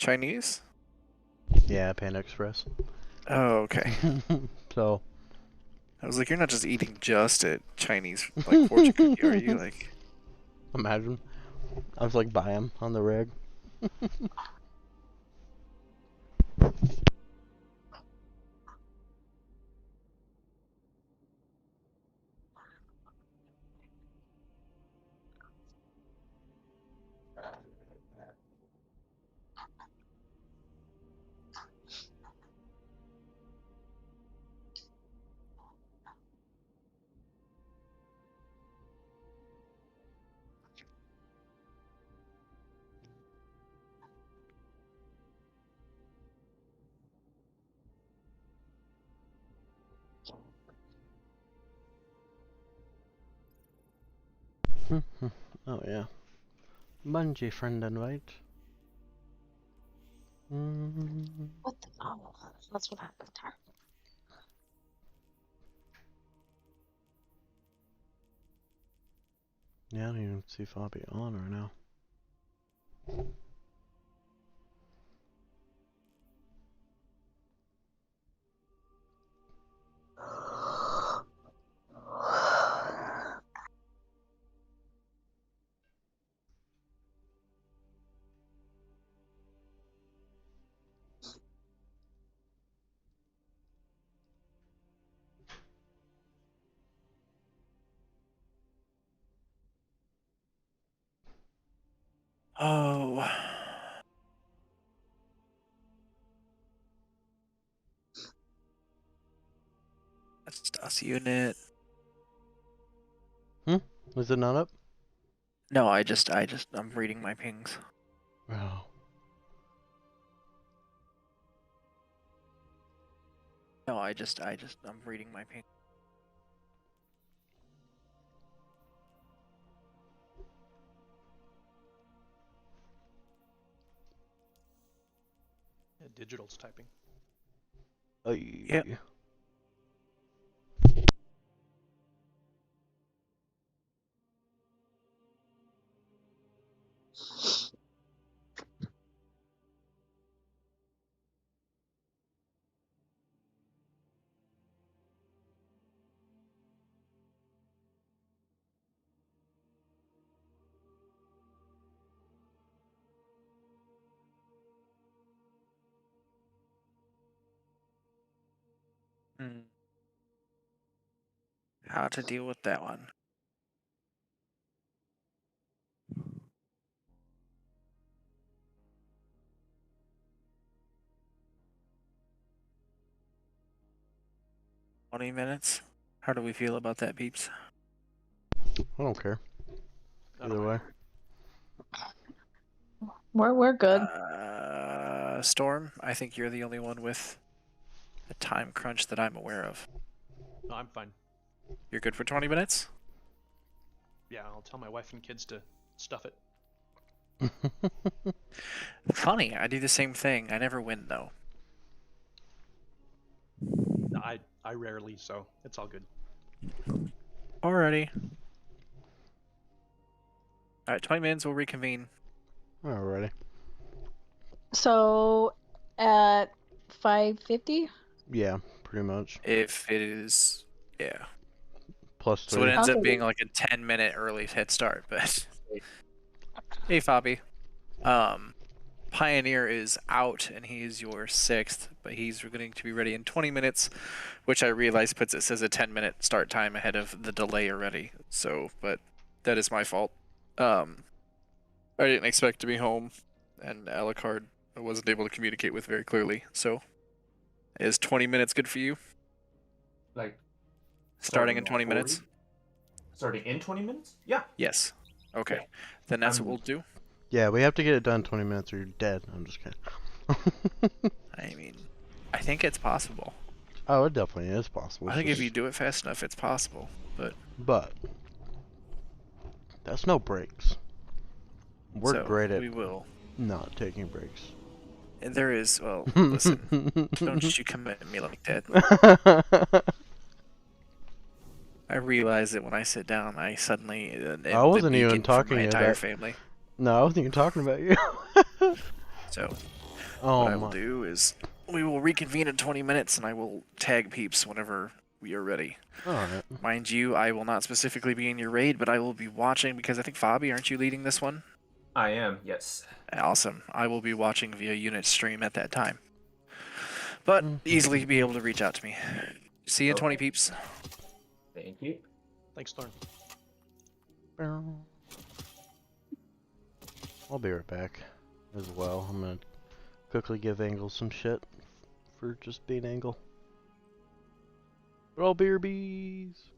Chinese? Yeah, Panda Express. Oh, okay. So. I was like, you're not just eating just at Chinese, like, fortune cookie, are you? Like, Imagine. I was like, buy them on the rig. Oh yeah. Bungee friend invite. What the? Oh, that's what happened there. Yeah, I don't even see if I'll be on right now. oh. That's DOS unit. Is it not up? No, I'm reading my pings. Oh. No, I'm reading my pings. Yeah, digital's typing. Yep. How to deal with that one? $20. How do we feel about that, peeps? I don't care. Either way. We're good. Storm, I think you're the only one with a time crunch that I'm aware of. No, I'm fine. You're good for 20 minutes? Yeah, I'll tell my wife and kids to stuff it. Funny, I do the same thing. I never win, though. I rarely, so it's all good. Alrighty. Alright, 20 minutes, we'll reconvene. Alrighty. So, at 5:50. Yeah, pretty much. If it is, yeah. Plus So it 3. ends up Okay. being like a 10-minute early head start, but... Hey, Fabi. Pioneer is out, and he is your 6th, but he's going to be ready in 20 minutes, which I realize puts it says a 10-minute start time ahead of the delay already. So, but that is my fault. I didn't expect to be home, and Alucard I wasn't able to communicate with very clearly. So, is 20 minutes good for you? Like Starting in 20 minutes? 40? Starting in 20 minutes? Yeah. Yes. Okay. Yeah. Then that's what we'll do. Yeah, we have to get it done in 20 minutes or you're dead. I'm just kidding. I mean, I think it's possible. Oh, it definitely is possible. I think if you do it fast enough, it's possible. But that's no breaks. We're so great at we will. not taking breaks. And there is, well, listen, don't you come at me like that. I realize that when I sit down, I suddenly I wasn't even talking my about entire family. No, I wasn't even talking about you. So, Oh what I will my. do is we will reconvene in 20 minutes, and I will tag peeps whenever we are ready. Alright. Mind you, I will not specifically be in your raid, but I will be watching because I think Fabi, aren't you leading this one? I am, yes. Awesome. I will be watching via unit stream at that time. But easily be able to reach out to me. See you in 20 Okay. peeps. Thank you. Thanks, Thorn. I'll be right back as well. I'm gonna quickly give Angle some shit for just being Angle. We're all beer bees.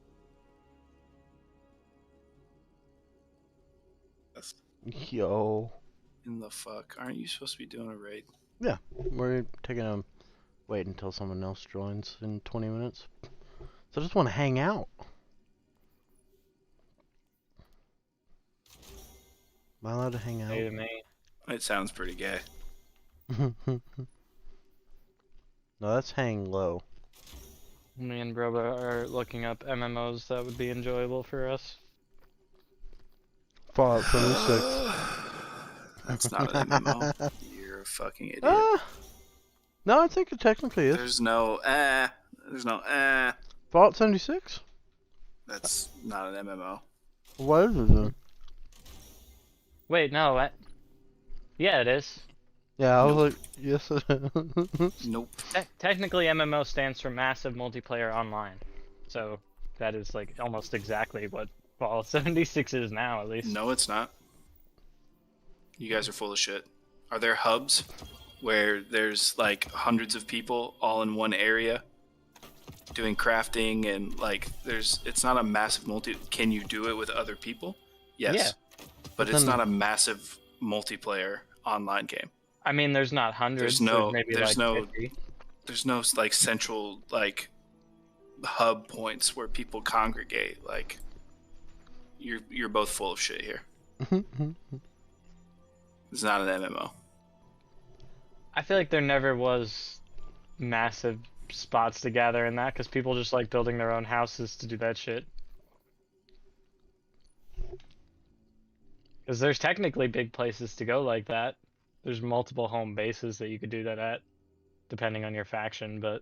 That's Yo. in the fuck. Aren't you supposed to be doing a raid? Yeah, we're taking a wait until someone else joins in 20 minutes. So I just want to hang out. Am I allowed to hang out? Hey to me. It sounds pretty gay. No, that's hang low. Me and Broba are looking up MMOs that would be enjoyable for us. Fallout 76. That's not an MMO. You're a fucking idiot. No, I think it technically is. There's no Fallout 76? That's not an MMO. What is it then? Wait, no, what? Yeah, it is. Yeah, I was Nope. like, yes it is. Nope. Technically, MMO stands for Massive Multiplayer Online. So, that is like almost exactly what Fallout 76 is now, at least. No, it's not. You guys are full of shit. Are there hubs where there's like hundreds of people all in one area doing crafting and like it's not a massive can you do it with other people? Yes. Yeah. But it's Then- not a massive multiplayer online game. I mean, there's not hundreds. Maybe there's like no 50. there's no like central like hub points where people congregate. Like you're both full of shit here. It's not an MMO. I feel like there never was massive spots to gather in that because people just like building their own houses to do that shit. Because there's technically big places to go like that. There's multiple home bases that you could do that at, depending on your faction, but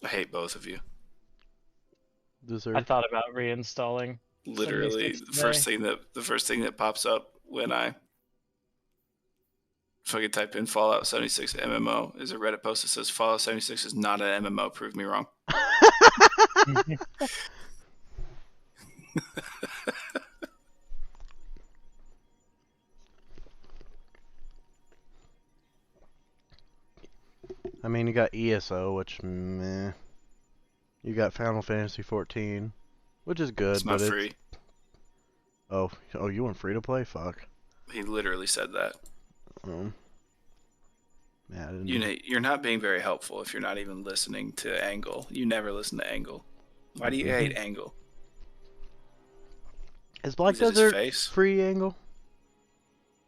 I hate both of you. I thought about reinstalling. Literally, 76 the first thing that pops up when I fucking type in Fallout 76 MMO is a Reddit post that says Fallout 76 is not an MMO. Prove me wrong. I mean, you got ESO, which meh. You got Final Fantasy 14, which is good, It's not but free. Oh, you want free to play? Fuck. He literally said that. Yeah, I didn't. You're not being very helpful if you're not even listening to Angle. You never listen to Angle. Why do you hate Angle? Is Black Is it his Desert face? free, Angle?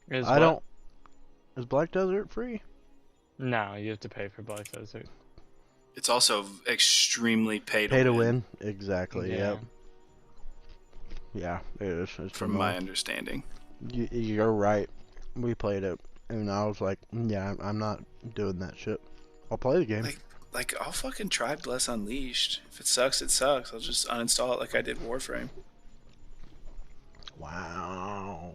Is I what? don't. Is Black Desert free? No, you have to pay for Black Desert. It's also extremely pay Pay to win. Exactly. Yeah. Yep. Yeah, it is. It's from my understanding. You're right. We played it, and I was like, yeah, I'm not doing that shit. I'll play the game. Like I'll fucking try Bless Unleashed. If it sucks, it sucks. I'll just uninstall it like I did Warframe. Wow.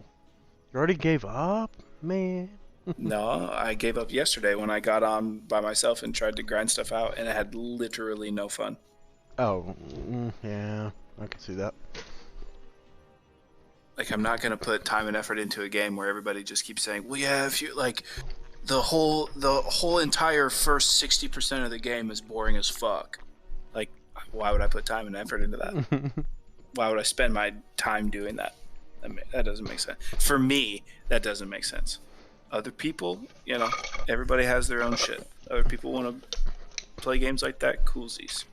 You already gave up, man. No, I gave up yesterday when I got on by myself and tried to grind stuff out, and I had literally no fun. Oh, yeah, I can see that. Like, I'm not gonna put time and effort into a game where everybody just keeps saying, "Well, yeah, if you like, the whole entire first 60% of the game is boring as fuck." Like, why would I put time and effort into that? Why would I spend my time doing that? That doesn't make sense. For me, that doesn't make sense. Other people, everybody has their own shit. Other people want to play games like that, coolsies.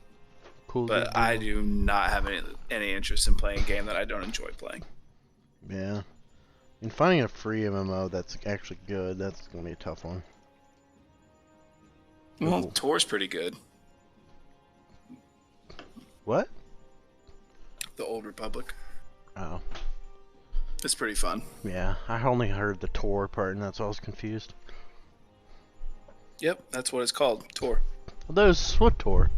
Cool. But I do not have any interest in playing a game that I don't enjoy playing. Yeah. And finding a free MMO that's actually good, that's gonna be a tough one. Well, Cool. Tor's pretty good. What? The Old Republic. Oh. It's pretty fun. Yeah, I only heard the tour part, and that's why I was confused. Yep, that's what it's called. Tor. Well, that was SWAT tour.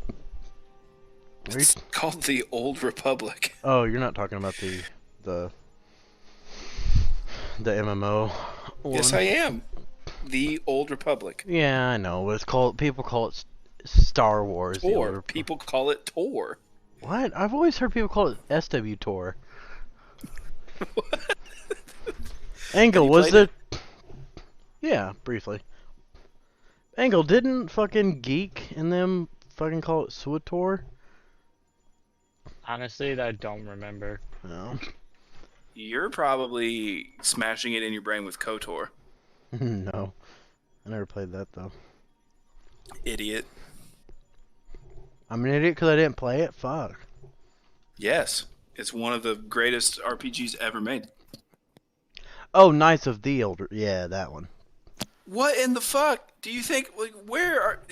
Are you- It's called the Old Republic. Oh, you're not talking about the MMO one. Yes, I am. The Old Republic. Yeah, I know. But it's called. People call it Star Wars. the Tor. older- People call it Tor. What? I've always heard people call it SW Tour. Angle, you was played it? Yeah, briefly. Angle, didn't fucking Geek and them fucking call it SWAT Tour? Honestly, I don't remember. No. You're probably smashing it in your brain with KOTOR. No. I never played that, though. Idiot. I'm an idiot because I didn't play it? Fuck. Yes. It's one of the greatest RPGs ever made. Oh, Knights of the Older. Yeah, that one. What in the fuck do you think? Like,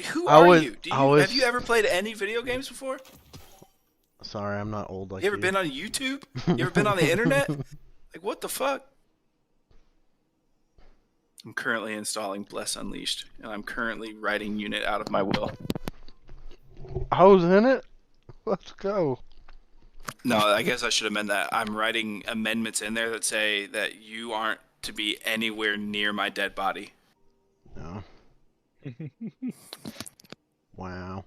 who I are was- you? I was- Have you ever played any video games before? Sorry, I'm not old like You ever been on YouTube? You ever been on the internet? Like, what the fuck? I'm currently installing Bless Unleashed, and I'm currently writing Unit out of my will. I was in it? Let's go. No, I guess I should amend that. I'm writing amendments in there that say that you aren't to be anywhere near my dead body. No. Wow.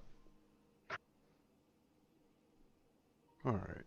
Alright.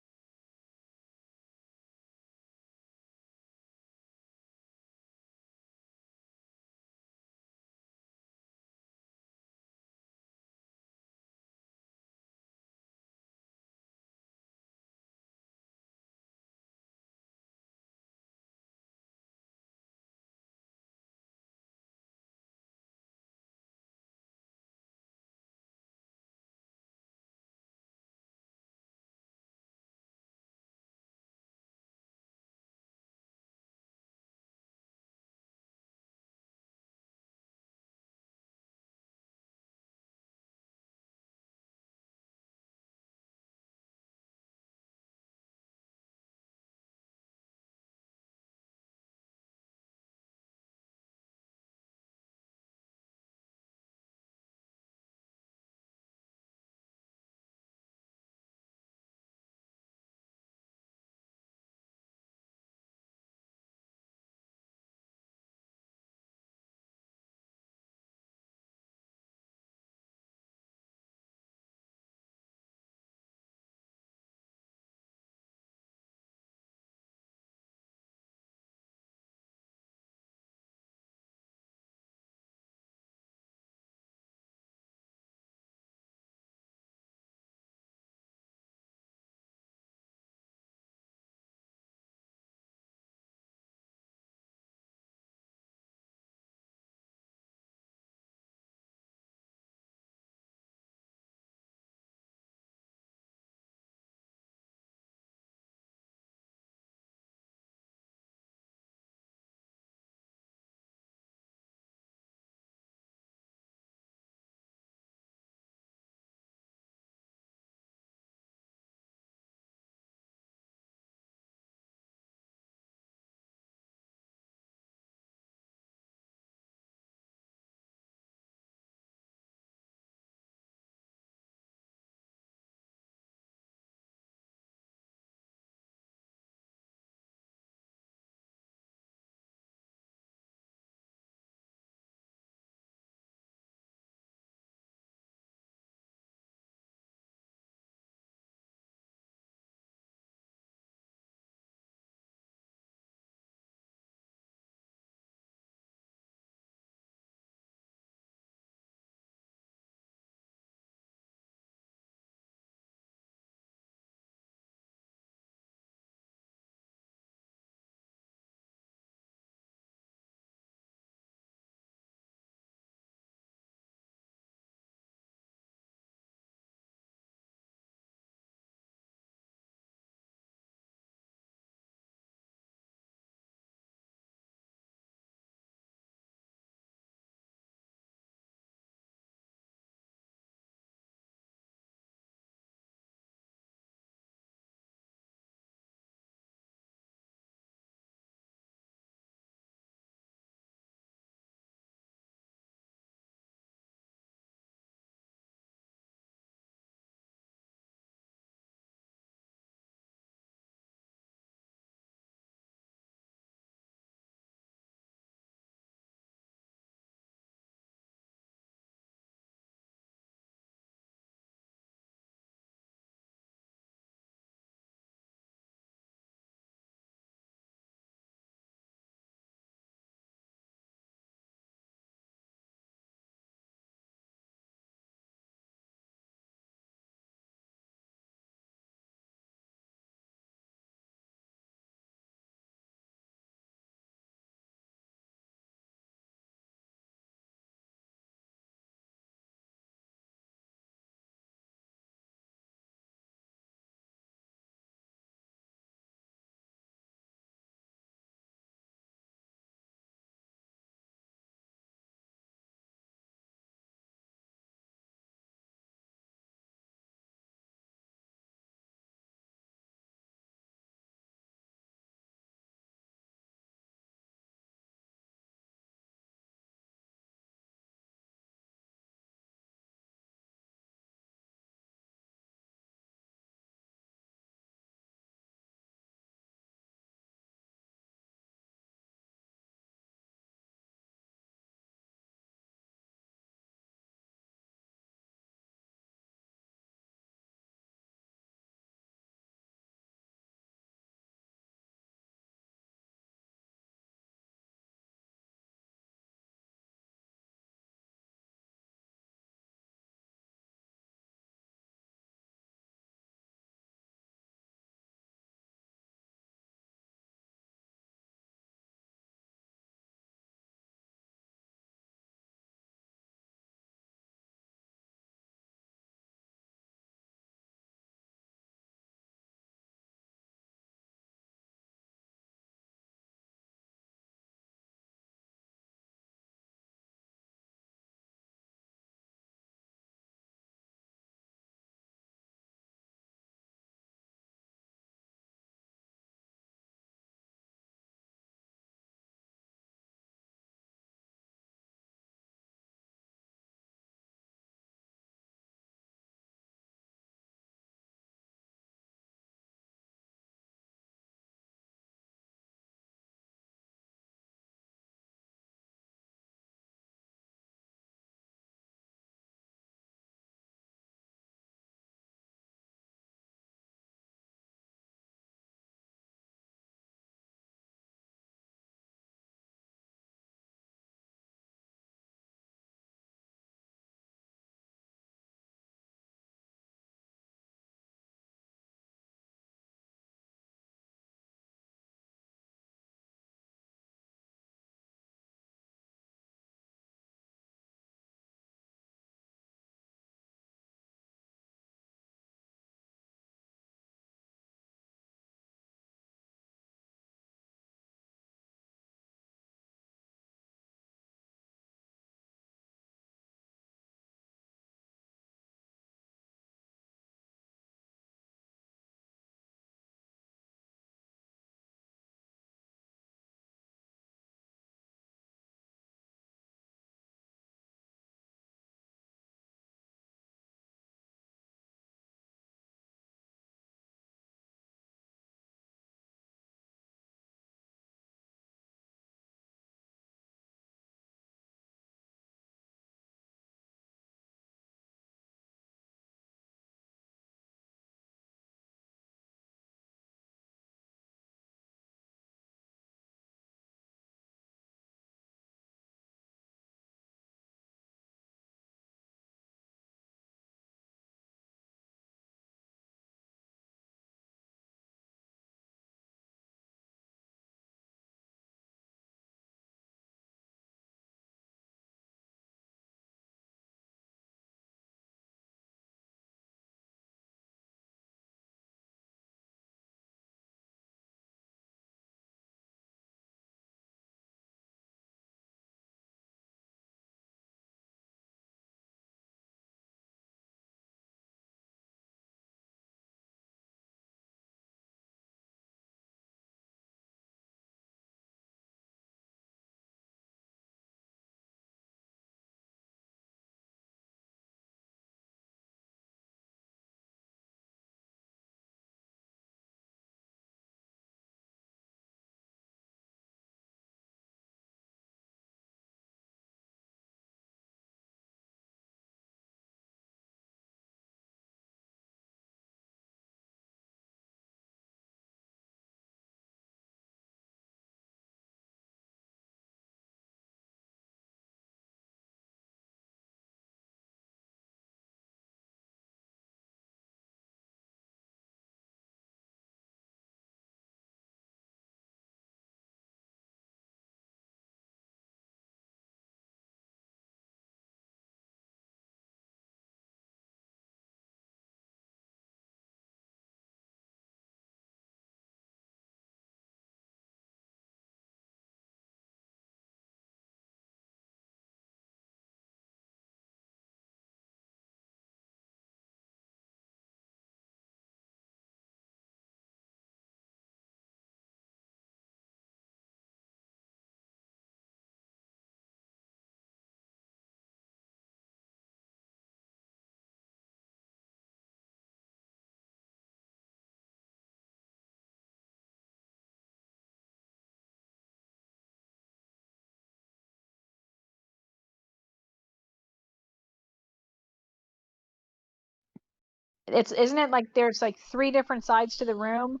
Isn't it like there's like 3 different sides to the room?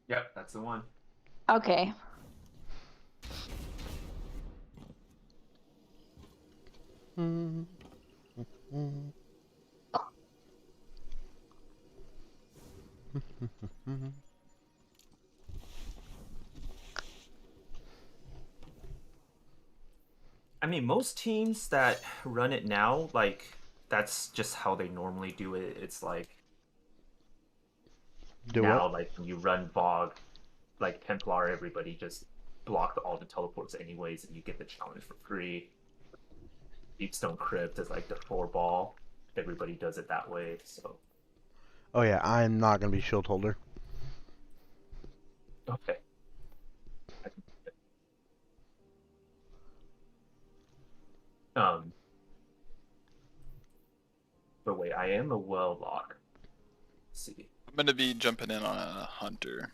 Yep, that's the one. Okay. I mean, most teams that run it now, like, that's just how they normally do it. It's like Do now, what? like when you run Bog, like Templar, everybody just block all the teleports anyways, and you get the challenge for free. Deepstone Crypt is like the 4 ball. Everybody does it that way, so Oh yeah, I'm not gonna be shield holder. okay. Um, but wait, I am a well lock. Let's see. I'm gonna be jumping in on a hunter.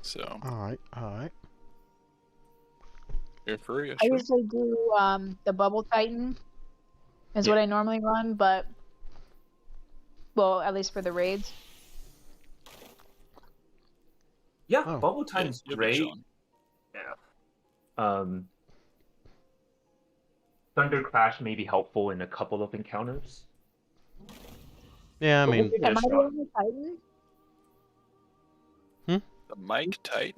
So Alright, alright. you're free, I sure. usually do the Bubble Titan is what I normally run, but well, at least for the raids. Yeah, Oh. Bubble Time's you'll be great. chilling. Yeah. Thunder Crash may be helpful in a couple of encounters. Yeah, I But we'll mean, give it a Am I the shot. only Titan? The mic tight.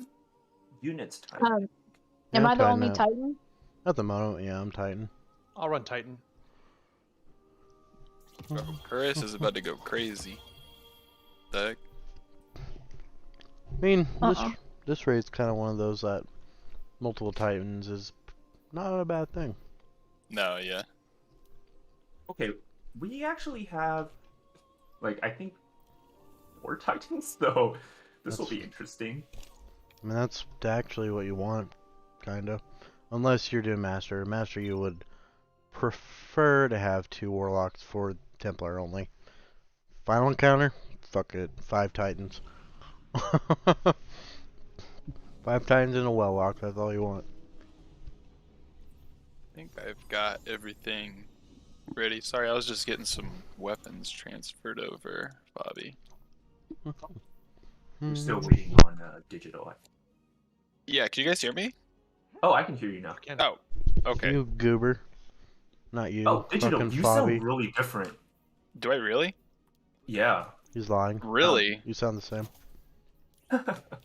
Units type. Am Yeah, I the Titan only out. Titan? At the moment, yeah, I'm Titan. I'll run Titan. Oh, Chris is about to go crazy. The heck? I mean, Uh-uh. this raid's kind of one of those that multiple Titans is not a bad thing. No, yeah. Okay, we actually have, like, I think 4 Titans, so this will be interesting. I mean, that's actually what you want, kinda. Unless you're doing Master. Master, you would prefer to have 2 Warlocks for Templar only. Final encounter? Fuck it. 5 Titans. 5 Titans and a Welllock, that's all you want. I think I've got everything ready. Sorry, I was just getting some weapons transferred over, Bobby. We're still Hmm. waiting on digital. Yeah, can you guys hear me? Oh, I can hear you now. Can Oh, okay. You goober. Not you. Oh, digital, Fucking you Fobby. sound really different. Do I really? Yeah. He's lying. Really? You sound the same.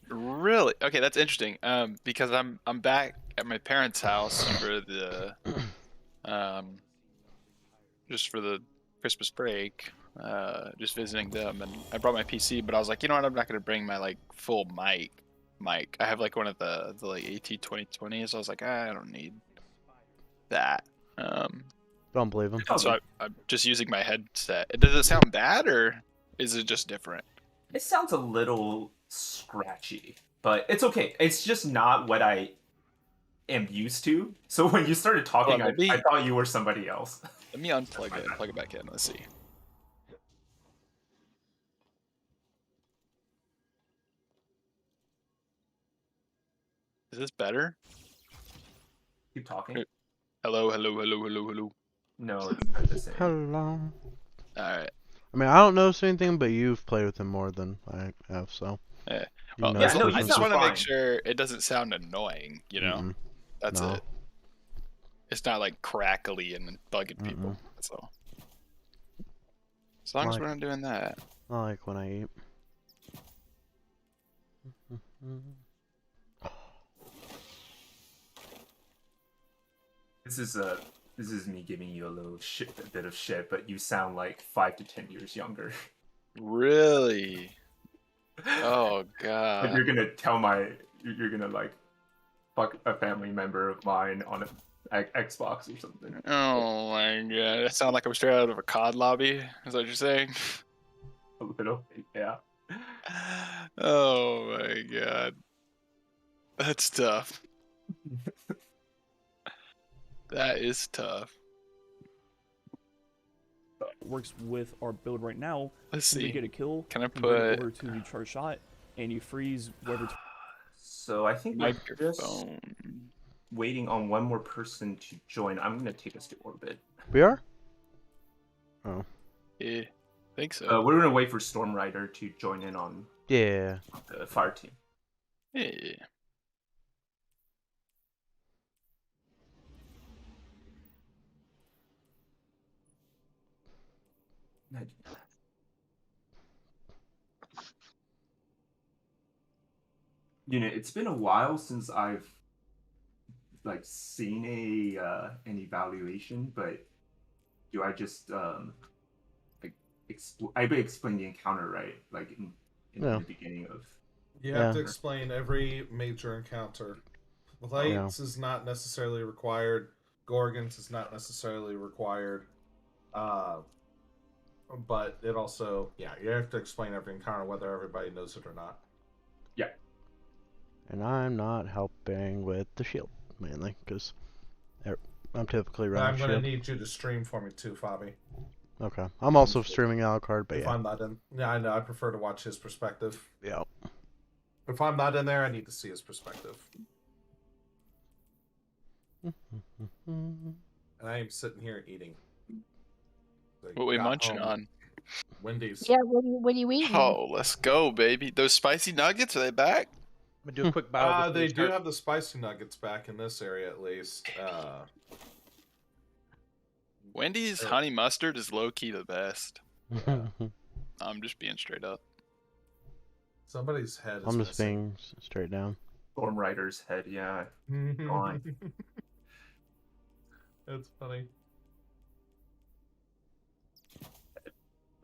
Really? Okay, that's interesting. Because I'm back at my parents' house for the just for the Christmas break. Just visiting them, and I brought my PC, but I was like, you know what? I'm not gonna bring my like full mic. I have like one of the like AT2020s. So I was like, I don't need that. Don't believe him. So I'm just using my headset. Does it sound bad, or is it just different? It sounds a little scratchy, but it's okay. It's just not what I am used to. So when you started talking, Well, maybe- I thought you were somebody else. Let me unplug it and plug it back in. Let's see. Is this better? Keep talking. Hello, hello, hello, hello, hello. No, it's not the same. Hello. Alright. I mean, I don't notice anything, but you've played with him more than I have, so. Yeah. You Well, know yeah, it's no, you I different. just sound want to fine. make sure it doesn't sound annoying, you know? Mm-mm. That's No. it. It's not like crackly and bugging people. Mm-mm. That's all. As long as Like- we're not doing that. I like when I eat. This is me giving you a bit of shit, but you sound like 5 to 10 years younger. Really? Oh Like god. you're gonna like fuck a family member of mine on an Xbox or something. Oh my god. That sounds like I'm straight out of a COD lobby. Is that what you're saying? A little, yeah. Oh my god. That's tough. That is tough. Works with our build right now. Let's You see. get a kill, Can I you bring it put over to the charge shot, and you freeze whatever. So I think we're just microphone? waiting on one more person to join. I'm gonna take us to orbit. We are? Yeah. think so. We're gonna wait for Storm Rider to join in on Yeah. the fire team. Yeah. You know, it's been a while since I've like seen an evaluation, but do I just like I explain the encounter, right? Like in Yeah. the beginning of. You have to Yeah. explain every major encounter. Lights is not necessarily required. Gorgons is not necessarily required. But it also, yeah, you have to explain every encounter, whether everybody knows it or not. Yeah. And I'm not helping with the shield, mainly, because I'm typically But running I'm going to shield. need you to stream for me too, Fabi. Okay. I'm also streaming Alucard, but If yeah. I'm not in, yeah, I know. I prefer to watch his perspective. Yeah. If I'm not in there, I need to see his perspective. And I am sitting here eating. What we munching on? Wendy's. Yeah, what do you eating? Oh, let's go, baby. Those spicy nuggets, are they back? I'm gonna do a quick battle. before They we do start. have the spicy nuggets back in this area, at least. Wendy's honey mustard is low-key the best. I'm just being straight up. Somebody's head is I'm just missing. being straight down. Storm Rider's head, yeah. Gone. That's funny.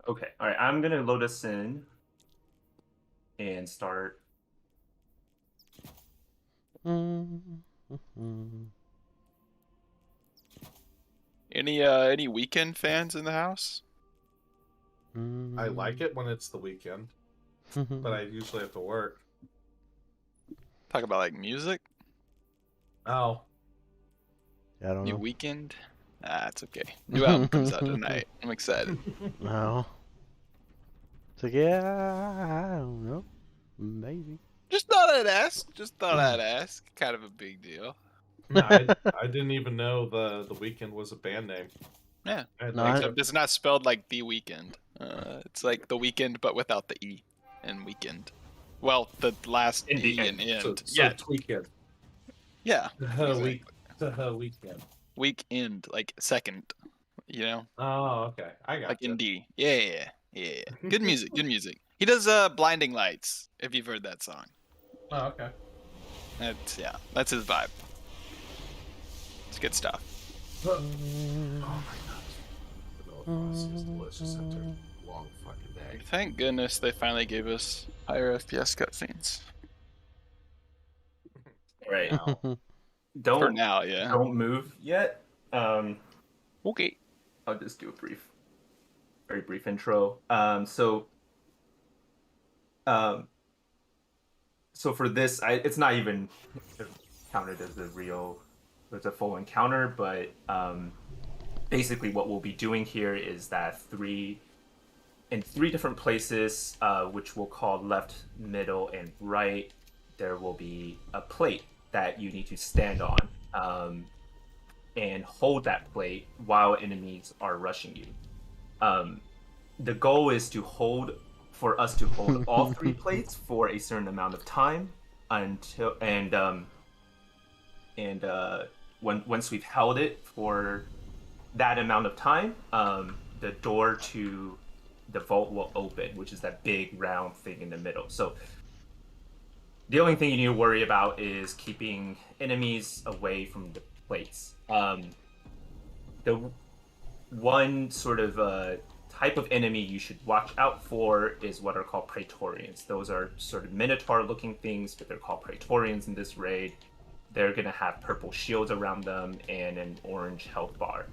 Okay, all right. I'm gonna load us in and start. Any weekend fans in the house? I like it when it's the weekend, but I usually have to work. Talk about like music. Oh, Yeah, I don't New know. weekend. Ah, it's okay. New album comes out tonight. I'm excited. No. It's like, yeah, I don't know. Maybe. Just thought I'd ask. Just thought I'd ask. Kind of a big deal. no, I didn't even know the weekend was a band name. Yeah. No, Except it's not spelled like the weekend. It's like the weekend, but without the e and weekend. Well, the last In the e and end. So Yeah. it's weekend. Yeah. Weekend. Weekend, like second. You know, Oh, okay. I got like you. in D. Yeah. Good music. Good music. He does Blinding Lights. If you've heard that song. Oh, okay. That's his vibe. It's good stuff. Oh my gosh. Vanilla Frosty is delicious after a long fucking day. Thank goodness they finally gave us higher FPS cutscenes. Right. For Don't now, yeah. don't move yet. Okay. I'll just do a very brief intro. So for this, it's not even counted as a full encounter, but basically what we'll be doing here is that in three different places, which we'll call left, middle, and right, there will be a plate that you need to stand on and hold that plate while enemies are rushing you. The goal is for us to hold all three plates for a certain amount of time once we've held it for that amount of time, the door to the vault will open, which is that big round thing in the middle. So the only thing you need to worry about is keeping enemies away from the plates. The one sort of type of enemy you should watch out for is what are called Praetorians. Those are sort of Minotaur-looking things, but they're called Praetorians in this raid. They're going to have purple shields around them and an orange health bar.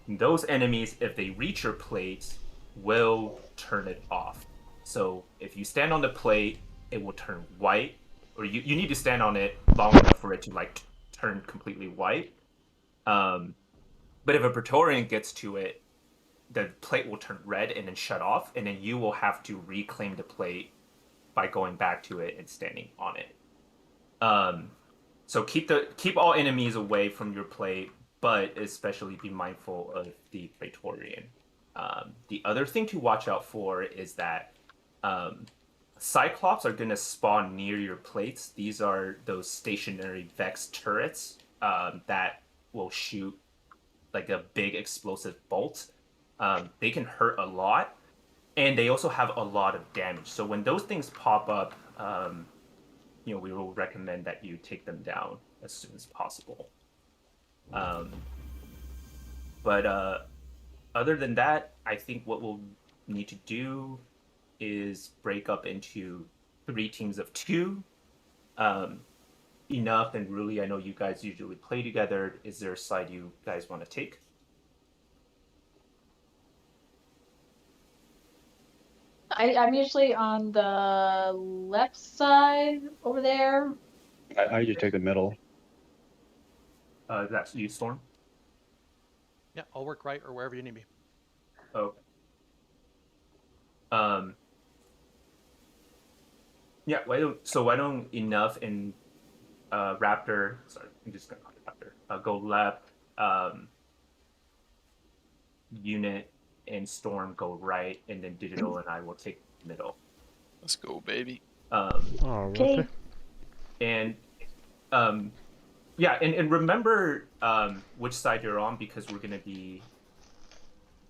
Those enemies, if they reach your plate, will turn it off. So if you stand on the plate, it will turn white, or you need to stand on it long enough for it to like turn completely white. But if a Praetorian gets to it, the plate will turn red and then shut off, and then you will have to reclaim the plate by going back to it and standing on it. So keep all enemies away from your plate, but especially be mindful of the Praetorian. The other thing to watch out for is that Cyclops are going to spawn near your plates. These are those stationary Vex turrets that will shoot like a big explosive bolt. They can hurt a lot, and they also have a lot of damage. So when those things pop up, we will recommend that you take them down as soon as possible. But other than that, I think what we'll need to do is break up into 3 teams of 2. Enough, and really, I know you guys usually play together. Is there a side you guys want to take? I'm usually on the left side over there. I usually take the middle. That's you, Storm? Yeah, I'll work right or wherever you need me. Okay. Yeah, why don't Enough and Raptor, sorry, I'm just gonna call it Raptor, go left, Unit and Storm go right, and then Digital and I will take the middle. Let's go, baby. Okay. And yeah, and remember which side you're on, because we're gonna be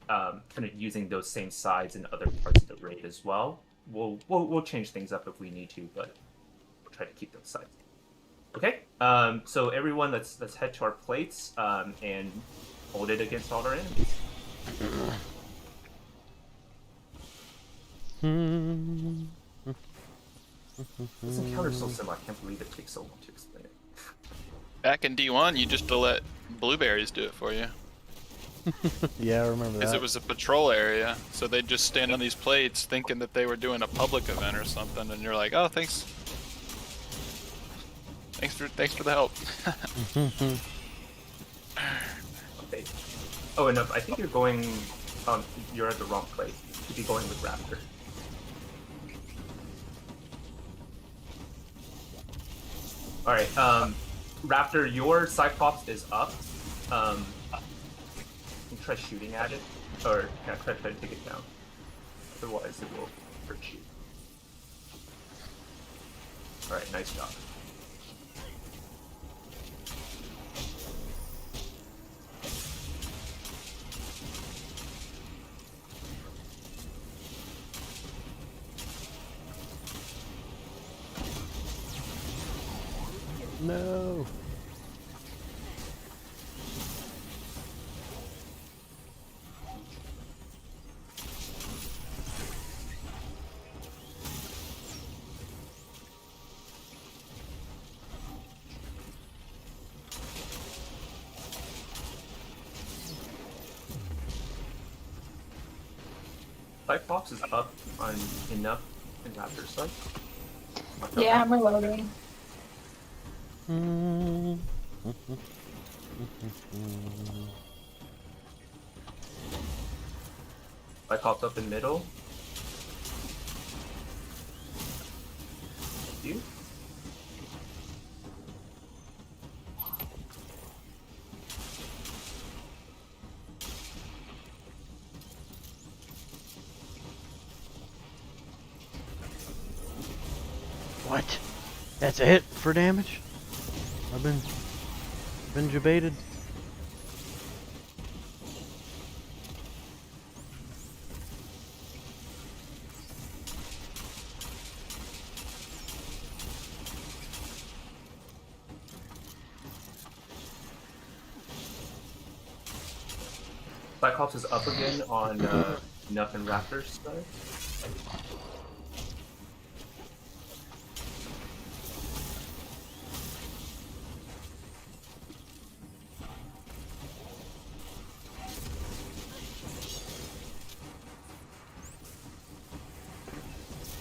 kind of using those same sides in other parts of the raid as well. We'll change things up if we need to, but we'll try to keep those sides. Okay. So everyone, let's head to our plates and hold it against all our enemies. This encounter's so simple. I can't believe it takes so long to explain it. Back in D1, you just let blueberries do it for you. Yeah, I remember Because that. it was a patrol area, so they'd just stand on these plates thinking that they were doing a public event or something, and you're like, oh, thanks. Thanks for the help. Okay. Oh, and I think you're going. You're at the wrong place. You should be going with Raptor. All right. Raptor, your Cyclops is up. You can try shooting at it, or yeah, try to take it down. Otherwise, it will hurt you. All right. Nice job. No. Cyclops is up on Enough and Raptor's side. Yeah, I'm reloading. Cyclops up in middle. You? What? That's it for damage? I've been debated. Cyclops is up again on Enough and Raptor's side.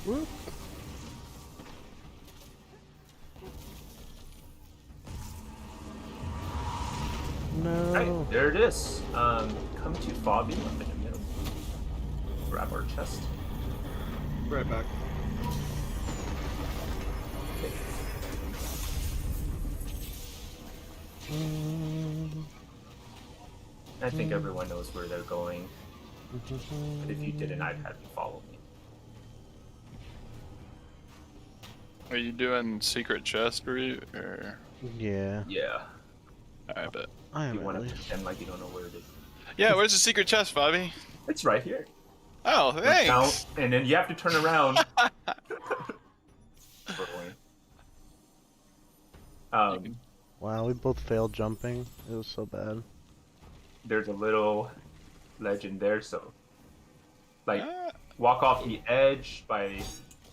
Whoop. No. Right, there it is. Come to Bobby up in the middle. Grab our chest. Right back. Okay. I think everyone knows where they're going. But if you didn't, I'd have you follow me. Are you doing secret chest route or? Yeah. Yeah. I bet. I am You want at to least. pretend like you don't know where it is. Yeah, where's the secret chest, Bobby? It's right here. Oh, Look thanks. down, and then you have to turn around. Wow, we both failed jumping. It was so bad. There's a little legend there, so like Ah, walk off the edge by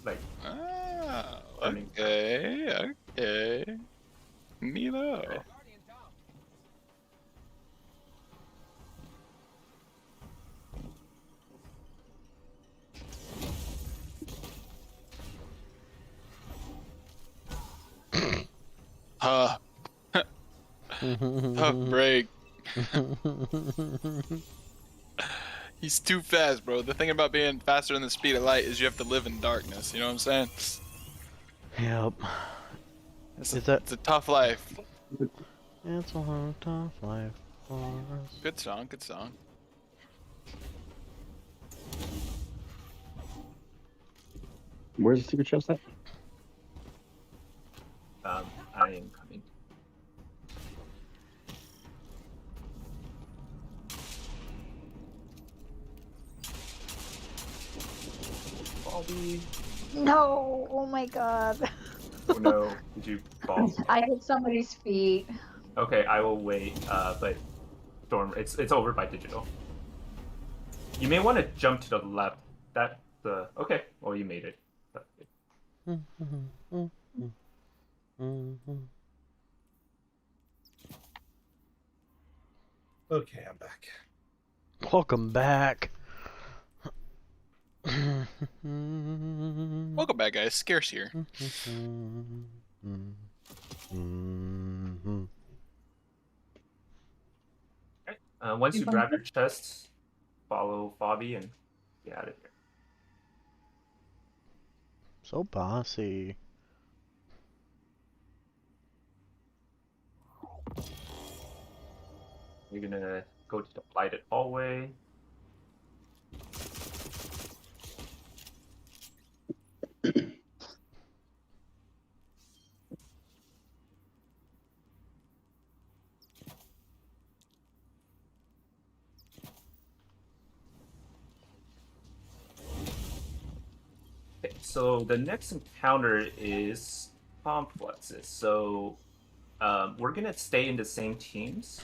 like turning. okay. Neato. Okay. Tough break. He's too fast, bro. The thing about being faster than the speed of light is you have to live in darkness. You know what I'm saying? Yep. It's Is that? a tough life. It's a hard, tough life for us. Good song, good song. Where's the secret chest at? I am coming. Bobby. No! Oh my god. Oh no, did you fall? I hit somebody's feet. Okay, I will wait. But Storm, it's over by digital. You may want to jump to the left. That's the okay. Well, you made it. Okay, I'm back. Welcome back. Welcome back, guys. Scarce here. Once you grab your chest, follow Bobby and get out of here. So bossy. You're gonna go to the lighted hallway. Okay, so the next encounter is complexes. So we're gonna stay in the same teams.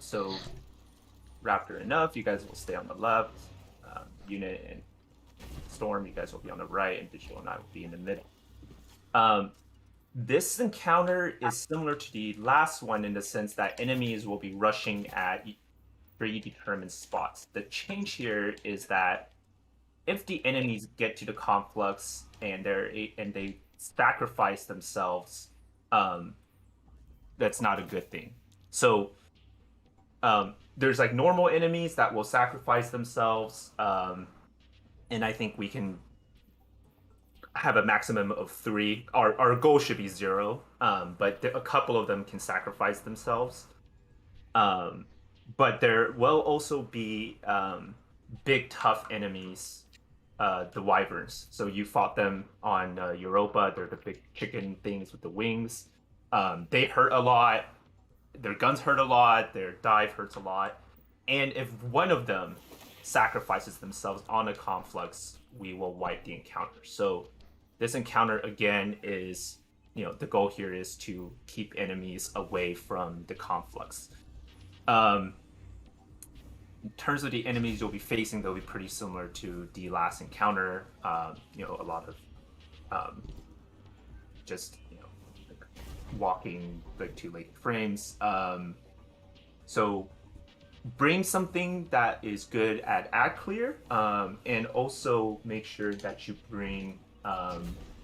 So Raptor and Enough, you guys will stay on the left. Unit and Storm, you guys will be on the right, and Digital and I will be in the middle. This encounter is similar to the last one in the sense that enemies will be rushing at predetermined spots. The change here is that if the enemies get to the conflux and they sacrifice themselves, that's not a good thing. So there's like normal enemies that will sacrifice themselves, and I think we can have a maximum of 3. Our goal should be 0, but a couple of them can sacrifice themselves. But there will also be big tough enemies, the wyverns. So you fought them on Europa. They're the big chicken things with the wings. They hurt a lot. Their guns hurt a lot. Their dive hurts a lot. And if one of them sacrifices themselves on a conflux, we will wipe the encounter. So this encounter again is, the goal here is to keep enemies away from the conflux. In terms of the enemies you'll be facing, they'll be pretty similar to the last encounter. A lot of just like walking like 2-legged frames. So bring something that is good at ad clear, and also make sure that you bring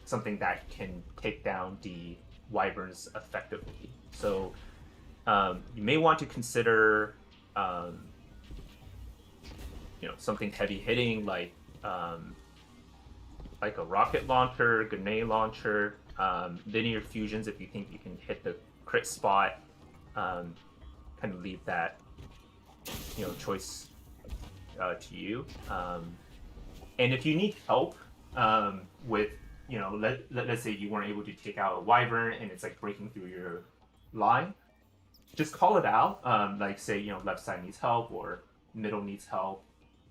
something that can take down the wyverns effectively. So you may want to consider something heavy hitting like a rocket launcher, grenade launcher, linear fusions if you think you can hit the crit spot. Kind of leave that choice to you. And if you need help with, let's say you weren't able to take out a wyvern and it's like breaking through your line, just call it out. Like say, left side needs help or middle needs help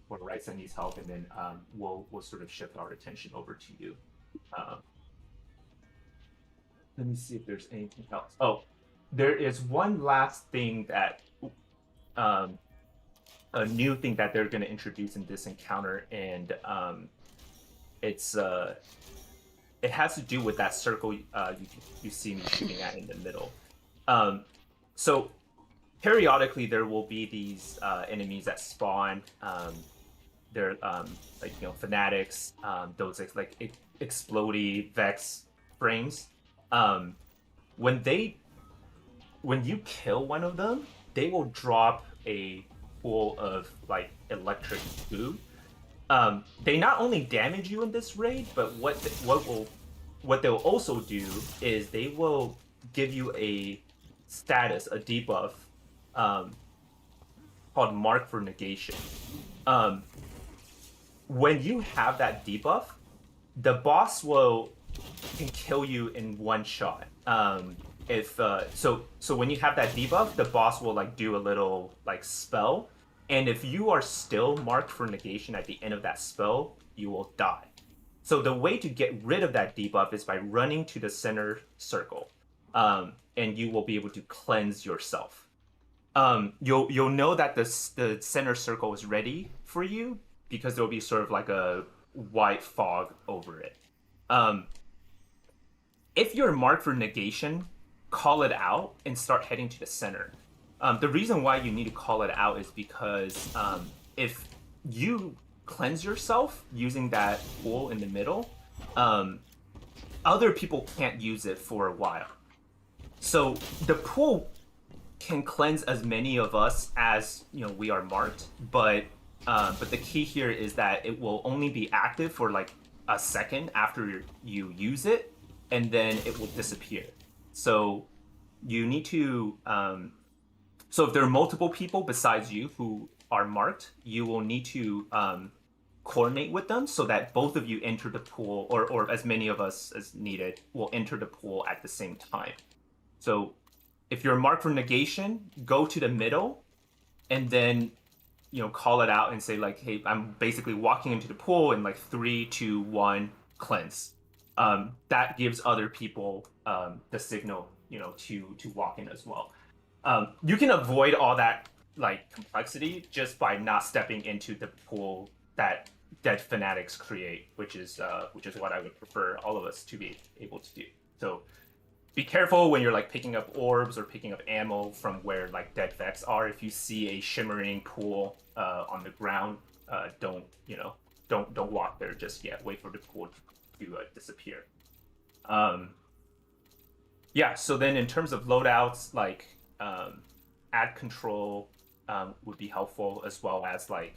or right side needs help, and then we'll sort of shift our attention over to you. Let me see if there's anything else. Oh, there is one last thing that a new thing that they're going to introduce in this encounter, and it has to do with that circle you see me shooting at in the middle. So periodically there will be these enemies that spawn. They're fanatics, those like explodey Vex frames. When you kill one of them, they will drop a pool of like electric goo. They not only damage you in this raid, but what they'll also do is they will give you a status, a debuff, called Mark for Negation. When you have that debuff, the boss can kill you in one shot. So when you have that debuff, the boss will like do a little like spell, and if you are still marked for negation at the end of that spell, you will die. So the way to get rid of that debuff is by running to the center circle, and you will be able to cleanse yourself. You'll know that the center circle is ready for you because there'll be sort of like a white fog over it. If you're marked for negation, call it out and start heading to the center. The reason why you need to call it out is because if you cleanse yourself using that pool in the middle, other people can't use it for a while. So the pool can cleanse as many of us as we are marked, but the key here is that it will only be active for like a second after you use it, and then it will disappear. So you need to so if there are multiple people besides you who are marked, you will need to coordinate with them so that both of you enter the pool, or as many of us as needed will enter the pool at the same time. So if you're marked for negation, go to the middle and then call it out and say like, hey, I'm basically walking into the pool in like 3, 2, 1, cleanse. That gives other people the signal to walk in as well. You can avoid all that like complexity just by not stepping into the pool that dead fanatics create, which is what I would prefer all of us to be able to do. So be careful when you're like picking up orbs or picking up ammo from where like dead Vex are. If you see a shimmering pool on the ground, don't walk there just yet. Wait for the pool to disappear. So then in terms of loadouts, like ad control would be helpful, as well as like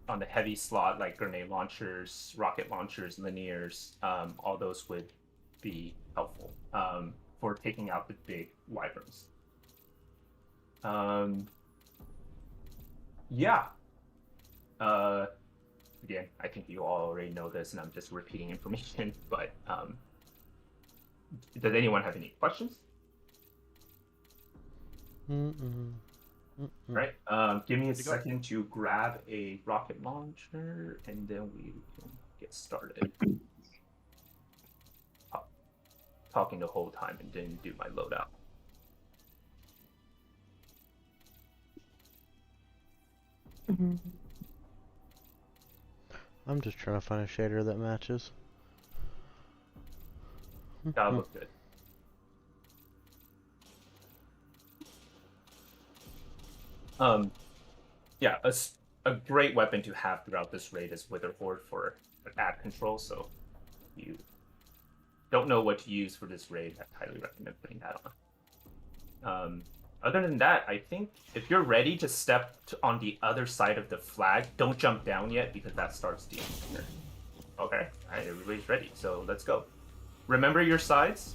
on the heavy slot, like grenade launchers, rocket launchers, linears, all those would be helpful for taking out the big wyverns. Again, I think you all already know this, and I'm just repeating information, but does anyone have any questions? Right. Give me a second to grab a rocket launcher, and then we can get started. Talking the whole time and didn't do my loadout. I'm just trying to find a shader that matches. That looks good. A great weapon to have throughout this raid is Witherhoard for ad control. So if you don't know what to use for this raid, I highly recommend putting that on. Other than that, I think if you're ready to step on the other side of the flag, don't jump down yet because that starts the encounter. Okay, all right, everybody's ready, so let's go. Remember your sides.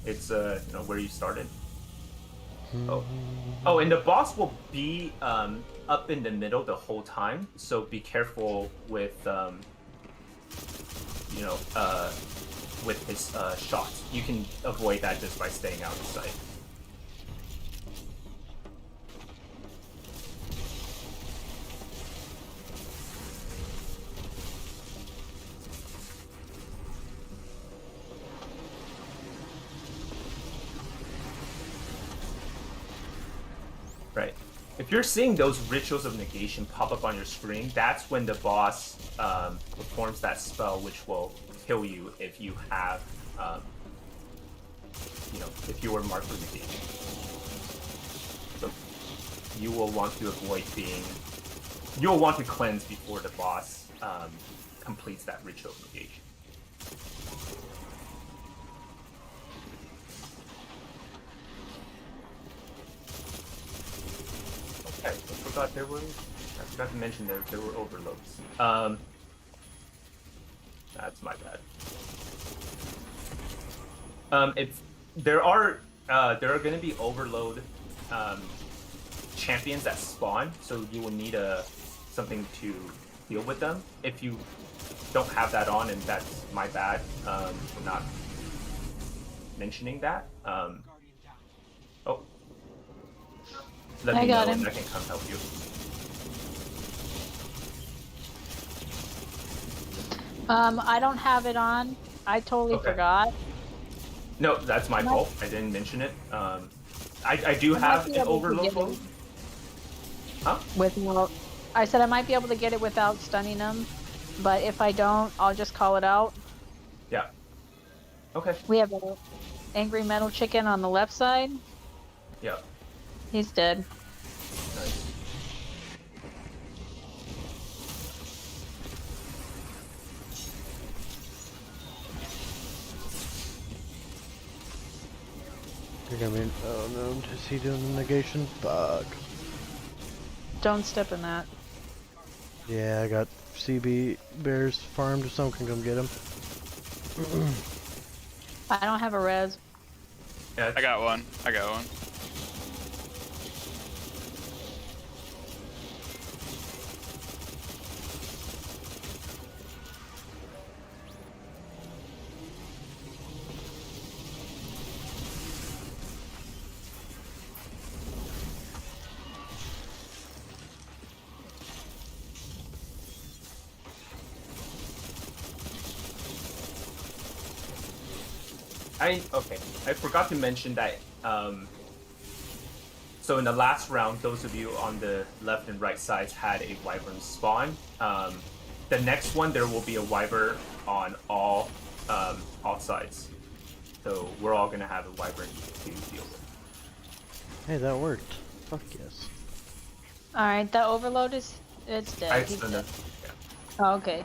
It's where you started. Oh, and the boss will be up in the middle the whole time, so be careful with with his shots. You can avoid that just by staying out of sight. Right. If you're seeing those rituals of negation pop up on your screen, that's when the boss performs that spell, which will kill you if you have, if you were marked for negation. So you will want to avoid you will want to cleanse before the boss completes that ritual of negation. Okay, I forgot to mention there were overloads. That's my bad. If there are going to be overload champions that spawn, so you will need something to deal with them. If you don't have that on, and that's my bad for not mentioning that. Let me know and I can come help you. I don't have it on. I totally forgot. No, that's my fault. I didn't mention it. I do have an overload mode. Huh? I said I might be able to get it without stunning them, but if I don't, I'll just call it out. Yeah. Okay. We have an angry metal chicken on the left side. Yeah. He's dead. Nice. You're gonna be. Oh no, is he doing the negation? Fuck. Don't step in that. Yeah, I got CB bears farmed. If someone can come get him. I don't have a res. Yeah, I got one. I forgot to mention that. So in the last round, those of you on the left and right sides had a wyvern spawn. The next one, there will be a wyvern on all sides. So we're all gonna have a wyvern to deal with. Hey, that worked. Fuck yes. All right, the overload it's dead. He's dead. Yeah. Oh, okay.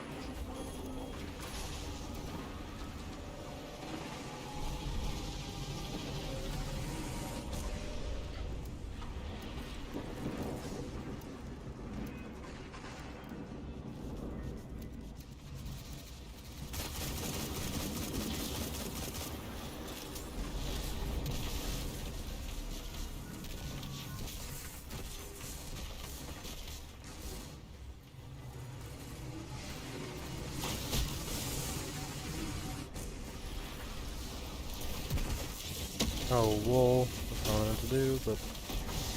Oh, wool. That's not what I meant to do, but.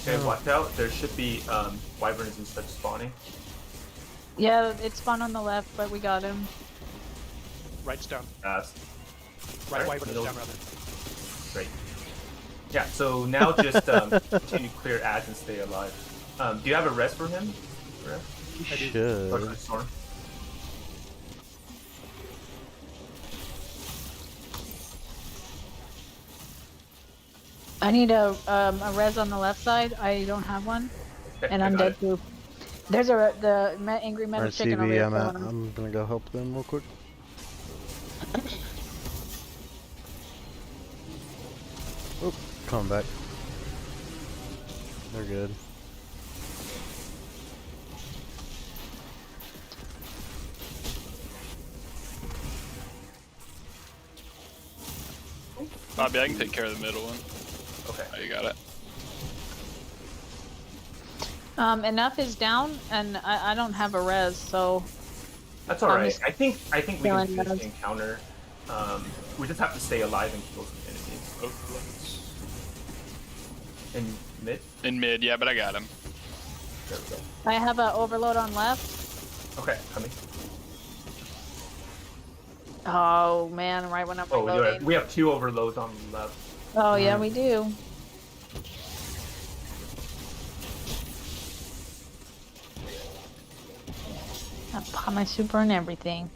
Okay, watch out. There should be wyverns and such spawning. Yeah, it spawned on the left, but we got him. Right's down. Fast. Right wyvern is down, rather. Great. Yeah, so now just continue to clear ads and stay alive. Do you have a res for him? You should. Or storm? I need a res on the left side. I don't have one, Okay, and I I'm got dead it. too. There's angry metal Alright, chicken over CB, here. I'm gonna go help them real quick. Oh, coming back. They're good. Bobby, I can take care of the middle one. Okay. Oh, you got it. Enough is down, and I don't have a res, so That's all I'm right. just I think we can feeling finish those. the encounter. We just have to stay alive and kill some enemies. Overloads. In mid. In mid, yeah, but I got him. There we go. I have an overload on left. Okay, coming. Oh man, right when I'm Oh, reloading. we have 2 overloads on the left. Oh yeah, we do. I pop my super and everything.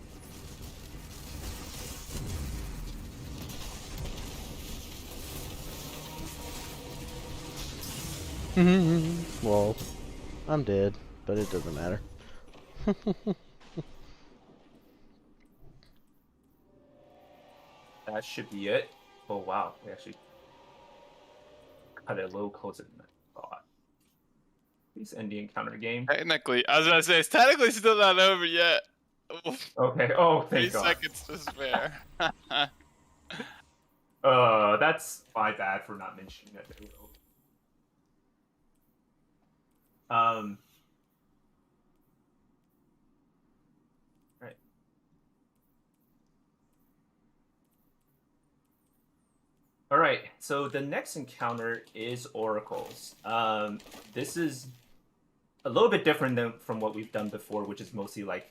Well, I'm dead, but it doesn't matter. That should be it. Oh wow, we actually cut it a little closer than I thought. Please end the encounter game. Technically, I was gonna say, it's technically still not over yet. Okay. Oh, 3 thank God. seconds to spare. That's my bad for not mentioning that. Right. All right. So the next encounter is oracles. This is a little bit different than from what we've done before, which is mostly like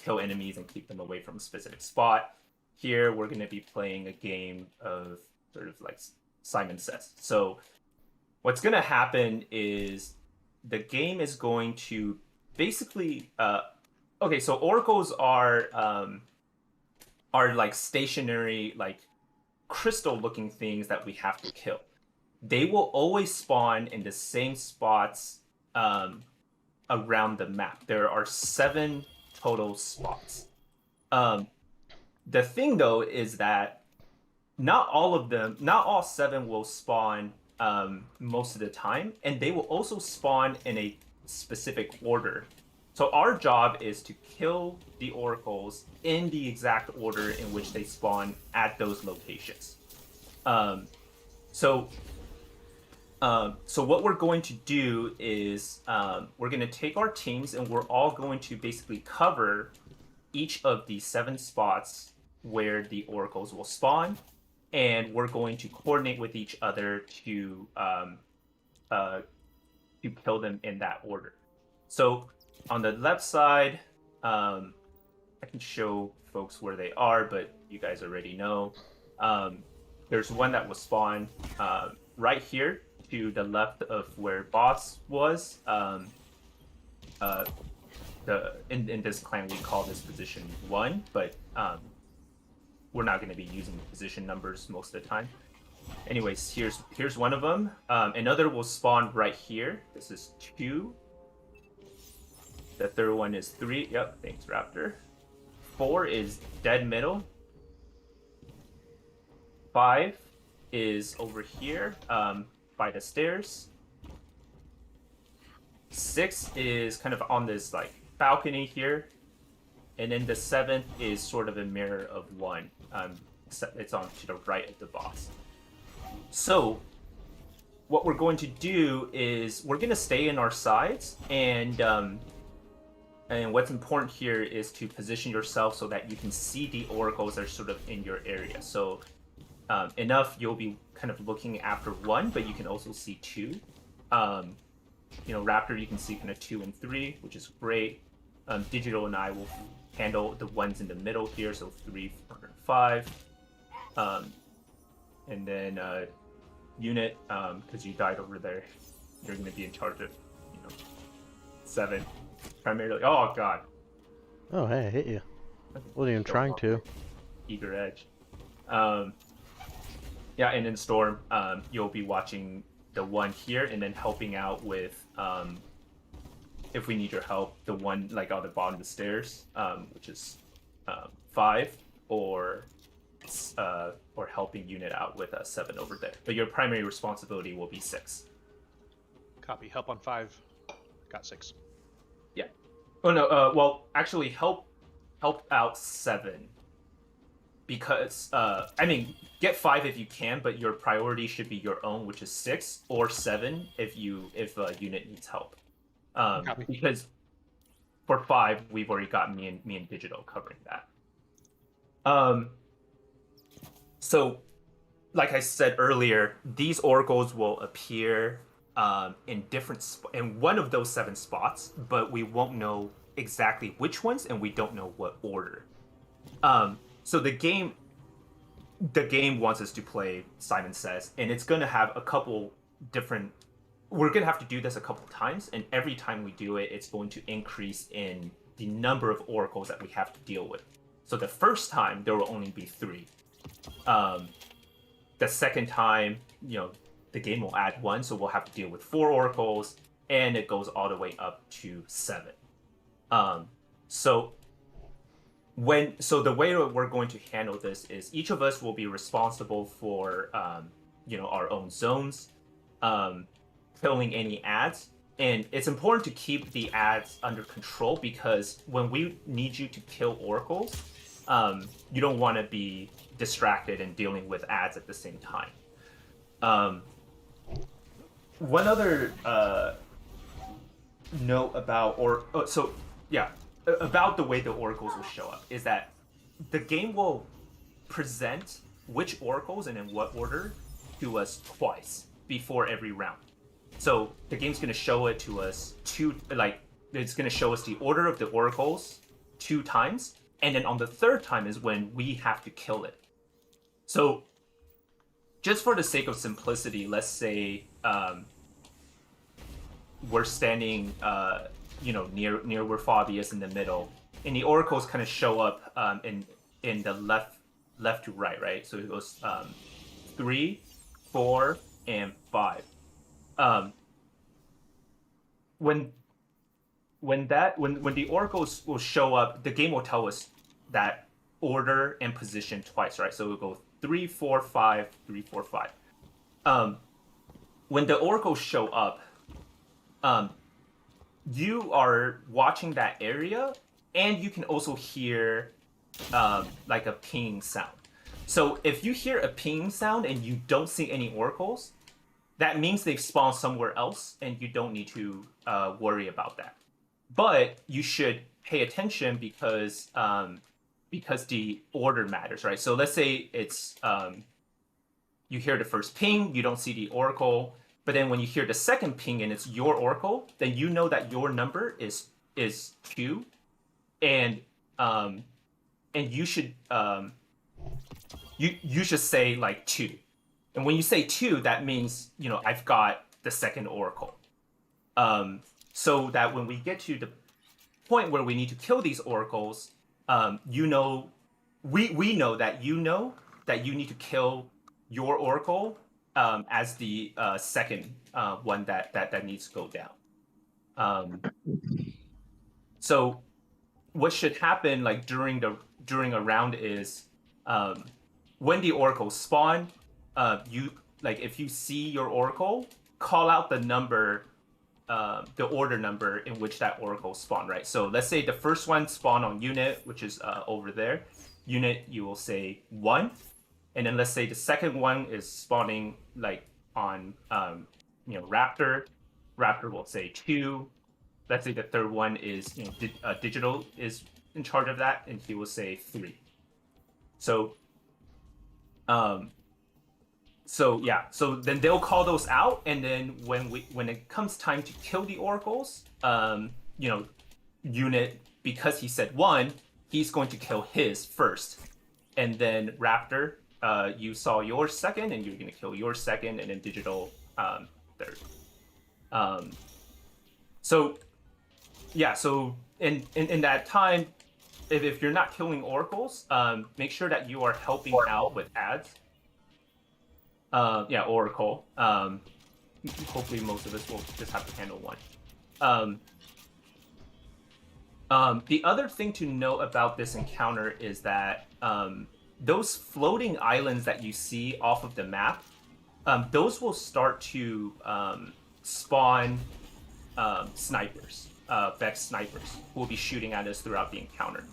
kill enemies and keep them away from a specific spot. Here we're going to be playing a game of sort of like Simon Says. So what's going to happen is the game is going to basically okay, so oracles are like stationary, like crystal looking things that we have to kill. They will always spawn in the same spots around the map. There are 7 total spots. The thing though is that not all 7 will spawn most of the time, and they will also spawn in a specific order. So our job is to kill the oracles in the exact order in which they spawn at those locations. So what we're going to do is we're going to take our teams and we're all going to basically cover each of the 7 spots where the oracles will spawn, and we're going to coordinate with each other to kill them in that order. So on the left side, I can show folks where they are, but you guys already know. There's one that will spawn right here to the left of where Boss was. In this clan we call this position 1, but we're not going to be using position numbers most of the time. Anyways, here's one of them. Another will spawn right here. This is 2. The third one is 3. Yep, thanks, Raptor. 4 is dead middle. 5 is over here by the stairs. 6 is kind of on this like balcony here. And then the 7th is sort of a mirror of 1. It's on to the right of the boss. So what we're going to do is we're going to stay in our sides, and what's important here is to position yourself so that you can see the oracles that are sort of in your area. So enough you'll be kind of looking after 1, but you can also see 2. Raptor, you can see kind of 2 and 3, which is great. Digital and I will handle the ones in the middle here, so 3, 4, and 5. And then Unit, because you died over there, you're going to be in charge of 7 primarily. Oh god. Oh hey, I hit you. Wasn't even trying to. Eager edge. Yeah, and in Storm, you'll be watching the one here and then helping out with if we need your help, the one like on the bottom of the stairs, which is 5, or helping Unit out with 7 over there. But your primary responsibility will be 6. Copy. Help on 5. Got 6. Yeah. Oh no. Well, actually, help out 7. Because get 5 if you can, but your priority should be your own, which is 6, or 7 if Unit needs help. Copy. Because for 5, we've already got me and Digital covering that. So, like I said earlier, these oracles will appear in in one of those 7 spots, but we won't know exactly which ones, and we don't know what order. So the game wants us to play Simon Says, and it's going to have a couple different. We're going to have to do this a couple times, and every time we do it, it's going to increase in the number of oracles that we have to deal with. So the first time, there will only be 3. The second time, the game will add 1, so we'll have to deal with 4 oracles, and it goes all the way up to 7. So the way that we're going to handle this is each of us will be responsible for our own zones, killing any ads, and it's important to keep the ads under control, because when we need you to kill oracles, you don't want to be distracted and dealing with ads at the same time. One other note about about the way the oracles will show up is that the game will present which oracles and in what order to us twice before every round. So the game's going to show it to us it's going to show us the order of the oracles 2 times, and then on the 3rd time is when we have to kill it. So just for the sake of simplicity, let's say we're standing near where Fabius in the middle, and the oracles kind of show up in the left to right? So it goes 3, 4, and 5. When the oracles will show up, the game will tell us that order and position twice, right? So we'll go 3, 4, 5, 3, 4, 5. When the oracles show up, you are watching that area, and you can also hear like a ping sound. So if you hear a ping sound and you don't see any oracles, that means they've spawned somewhere else, and you don't need to worry about that. But you should pay attention because the order matters, right? So let's say it's you hear the first ping, you don't see the oracle, but then when you hear the second ping and it's your oracle, then you know that your number is 2, and you should you should say like 2. And when you say 2, that means I've got the second oracle. So that when we get to the point where we need to kill these oracles, we know that you need to kill your oracle as the second one that needs to go down. So what should happen during a round is when the oracles spawn, if you see your oracle, call out the number, the order number in which that oracle spawned, right? So let's say the first one spawned on unit, which is over there. Unit, you will say 1, and then let's say the second one is spawning on Raptor. Raptor will say 2. Let's say the third one is Digital is in charge of that, and he will say 3. So then they'll call those out, and then when it comes time to kill the oracles, unit, because he said 1, he's going to kill his first, and then Raptor, you saw your second, and you're going to kill your second, and then Digital 3rd. So in that time, if you're not killing oracles, make sure that you are helping out with ads. Oracle. Hopefully most of us will just have to handle 1. The other thing to know about this encounter is that those floating islands that you see off of the map, those will start to spawn snipers, Vex snipers, who will be shooting at us throughout the encounter.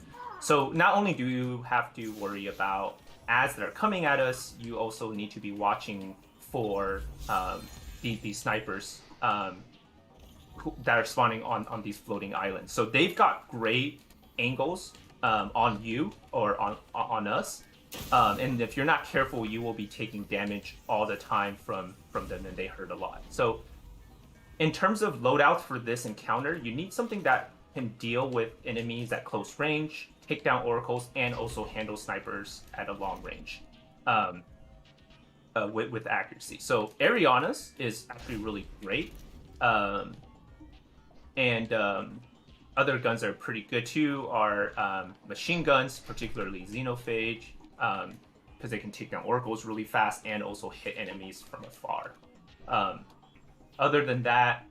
So not only do you have to worry about ads that are coming at us, you also need to be watching for the snipers that are spawning on these floating islands. So they've got great angles on you or on us, and if you're not careful, you will be taking damage all the time from them, and they hurt a lot. So in terms of loadouts for this encounter, you need something that can deal with enemies at close range, take down oracles, and also handle snipers at a long range with accuracy. So Ariana's is actually really great. And other guns that are pretty good too are machine guns, particularly Xenophage, because they can take down oracles really fast and also hit enemies from afar. Other than that,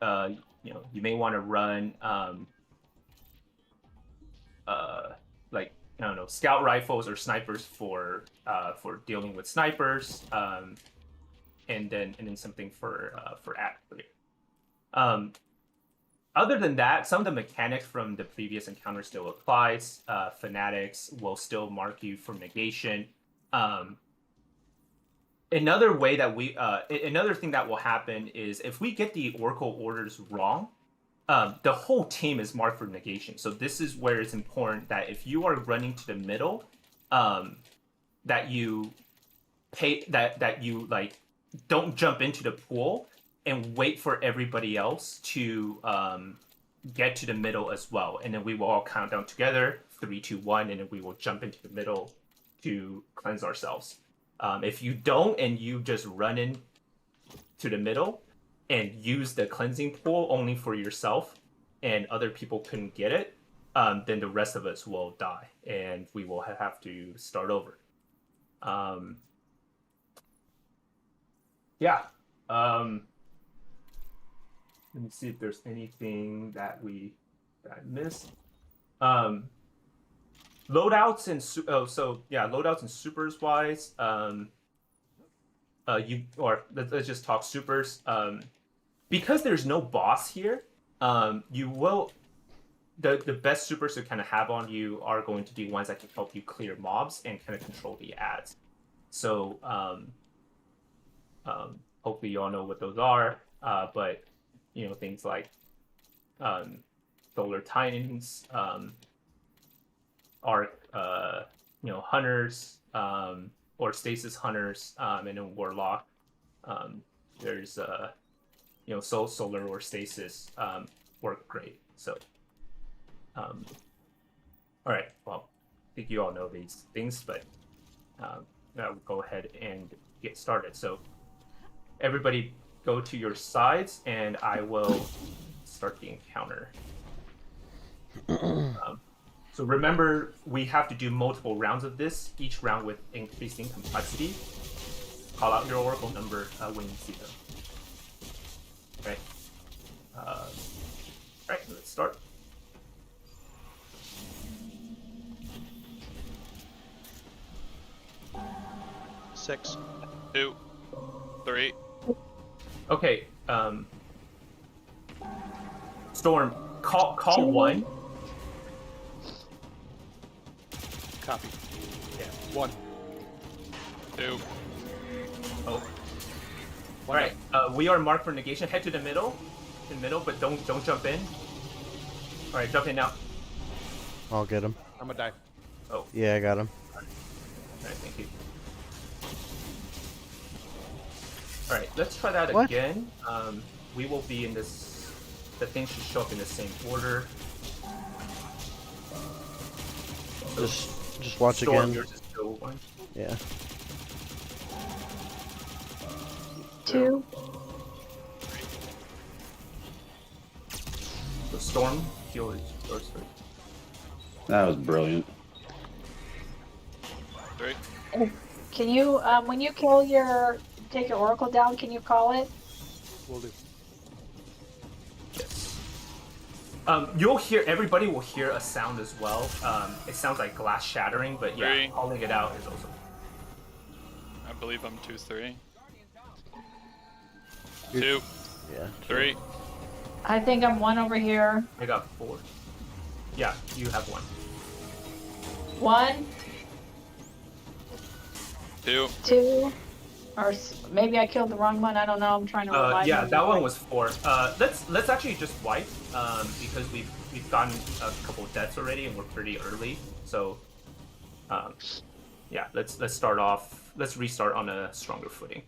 you may want to run like, I don't know, scout rifles or snipers for dealing with snipers, and then something for accuracy. Other than that, some of the mechanics from the previous encounter still applies. Fanatics will still mark you for negation. Another way that another thing that will happen is if we get the Oracle orders wrong, the whole team is marked for negation. So this is where it's important that if you are running to the middle, that you like don't jump into the pool and wait for everybody else to get to the middle as well. And then we will all count down together, 3, 2, 1, and then we will jump into the middle to cleanse ourselves. If you don't and you just run in to the middle and use the cleansing pool only for yourself and other people couldn't get it, then the rest of us will die and we will have to start over. Yeah. Let me see if there's anything that I missed. Loadouts and loadouts and supers wise, let's just talk supers. Because there's no boss here, you will the best supers to kind of have on you are going to be ones that can help you clear mobs and kind of control the ads. So hopefully you all know what those are. But things like Solar Titans, are hunters, or stasis hunters, and then warlock. There's solar or stasis work great. So all right, well, I think you all know these things, but we'll go ahead and get started. So everybody go to your sides and I will start the encounter. So remember, we have to do multiple rounds of this, each round with increasing complexity. Call out your oracle number when you see them. Okay. Alright, let's start. Six. 2, 3. Okay, Storm, call one. Copy. Yeah. 1. 2. Oh. All right. We are marked for negation. Head to the middle, but don't jump in. All right, jump in now. I'll get him. I'm gonna die. Oh. Yeah, I got him. All right, thank you. All right, let's try that again. We will be in this. The things should show up in the same order. So just watch Storm, again. yours is still 1. Yeah. 2. So Storm, heal yours first. That was brilliant. 3. Can you, when you take your oracle down, can you call it? Will do. Yes. Everybody will hear a sound as well. It sounds like glass shattering, but yeah, 3. calling it out is also. I believe I'm 2, 3. 2. Yeah. 3. I think I'm 1 over here. I got 4. Yeah, you have 1. 1, 2. 2, Or maybe I killed the wrong one. I don't know. I'm trying to revive Yeah, him. that one was 4. Let's actually just wipe because we've gotten a couple of deaths already and we're pretty early. So yeah, let's start off. Let's restart on a stronger footing.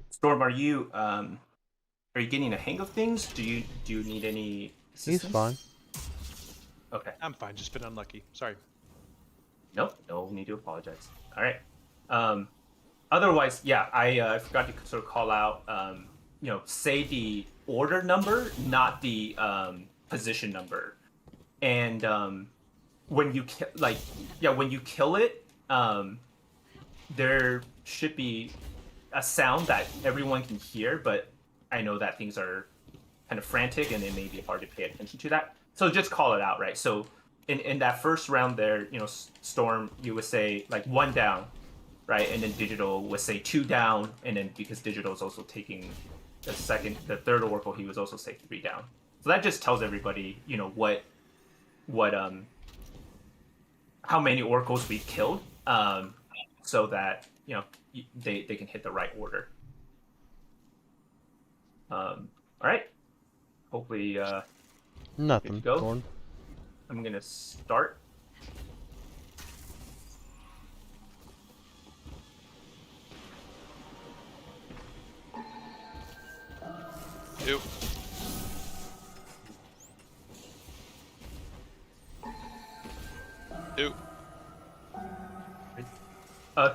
Storm, are you getting a hang of things? Do you need any assistance? He's fine. Okay. I'm fine. Just been unlucky. Sorry. Nope. No need to apologize. All right. Otherwise, yeah, I forgot to sort of call out. Say the order number, not the position number. And when you when you kill it, there should be a sound that everyone can hear, but I know that things are kind of frantic and it may be hard to pay attention to that. So just call it out, right? So in that first round there, Storm, you would say like 1 down, right? And then Digital would say 2 down, and then because Digital is also taking the third Oracle, he was also say 3 down. So that just tells everybody, what how many Oracles we killed, so that they can hit the right order. All right. Hopefully, Nothing. go. Thorn. I'm gonna start. Ew. Ew.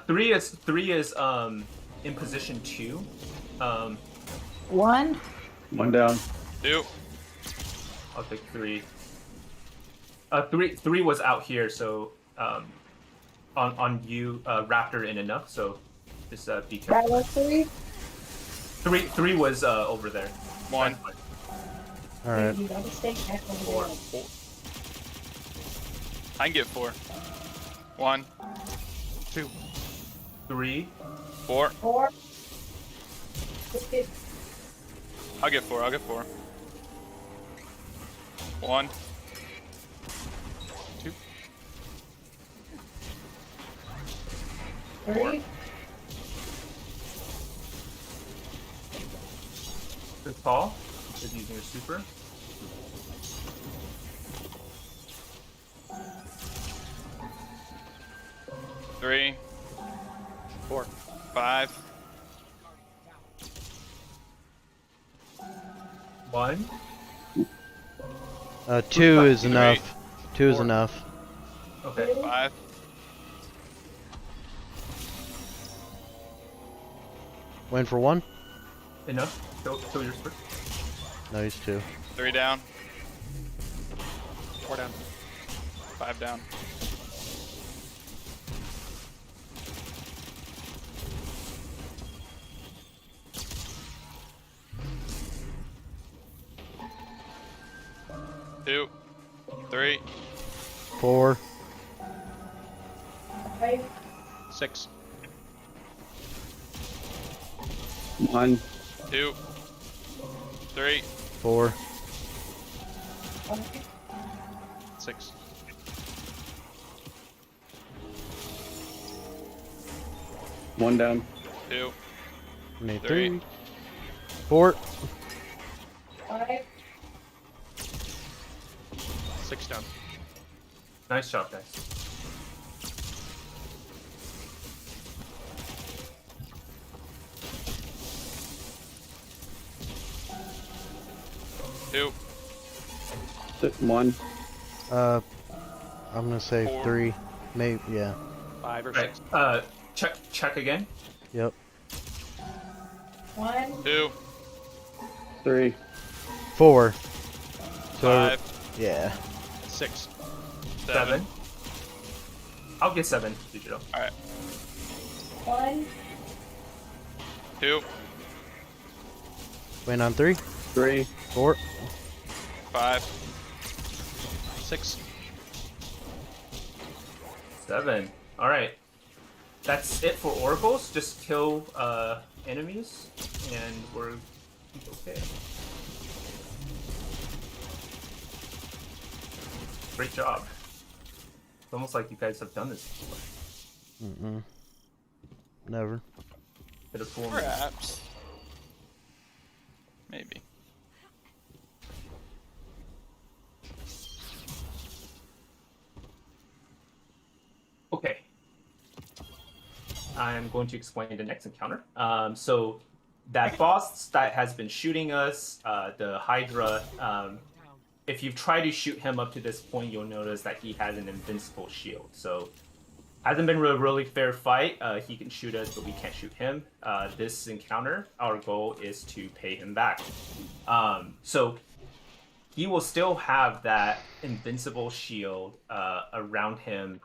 3 is in position 2. 1. One down. Ew. I'll take 3. 3 was out here, so on you, Raptor and enough. So just be careful. That was 3. 3 was over there. 1. All right. 4. I can get 4. 1. 2. 3. 4. 4. I'll get 4. 1. 2. 3. Good call. Is using a super. 3. 4. 5. 1. 2 is Three. enough. 2 is 4. enough. Okay. 5. Waiting for 1. Enough. Kill your super. No, he's 2. 3 down. 4 down. 5 down. Two. 3. 4. 6. 1. 2. 3. 4. 6. 1 down. 2. Need 3. 3. 4. 6 down. Nice job, guys. Two. 1. I'm gonna say 4. 3. Maybe, yeah. 5 or Right. 6. Check again. Yep. 1. 2. 3. 4. So, 5. yeah. 6. 7. I'll get 7, Digital. Alright. 1. 2. Waiting on 3. 3. 4. 5. 6. 7. All right. That's it for oracles. Just kill enemies, and we're okay. Great job. It's almost like you guys have done this before. Mm-mm. Never. Bit of full Perhaps. Maybe. Okay. I'm going to explain the next encounter. So that boss that has been shooting us, the Hydra, if you've tried to shoot him up to this point, you'll notice that he has an invincible shield. So hasn't been a really fair fight. He can shoot us, but we can't shoot him. This encounter, our goal is to pay him back. So he will still have that invincible shield around him.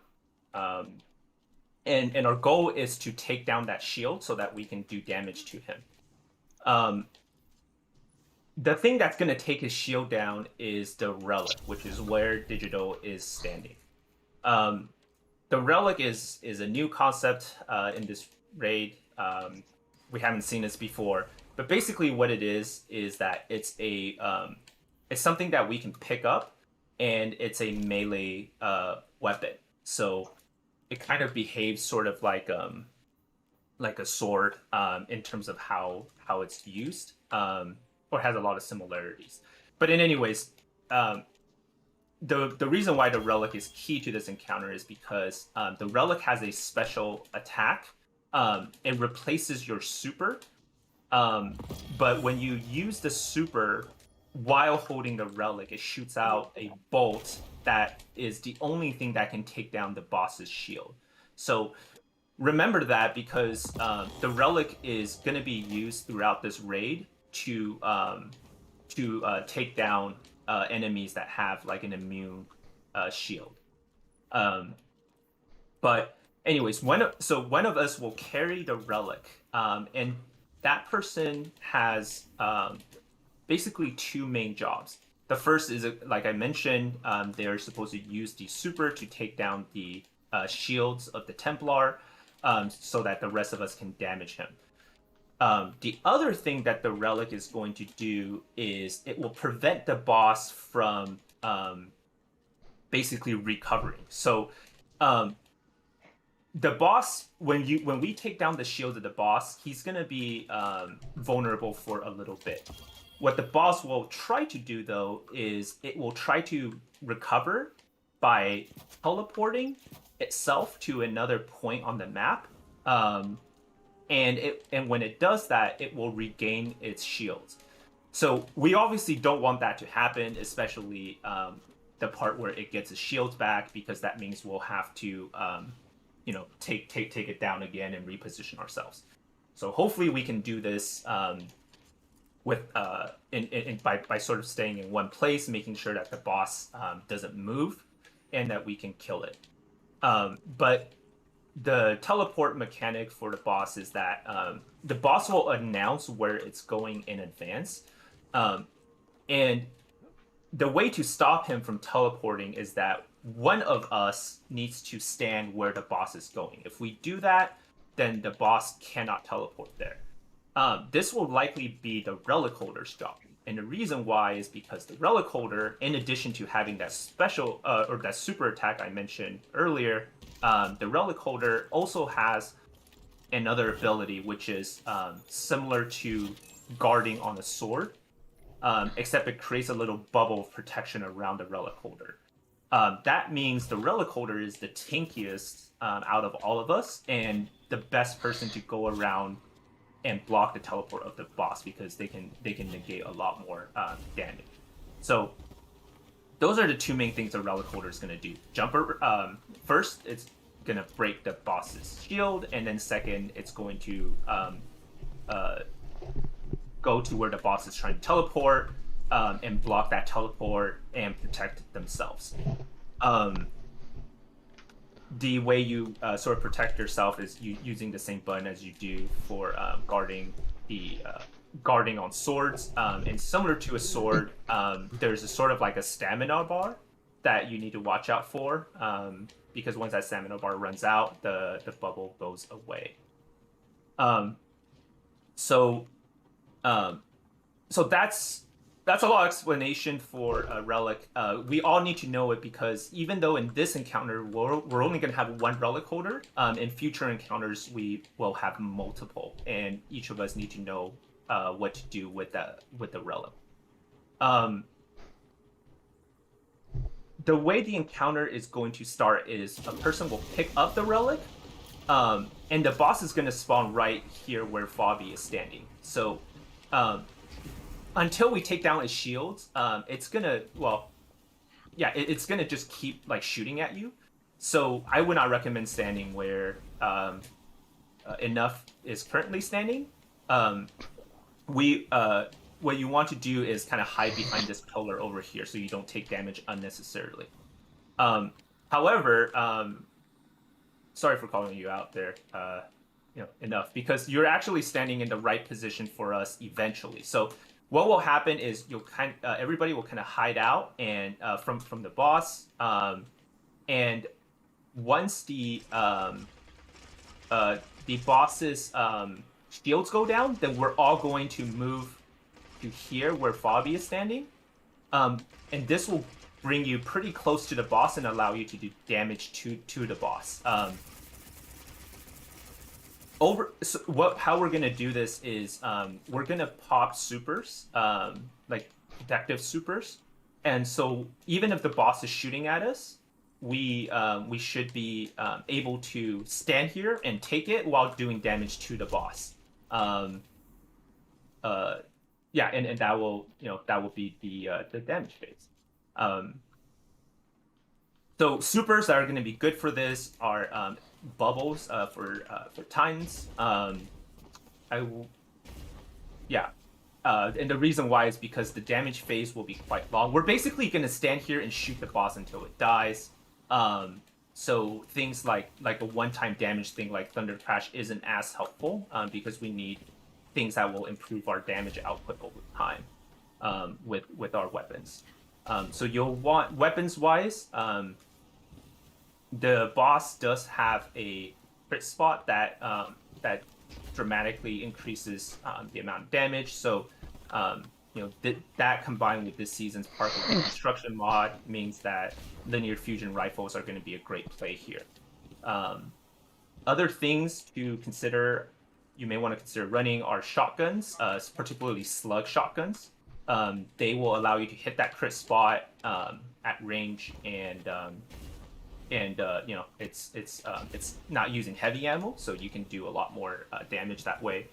And our goal is to take down that shield so that we can do damage to him. The thing that's going to take his shield down is the relic, which is where Digital is standing. The relic is a new concept in this raid. We haven't seen this before, but basically what it is that it's something that we can pick up, and it's a melee weapon. So it kind of behaves sort of like a sword in terms of how it's used, or has a lot of similarities. But in any ways, the reason why the relic is key to this encounter is because the relic has a special attack. It replaces your super, but when you use the super while holding the relic, it shoots out a bolt that is the only thing that can take down the boss's shield. So remember that, because the relic is going to be used throughout this raid to take down enemies that have like an immune shield. But anyways, one of us will carry the relic, and that person has basically two main jobs. The first is, like I mentioned, they're supposed to use the super to take down the shields of the Templar, so that the rest of us can damage him. The other thing that the relic is going to do is it will prevent the boss from basically recovering. So the boss, when we take down the shield of the boss, he's going to be vulnerable for a little bit. What the boss will try to do, though, is it will try to recover by teleporting itself to another point on the map. And when it does that, it will regain its shields. So we obviously don't want that to happen, especially the part where it gets its shields back, because that means we'll have to, take it down again and reposition ourselves. So hopefully we can do this with by sort of staying in one place, making sure that the boss doesn't move, and that we can kill it. But the teleport mechanic for the boss is that the boss will announce where it's going in advance. And the way to stop him from teleporting is that one of us needs to stand where the boss is going. If we do that, then the boss cannot teleport there. This will likely be the relic holder's job. And the reason why is because the relic holder, in addition to having that special or that super attack I mentioned earlier, the relic holder also has another ability, which is similar to guarding on a sword, except it creates a little bubble of protection around the relic holder. That means the relic holder is the tankiest out of all of us, and the best person to go around and block the teleport of the boss, because they can negate a lot more damage. So those are the two main things the relic holder is going to do. First, it's going to break the boss's shield, and then second, it's going to go to where the boss is trying to teleport and block that teleport and protect themselves. The way you sort of protect yourself is using the same button as you do for guarding on swords. And similar to a sword, there's a sort of like a stamina bar that you need to watch out for, because once that stamina bar runs out, the bubble goes away. So that's a lot of explanation for a relic. We all need to know it because even though in this encounter we're only going to have one relic holder, in future encounters we will have multiple, and each of us need to know what to do with the relic. The way the encounter is going to start is a person will pick up the relic, and the boss is going to spawn right here where Fabi is standing. So until we take down his shields, it's gonna it's gonna just keep like shooting at you. So I would not recommend standing where enough is currently standing. What you want to do is kind of hide behind this pillar over here so you don't take damage unnecessarily. However, sorry for calling you out there. Enough, because you're actually standing in the right position for us eventually. So what will happen is everybody will kind of hide out and from the boss, and once the boss's shields go down, then we're all going to move to here where Fabi is standing, and this will bring you pretty close to the boss and allow you to do damage to the boss. How we're gonna do this is we're gonna pop supers, like detective supers, and so even if the boss is shooting at us, we should be able to stand here and take it while doing damage to the boss. And that will be the damage phase. So supers that are going to be good for this are bubbles for titans. And the reason why is because the damage phase will be quite long. We're basically going to stand here and shoot the boss until it dies. So things like a one-time damage thing like Thunder Crash isn't as helpful because we need things that will improve our damage output over time with our weapons. So you'll want weapons-wise. The boss does have a crit spot that dramatically increases the amount of damage. So that combined with this season's Park of Construction mod means that linear fusion rifles are going to be a great play here. Other things to consider, you may want to consider running are shotguns, particularly slug shotguns. They will allow you to hit that crit spot at range, and it's not using heavy ammo, so you can do a lot more damage that way.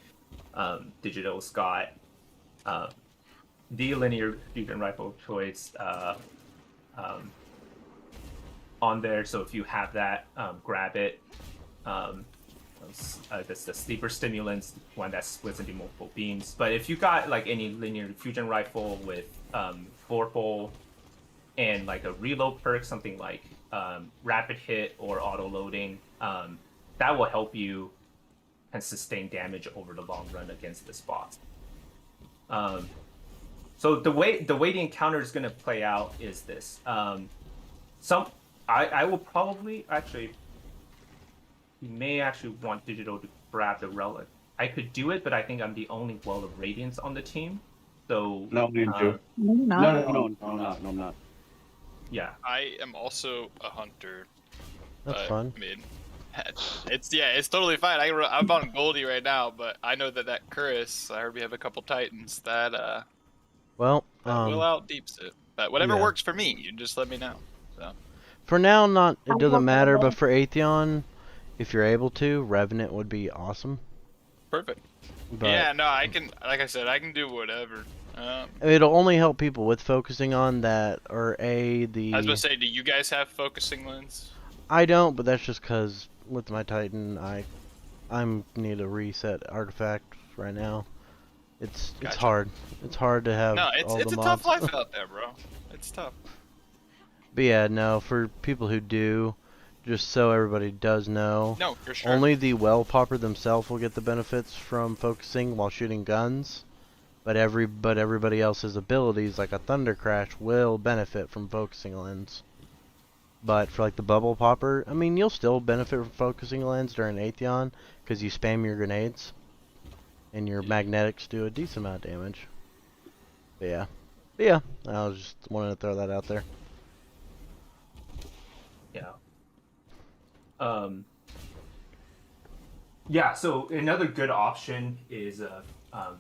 Digital's got the linear fusion rifle choice on there, so if you have that, grab it. That's the sleeper stimulants, one that splits into multiple beams. But if you got like any linear fusion rifle with vorpal and like a reload perk, something like rapid hit or auto loading, that will help you and sustain damage over the long run against this boss. So the way the encounter is going to play out is this. I will probably actually. You may actually want Digital to grab the relic. I could do it, but I think I'm the only Well of Radiance on the team. So No, me too. No, I'm not. Yeah. I am also a hunter. That's fun. I mean, it's totally fine. I'm on Goldie right now, but I know that Curris, I heard we have a couple Titans that will out deeps it. But whatever yeah. works for me, you just let me know. So for now, it doesn't matter. But for Atheon, if you're able to, Revenant would be awesome. perfect. But yeah, no, I can. Like I said, I can do whatever. It'll only help people with focusing on that or the. I was gonna say, do you guys have focusing lens? I don't, but that's just because with my Titan, I'm need a reset artifact right now. It's Gotcha. hard. It's hard to have. No, all it's the a tough mobs. life out there, bro. It's tough. But yeah, no, for people who do, just so everybody does know, No, for sure. only the well popper themselves will get the benefits from focusing while shooting guns. But everybody else's abilities, like a Thunder Crash, will benefit from focusing lens. But for like the bubble popper, I mean, you'll still benefit from focusing lens during Atheon because you spam your grenades and your magnetics do a decent amount of damage. But yeah, I was just wanting to throw that out there. Yeah. Yeah, so another good option is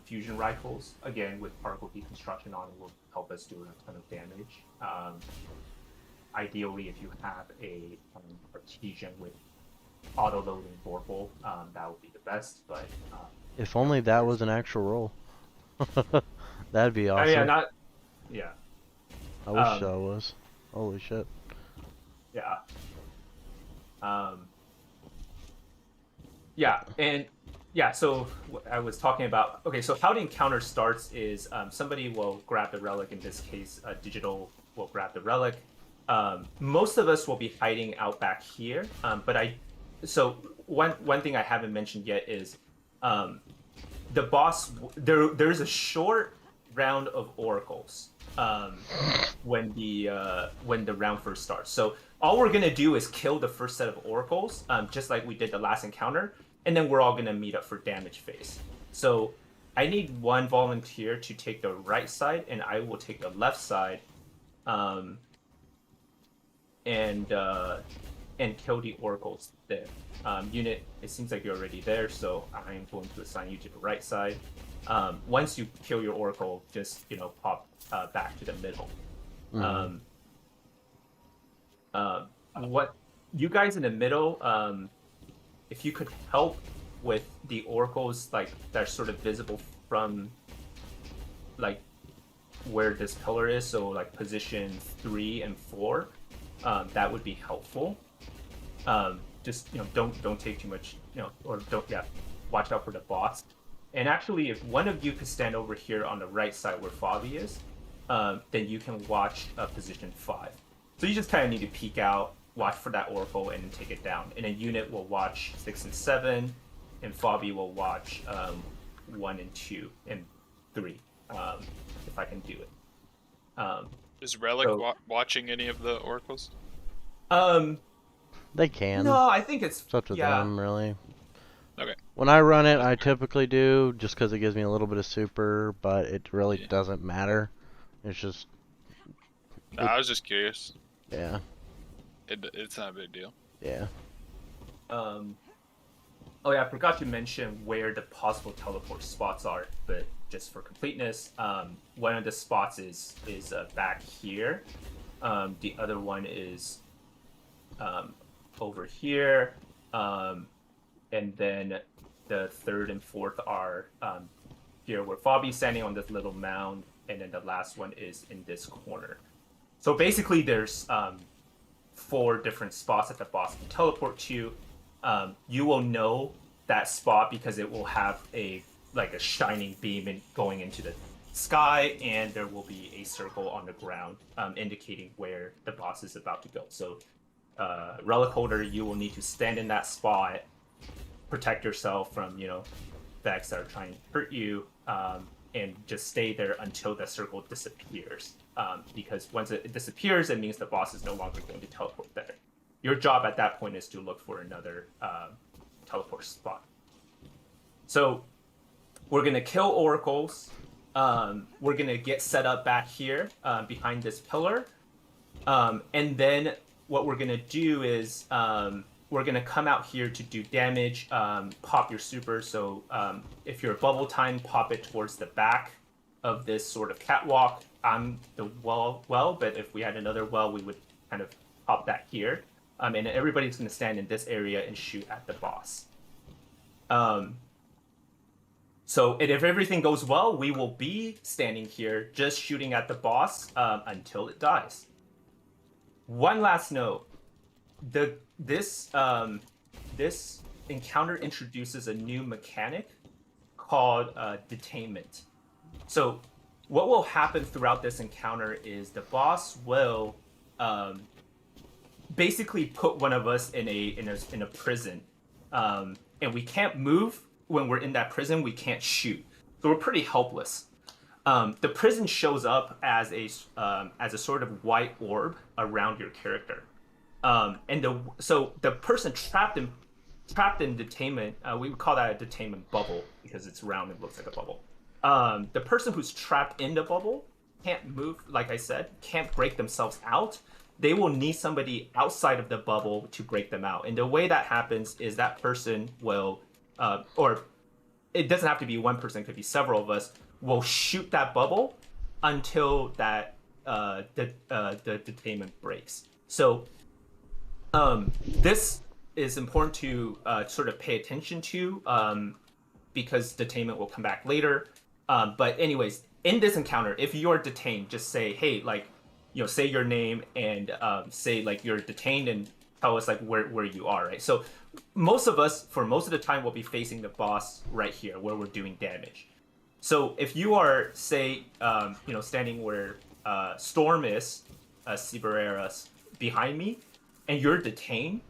fusion rifles. Again, with particle deconstruction on, it will help us do a ton of damage. Ideally, if you have a artesian with auto-loading vorpal, that would be the best. But if only that was an actual roll. That'd be awesome. Yeah. I wish that was. Holy shit. Yeah. Yeah, and yeah, so I was talking about, okay, so how the encounter starts is somebody will grab the relic, in this case, Digital will grab the relic. Most of us will be hiding out back here, so one thing I haven't mentioned yet is the boss, there's a short round of oracles when the round first starts. So all we're gonna do is kill the first set of oracles, just like we did the last encounter, and then we're all gonna meet up for damage phase. So I need one volunteer to take the right side, and I will take the left side, and kill the oracles there. Unit, it seems like you're already there, so I'm going to assign you to the right side. Once you kill your oracle, just pop back to the middle. Mm-hmm. What you guys in the middle, if you could help with the oracles, like that are sort of visible from like where this pillar is, so like position 3 and 4, that would be helpful. Just don't take too much, or watch out for the boss. And actually, if one of you could stand over here on the right side where Fabi is, then you can watch position 5. So you just kind of need to peek out, watch for that oracle, and take it down. And a unit will watch 6 and 7, and Fabi will watch 1 and 2 and 3, if I can do it. Is Relic watching any of the oracles? They can. No, I think it's up to them, really. Okay. When I run it, I typically do, just because it gives me a little bit of super, but it really doesn't matter. It's just... I was just curious. Yeah. It's not a big deal. Yeah. Oh yeah, I forgot to mention where the possible teleport spots are, but just for completeness, one of the spots is back here. The other one is over here, and then the third and fourth are here where Fabi's standing on this little mound, and then the last one is in this corner. So basically, there's 4 different spots that the boss can teleport to. You will know that spot because it will have a shining beam going into the sky, and there will be a circle on the ground indicating where the boss is about to go. So, relic holder, you will need to stand in that spot, protect yourself from Vex that are trying to hurt you, and just stay there until the circle disappears. Because once it disappears, it means the boss is no longer going to teleport there. Your job at that point is to look for another teleport spot. So we're going to kill oracles. We're going to get set up back here behind this pillar. And then what we're going to do is we're going to come out here to do damage, pop your super. So if you're a bubble time, pop it towards the back of this sort of catwalk. I'm the well, but if we had another well, we would kind of pop that here. And everybody's going to stand in this area and shoot at the boss. So if everything goes well, we will be standing here just shooting at the boss until it dies. One last note. This encounter introduces a new mechanic called detainment. So what will happen throughout this encounter is the boss will basically put one of us in a prison, and we can't move when we're in that prison. We can't shoot, so we're pretty helpless. The prison shows up as a sort of white orb around your character. And the person trapped in detainment, we would call that a detainment bubble because it's round and looks like a bubble. The person who's trapped in the bubble can't move, like I said, can't break themselves out. They will need somebody outside of the bubble to break them out. And the way that happens is that person will, or it doesn't have to be one person, it could be several of us, will shoot that bubble until that the detainment breaks. So this is important to sort of pay attention to because detainment will come back later. But anyways, in this encounter, if you're detained, just say, hey, like, say your name and say like you're detained and tell us like where you are, right? So most of us, for most of the time, will be facing the boss right here where we're doing damage. So if you are, say, standing where Storm is, Cibereras, behind me, and you're detained,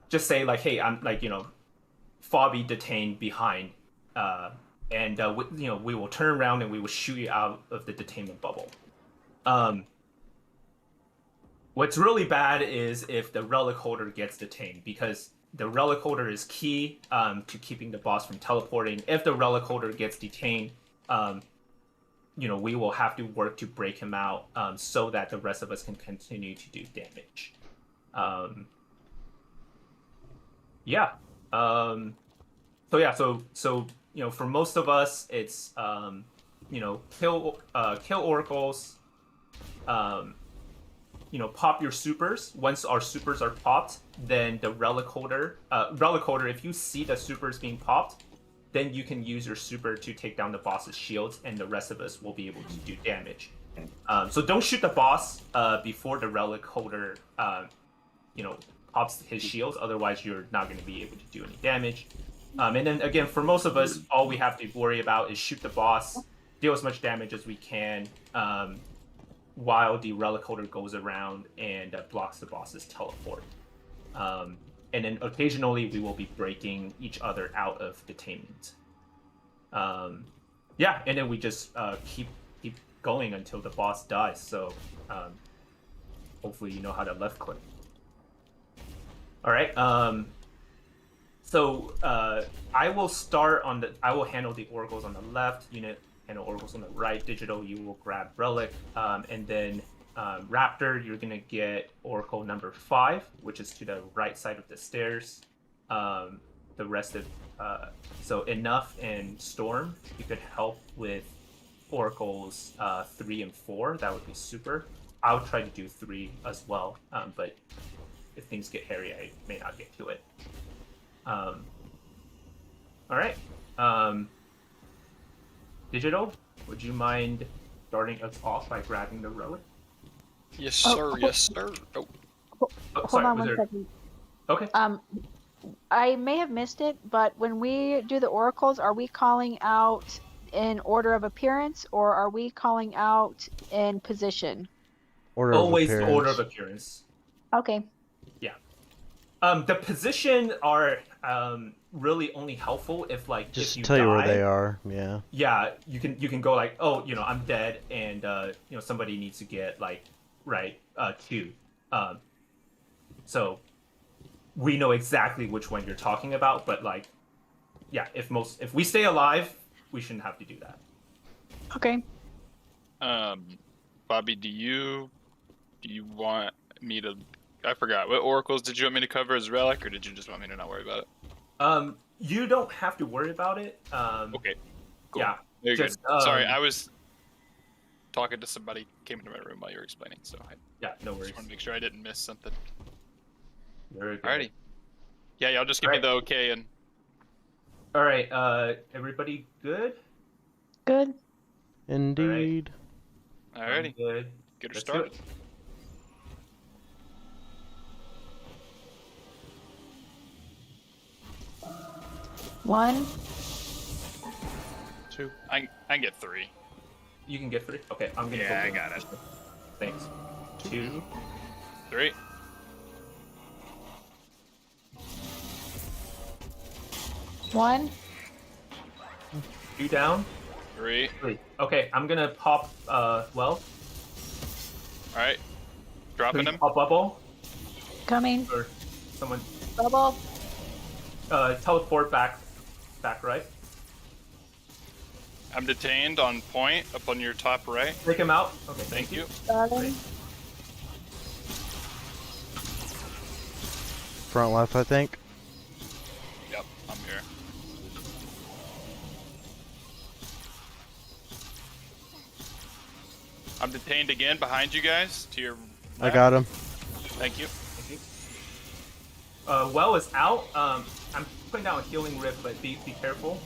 just say like, hey, I'm like, Fabi detained behind, and we will turn around and we will shoot you out of the detainment bubble. What's really bad is if the relic holder gets detained, because the relic holder is key to keeping the boss from teleporting. If the relic holder gets detained, we will have to work to break him out so that the rest of us can continue to do damage. So for most of us, it's kill oracles, pop your supers. Once our supers are popped, then the relic holder, if you see the supers being popped, then you can use your super to take down the boss's shields, and the rest of us will be able to do damage. So don't shoot the boss before the relic holder, pops his shields. Otherwise, you're not going to be able to do any damage. And then again, for most of us, all we have to worry about is shoot the boss, deal as much damage as we can, while the relic holder goes around and blocks the boss's teleport. And then occasionally we will be breaking each other out of detainment. And then we just keep going until the boss dies. So hopefully you know how to left click. All right. So I will handle the oracles on the left, unit handle oracles on the right, digital, you will grab relic, and then Raptor, you're gonna get oracle number 5, which is to the right side of the stairs. The rest of so Enough and Storm, you could help with oracles 3 and 4. That would be super. I would try to do 3 as well, but if things get hairy, I may not get to it. All right. Digital, would you mind starting us off by grabbing the relic? Yes, sir. Yes, sir. Oh. Hold on one second. Okay. I may have missed it, but when we do the oracles, are we calling out in order of appearance, or are we calling out in position? Always the order of appearance. Okay. Yeah. The position are really only helpful if just if you tell die, you where they are. Yeah. Yeah, you can go like, oh, I'm dead, and somebody needs to get right 2. So we know exactly which one you're talking about, but if we stay alive, we shouldn't have to do that. Okay. Bobby, do you want me to? I forgot. What oracles did you want me to cover as relic, or did you just want me to not worry about it? You don't have to worry about it. Okay. Cool. Yeah. Very just, good. Sorry, I was talking to somebody came into my room while you were explaining, so no worries. Just want to make sure I didn't miss something. Very good. Alrighty. Yeah, y'all just give me the okay and. All right. Everybody good? Good. Indeed. Alrighty. Good. Get her started. One. 2. I can get 3. You can get 3. Okay, I'm gonna. Yeah, I got it. Thanks. 2. 3. One. 2 down. 3. Okay, I'm gonna pop. All right. Dropping him. Pop bubble. Coming. Or someone Bubble. teleport back right. I'm detained on point up on your top right. Take him out. Okay, Thank you. Darling. Front left, I think. Yep, I'm here. I'm detained again behind you guys to your I left. got him. Thank you. Well is out. I'm putting down a healing rift, but be careful.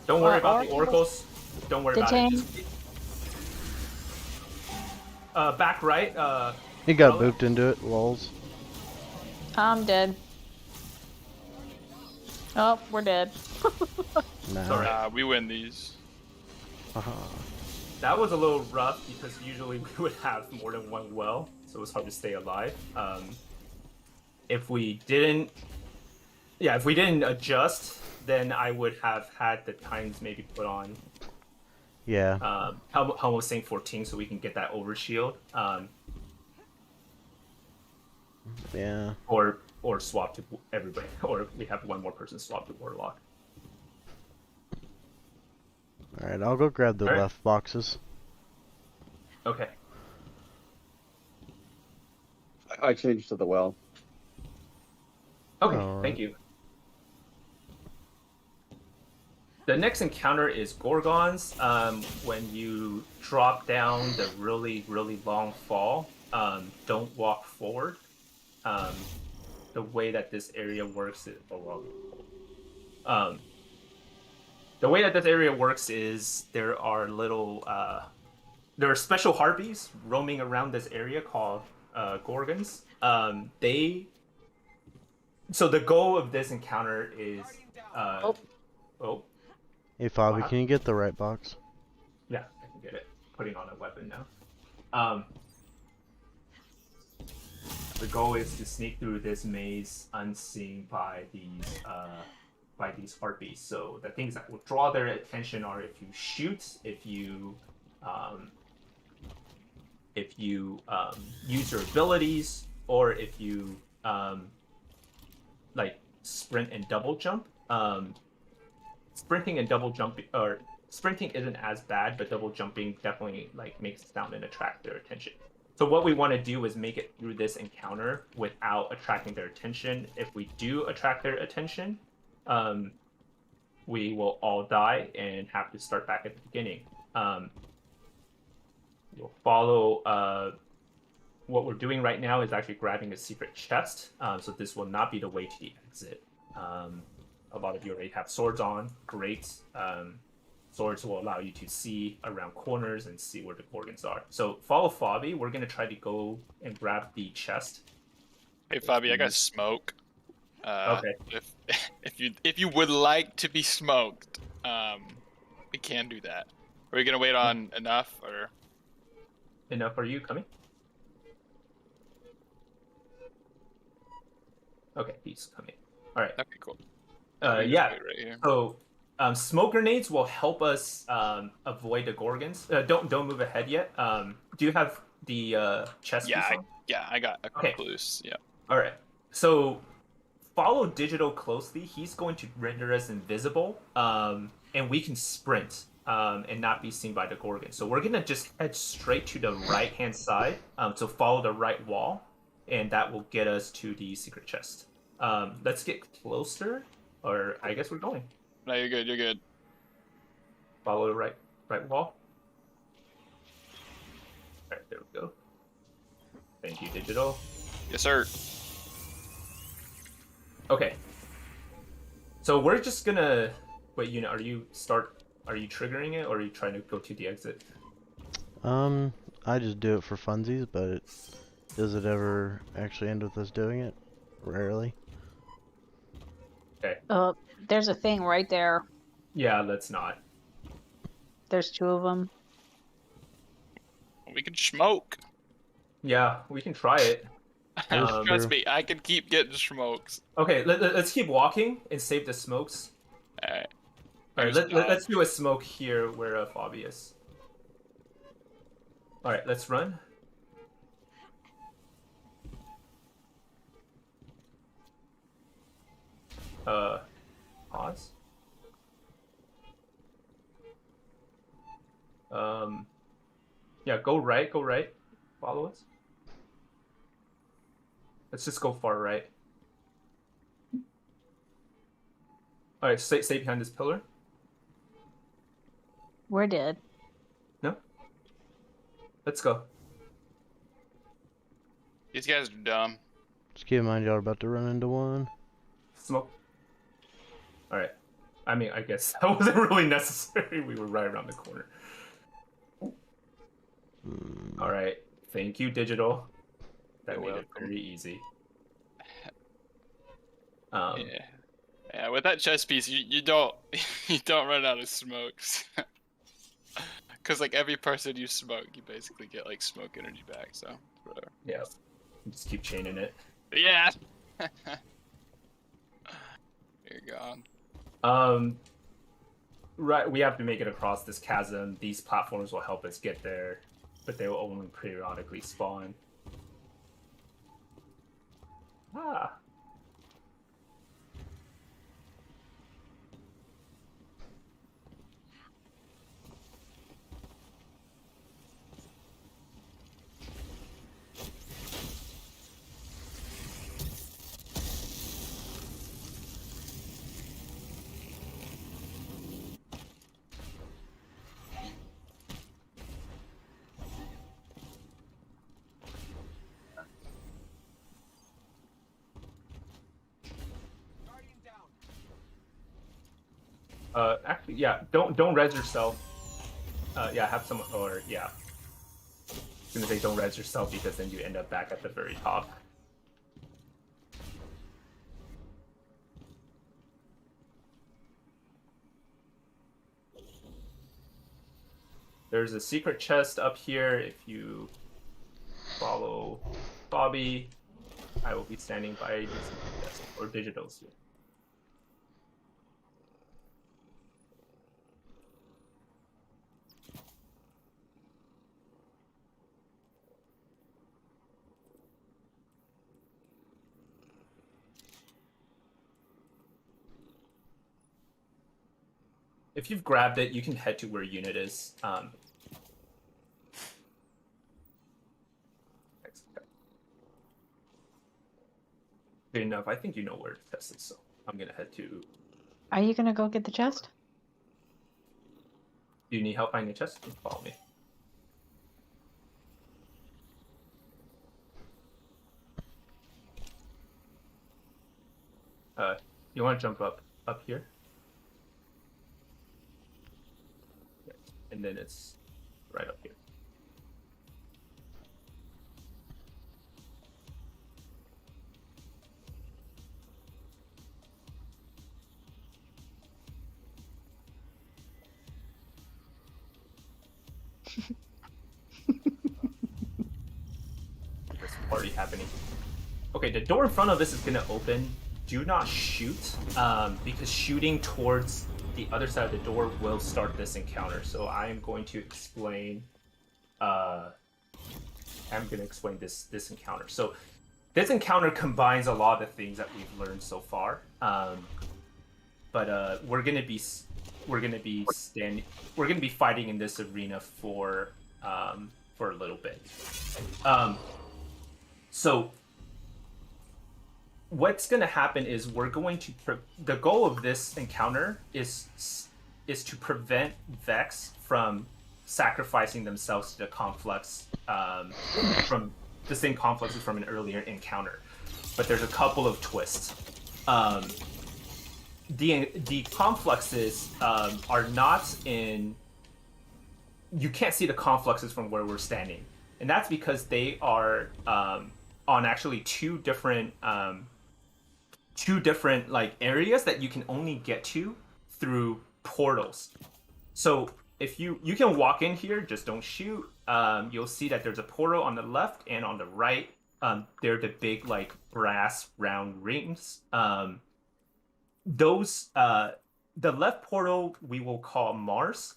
Don't worry about the oracles. Don't worry about it. Back right. He got Relic. booped into it. Lols. I'm dead. Oh, we're dead. Nah. Sorry. We win these. That was a little rough because usually we would have more than one well, so it's hard to stay alive. If we didn't adjust, then I would have had the times maybe put on. Yeah. Helm of Saint 14, so we can get that overshield. Yeah. Or swap to everybody, or we have one more person swap to Warlock. Alright, I'll go grab the Alright. left boxes. Okay. I changed to the well. Okay, Alright. thank you. The next encounter is Gorgons. When you drop down the really, really long fall, don't walk forward. The way that this area works is... the way that this area works is there are special harpies roaming around this area called Gorgons. So the goal of this encounter is... Hey, Fabi, Wow. can you get the right box? Yeah, I can get it. Putting on a weapon now. The goal is to sneak through this maze unseen by these harpies. So the things that will draw their attention are if you shoot, if you use your abilities, or if you like sprint and double jump. Sprinting and double jumping, or sprinting isn't as bad, but double jumping definitely like makes it sound and attract their attention. So what we want to do is make it through this encounter without attracting their attention. If we do attract their attention, we will all die and have to start back at the beginning. You'll follow. What we're doing right now is actually grabbing a secret chest. So this will not be the way to the exit. A lot of you already have swords on. Great. Swords will allow you to see around corners and see where the Gorgons are. So follow Fabi. We're going to try to go and grab the chest. Hey Fabi, I got smoke. Okay. If you would like to be smoked, we can do that. Are we gonna wait on enough or? Enough? Are you coming? Okay, he's coming. All right. Okay, cool. Yeah. Right here. So smoke grenades will help us avoid the Gorgons. Don't move ahead yet. Do you have the chest piece on? I got a Okay. loose. Yeah. All right. So follow Digital closely. He's going to render us invisible, and we can sprint and not be seen by the Gorgon. So we're gonna just head straight to the right-hand side. So follow the right wall, and that will get us to the secret chest. Let's get closer, or I guess we're going. No, you're good. You're good. Follow the right wall. All right, there we go. Thank you, Digital. Yes, sir. Okay. So we're just gonna wait. Are you triggering it, or are you trying to go to the exit? I just do it for funsies, but does it ever actually end with us doing it? Rarely. Okay. There's a thing right there. Yeah, let's not. There's two of them. We can smoke. Yeah, we can try it. Trust me, I can keep getting smokes. Okay, let's keep walking and save the smokes. Alright. Alright, let's do a smoke here where Fabi is. Alright, let's run. Pause. Yeah, go right. Follow us. Let's just go far right. All right, stay behind this pillar. We're dead. No. Let's go. These guys are dumb. Just keep in mind y'all are about to run into one. Smoke. All right. I mean, I guess that wasn't really necessary. We were right around the corner. All right. Thank you, Digital. That You're made it welcome. very easy. Yeah, with that chest piece, you don't you don't run out of smokes. Cause like every person you smoke, you basically get like smoke energy back. So whatever. Yeah. Just keep chaining it. Yeah. You're gone. Right. We have to make it across this chasm. These platforms will help us get there, but they will only periodically spawn. Ah. Actually, yeah, don't res yourself. Yeah, have someone, or yeah. I was gonna say don't res yourself because then you end up back at the very top. There's a secret chest up here. If you follow Bobby, I will be standing by this chest, or Digital's here. If you've grabbed it, you can head to where unit is. Good enough. I think you know where the test is, so I'm gonna head to. Are you gonna go get the chest? Do you need help finding the chest? Follow me. You want to jump up here? And then it's right up here. There's a party happening. Okay, the door in front of us is gonna open. Do not shoot, because shooting towards the other side of the door will start this encounter. So I am going to explain. I'm going to explain this encounter. So this encounter combines a lot of the things that we've learned so far. But we're going to be fighting in this arena for a little bit. So what's going to happen is we're going to the goal of this encounter is to prevent Vex from sacrificing themselves to the conflux from the same confluxes from an earlier encounter. But there's a couple of twists. The confluxes are not in. You can't see the confluxes from where we're standing, and that's because they are on actually two different like areas that you can only get to through portals. So if you can walk in here, just don't shoot. You'll see that there's a portal on the left and on the right. They're the big like brass round rings. Those the left portal we will call Mars.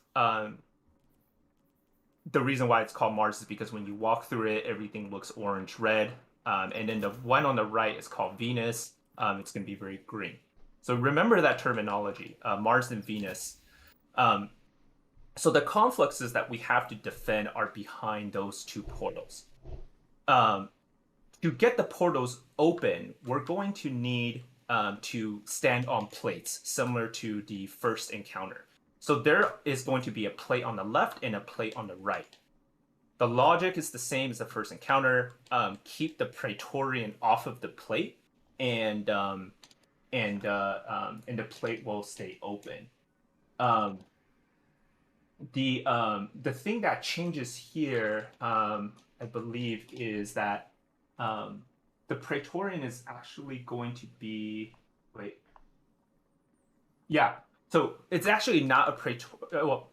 The reason why it's called Mars is because when you walk through it, everything looks orange red. And then the one on the right is called Venus. It's going to be very green. So remember that terminology, Mars and Venus. So the confluxes that we have to defend are behind those two portals. To get the portals open, we're going to need to stand on plates, similar to the first encounter. So there is going to be a plate on the left and a plate on the right. The logic is the same as the first encounter. Keep the Praetorian off of the plate, and the plate will stay open. The thing that changes here, I believe, is that the Praetorian is actually going to be so it's actually not a Praetorian. Well,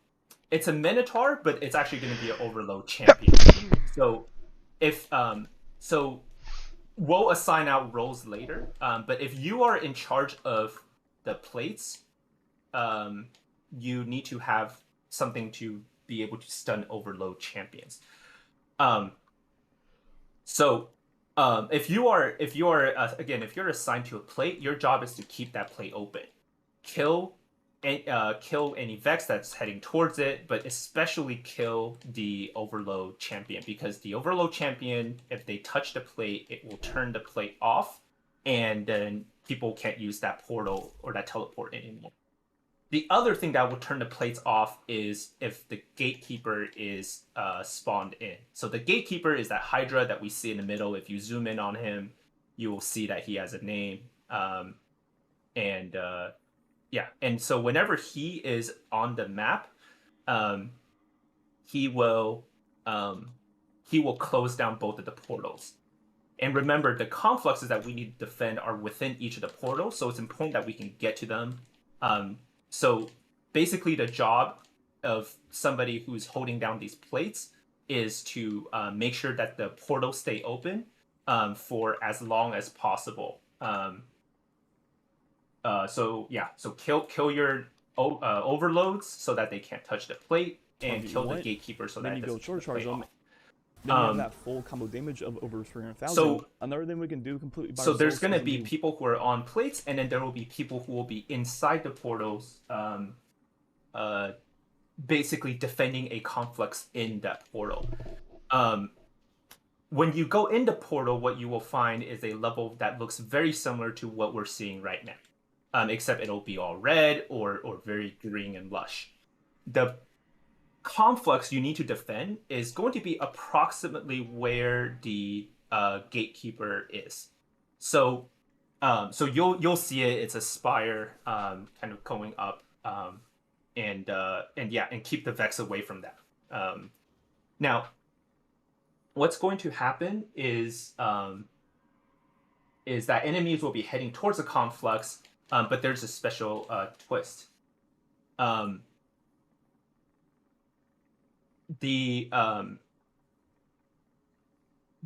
it's a Minotaur, but it's actually going to be an Overload champion. So we'll assign out roles later. But if you are in charge of the plates, you need to have something to be able to stun Overload champions. If you're assigned to a plate, your job is to keep that plate open, kill any Vex that's heading towards it, but especially kill the Overload champion, because the Overload champion, if they touch the plate, it will turn the plate off, and then people can't use that portal or that teleport anymore. The other thing that will turn the plates off is if the Gatekeeper is spawned in. So the Gatekeeper is that Hydra that we see in the middle. If you zoom in on him, you will see that he has a name. And so whenever he is on the map, he will close down both of the portals. And remember, the confluxes that we need to defend are within each of the portals, so it's important that we can get to them. So basically the job of somebody who's holding down these plates is to make sure that the portals stay open for as long as possible. So kill your overloads so that they can't touch the plate, and kill the Gatekeeper so that it doesn't touch the plate off. Then you have that full combo damage of over 300,000. So another thing we can do completely by So there's ourselves going to is be do- people who are on plates, and then there will be people who will be inside the portals, basically defending a conflux in that portal. When you go into portal, what you will find is a level that looks very similar to what we're seeing right now, except it'll be all red or very green and lush. The conflux you need to defend is going to be approximately where the Gatekeeper is. So you'll see it. It's a spire, kind of going up, and keep the Vex away from that. Now, what's going to happen is that enemies will be heading towards the conflux, but there's a special twist.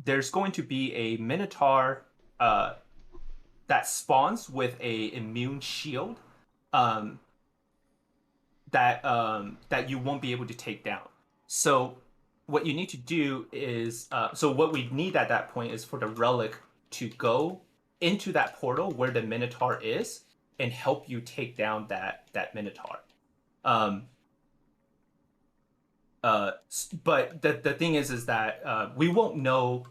There's going to be a Minotaur that spawns with a immune shield that you won't be able to take down. So what you need to do is what we need at that point is for the relic to go into that portal where the Minotaur is and help you take down that Minotaur. But the thing is that we won't know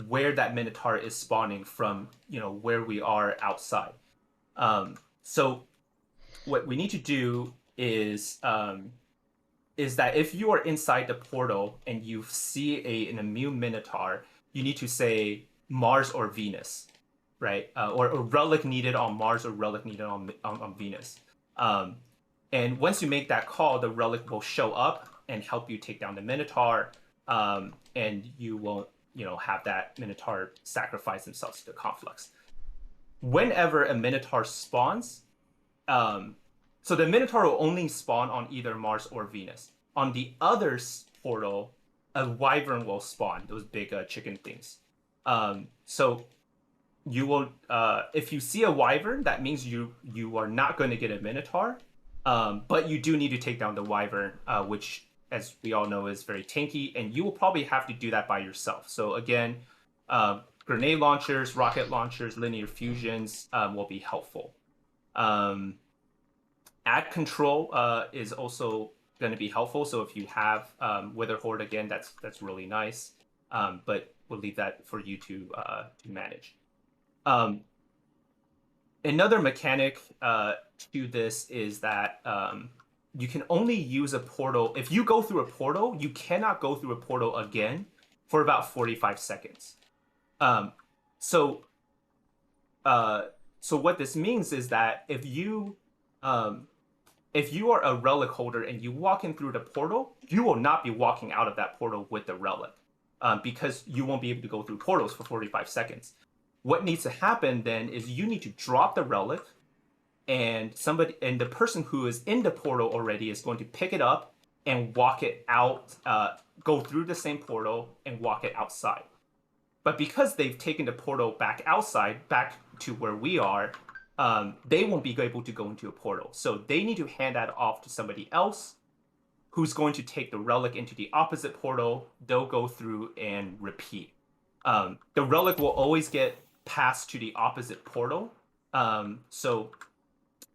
where that Minotaur is spawning from, where we are outside. So what we need to do is that if you are inside the portal and you see an immune Minotaur, you need to say Mars or Venus, right? Or relic needed on Mars or relic needed on Venus. And once you make that call, the relic will show up and help you take down the Minotaur, and you won't, have that Minotaur sacrifice themselves to the conflux. Whenever a Minotaur spawns, so the Minotaur will only spawn on either Mars or Venus. On the other portal, a Wyvern will spawn, those big chicken things. So you will, if you see a Wyvern, that means you are not going to get a Minotaur, but you do need to take down the Wyvern, which, as we all know, is very tanky, and you will probably have to do that by yourself. So again, grenade launchers, rocket launchers, linear fusions will be helpful. Ad control is also going to be helpful. So if you have Wither Horde again, that's really nice. But we'll leave that for you to manage. Another mechanic to this is that you can only use a portal. If you go through a portal, you cannot go through a portal again for about 45 seconds. So what this means is that if you are a relic holder and you walk in through the portal, you will not be walking out of that portal with the relic because you won't be able to go through portals for 45 seconds. What needs to happen then is you need to drop the relic, and the person who is in the portal already is going to pick it up and walk it out, go through the same portal and walk it outside. But because they've taken the portal back outside, back to where we are, they won't be able to go into a portal. So they need to hand that off to somebody else who's going to take the relic into the opposite portal. They'll go through and repeat. The relic will always get passed to the opposite portal. So,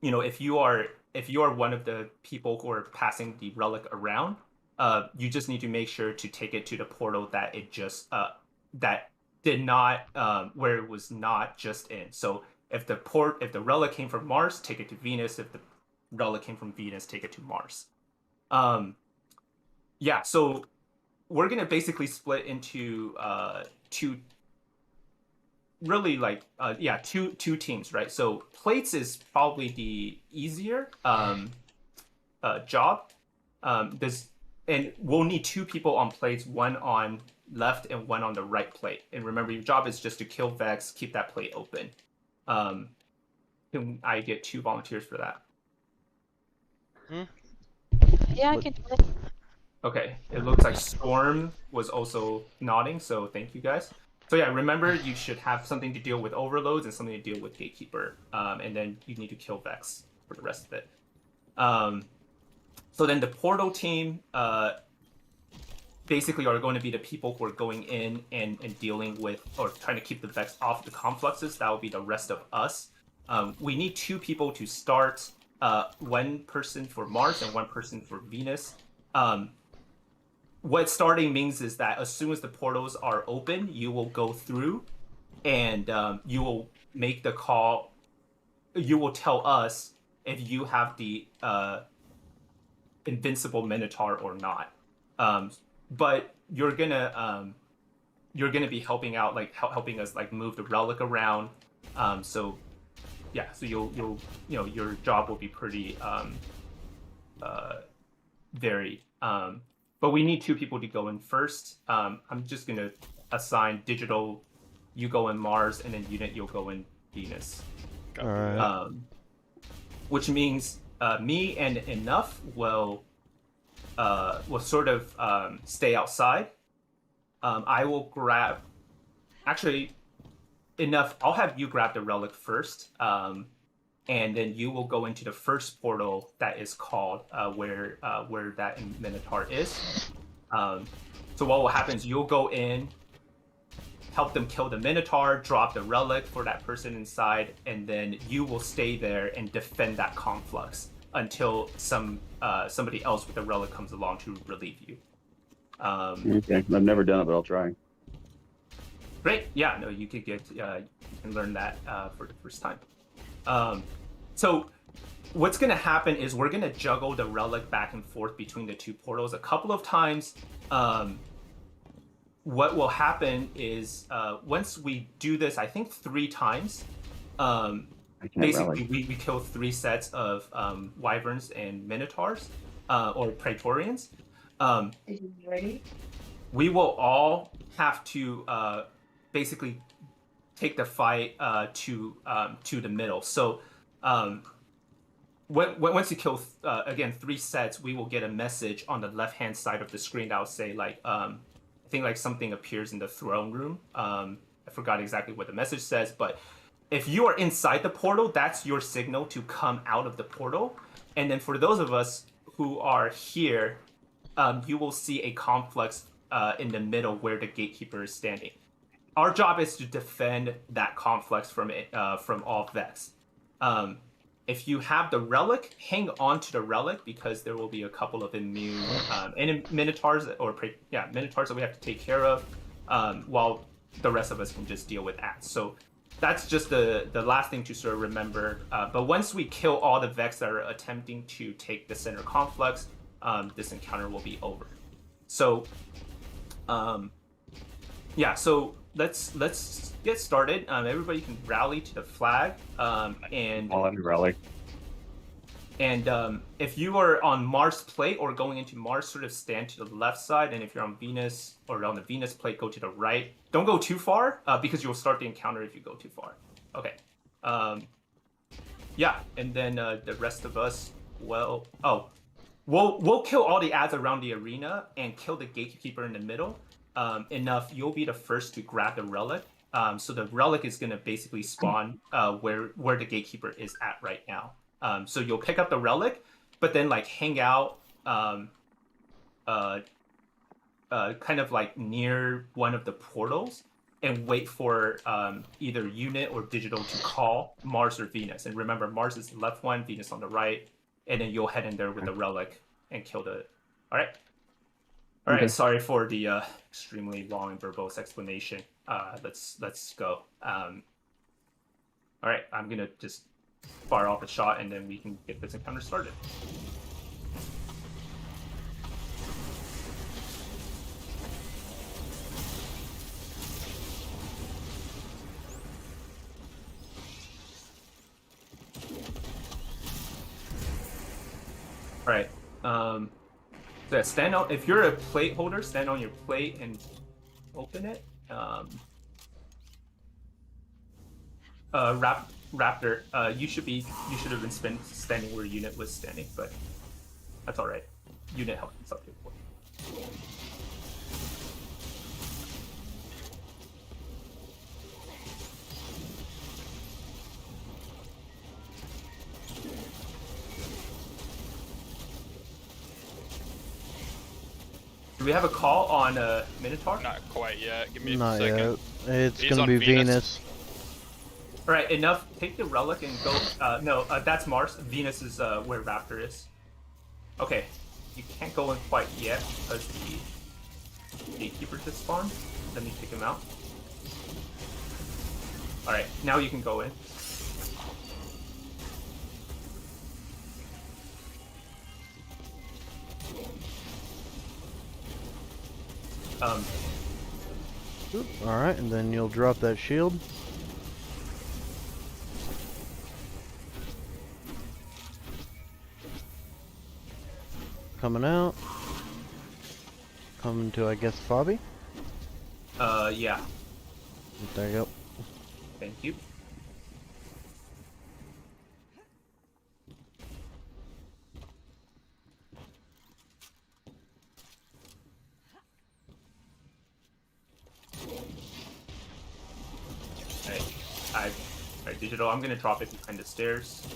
if you are one of the people who are passing the relic around, you just need to make sure to take it to the portal that it just that did not where it was not just in. So if the relic came from Mars, take it to Venus. If the relic came from Venus, take it to Mars. So we're gonna basically split into two teams, right? So plates is probably the easier job. And we'll need two people on plates, one on left and one on the right plate. And remember, your job is just to kill Vex, keep that plate open. Can I get 2 volunteers for that? Yeah, I can do it. Okay, it looks like Storm was also nodding, so thank you guys. So yeah, remember you should have something to deal with overloads and something to deal with Gatekeeper, and then you need to kill Vex for the rest of it. So then the portal team basically are going to be the people who are going in and dealing with or trying to keep the Vex off the confluxes. That will be the rest of us. We need 2 people to start, 1 person for Mars and 1 person for Venus. What starting means is that as soon as the portals are open, you will go through and you will make the call. You will tell us if you have the invincible Minotaur or not. But you're gonna be helping out, like helping us like move the relic around. So you'll your job will be pretty varied. But we need 2 people to go in first. I'm just gonna assign Digital, you go in Mars, and then Unit, you'll go in Venus. All right. Which means me and Enough will sort of stay outside. I will grab. Actually, Enough. I'll have you grab the relic first. And then you will go into the first portal that is called where that Minotaur is. So what will happen is you'll go in, help them kill the Minotaur, drop the relic for that person inside, and then you will stay there and defend that conflux until somebody else with the relic comes along to relieve you. Okay, I've never done it, but I'll try. Great. Yeah, no, you could you can learn that for the first time. So what's going to happen is we're going to juggle the relic back and forth between the 2 portals a couple of times. What will happen is once we do this, I think 3 times, basically we kill 3 sets of wyverns and minotaurs or praetorians. Is you ready? We will all have to basically take the fight to the middle. So once you kill again 3 sets, we will get a message on the left-hand side of the screen that will say like I think like something appears in the throne room. I forgot exactly what the message says, but if you are inside the portal, that's your signal to come out of the portal. And then for those of us who are here, you will see a complex in the middle where the gatekeeper is standing. Our job is to defend that complex from all Vex. If you have the relic, hang on to the relic because there will be a couple of immune minotaurs minotaurs that we have to take care of, while the rest of us can just deal with ats. So that's just the last thing to sort of remember. But once we kill all the Vex that are attempting to take the center complex, this encounter will be over. So, so let's get started. Everybody can rally to the flag, and I'll have to rally. And if you are on Mars plate or going into Mars, sort of stand to the left side. And if you're on Venus or on the Venus plate, go to the right. Don't go too far because you'll start the encounter if you go too far. Okay. And then the rest of us, we'll kill all the ads around the arena and kill the gatekeeper in the middle. Enough, you'll be the first to grab the relic. So the relic is going to basically spawn where the gatekeeper is at right now. So you'll pick up the relic, but then like hang out kind of like near one of the portals and wait for either unit or digital to call Mars or Venus. And remember, Mars is the left one, Venus on the right, and then you'll head in there with the relic and kill the... All right. Okay. Sorry for the extremely long and verbose explanation. Let's go. All right, I'm gonna just fire off a shot and then we can get this encounter started. All right. So stand on. If you're a plate holder, stand on your plate and open it. Raptor, you should have been standing where unit was standing, but that's all right. Unit helped himself here. Do we have a call on Minotaur? Not quite yet. Give me Not a second. yet. It's He's gonna on be Venus. Venus. All right, enough. Take the relic and go. No, that's Mars. Venus is where Raptor is. Okay, you can't go in quite yet because the gatekeeper just spawned. Let me take him out. All right, now you can go in. Alright, and then you'll drop that shield. Coming out. Coming to, I guess, Fabi? Yeah. There you go. Thank you. Alright, Digital, I'm gonna drop it behind the stairs.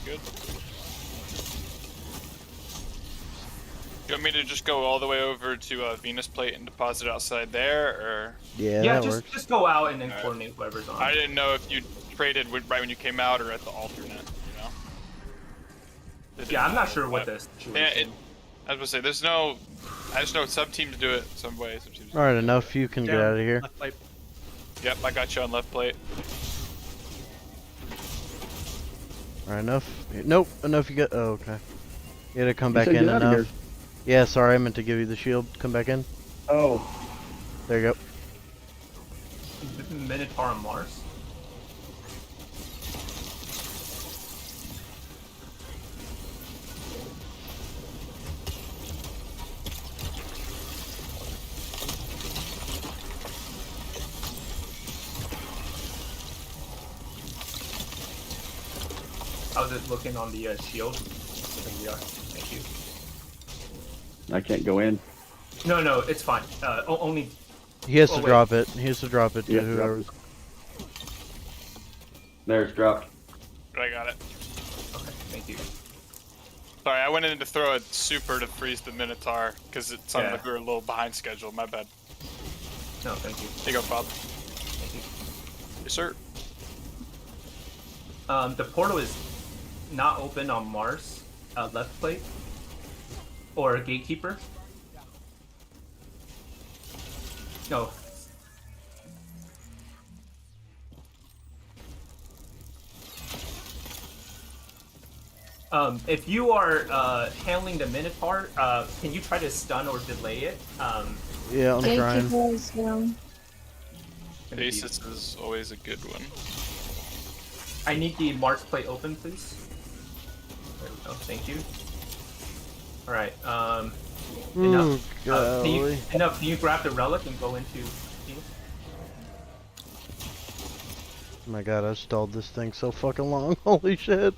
Good. You want me to just go all the way over to Venus plate and deposit outside there, or? Yeah, that works. Just go out and then coordinate whoever's on. I didn't know if you traded right when you came out or at the alternate, you know? Yeah, I'm not sure what the situation is. I was gonna say, there's no... I just know some teams do it some way. Some teams Alright, enough, you can get out of here. Left plate. Yep, I got you on left plate. Alright, enough. Nope, enough you got. Oh, okay. You gotta come back said in get out of enough. Yeah, sorry, I meant to give you the shield. Come back in. Oh. There you go. Minotaur on Mars. How's it looking on the shield? There we are. Thank you. I can't go in. No, it's fine. Only. He has to wait. drop it. He has to drop it to He has to drop whoever's. There, it's dropped. I got it. Okay, thank you. Sorry, I went in to throw a super to freeze the Minotaur, because it sounded Yeah. like we were a little behind schedule. My bad. No, thank you. Here you go, Bob. Thank you. Yes, sir. The portal is not open on Mars, left plate, or Gatekeeper. No. If you are handling the Minotaur, can you try to stun or delay it? Yeah, I'm trying. Basis is always a good one. I need the Mars plate open, please. There we go. Thank you. All right. Enough. Can you grab the relic and go into? Oh my god, I've stalled this thing so fucking long. Holy shit.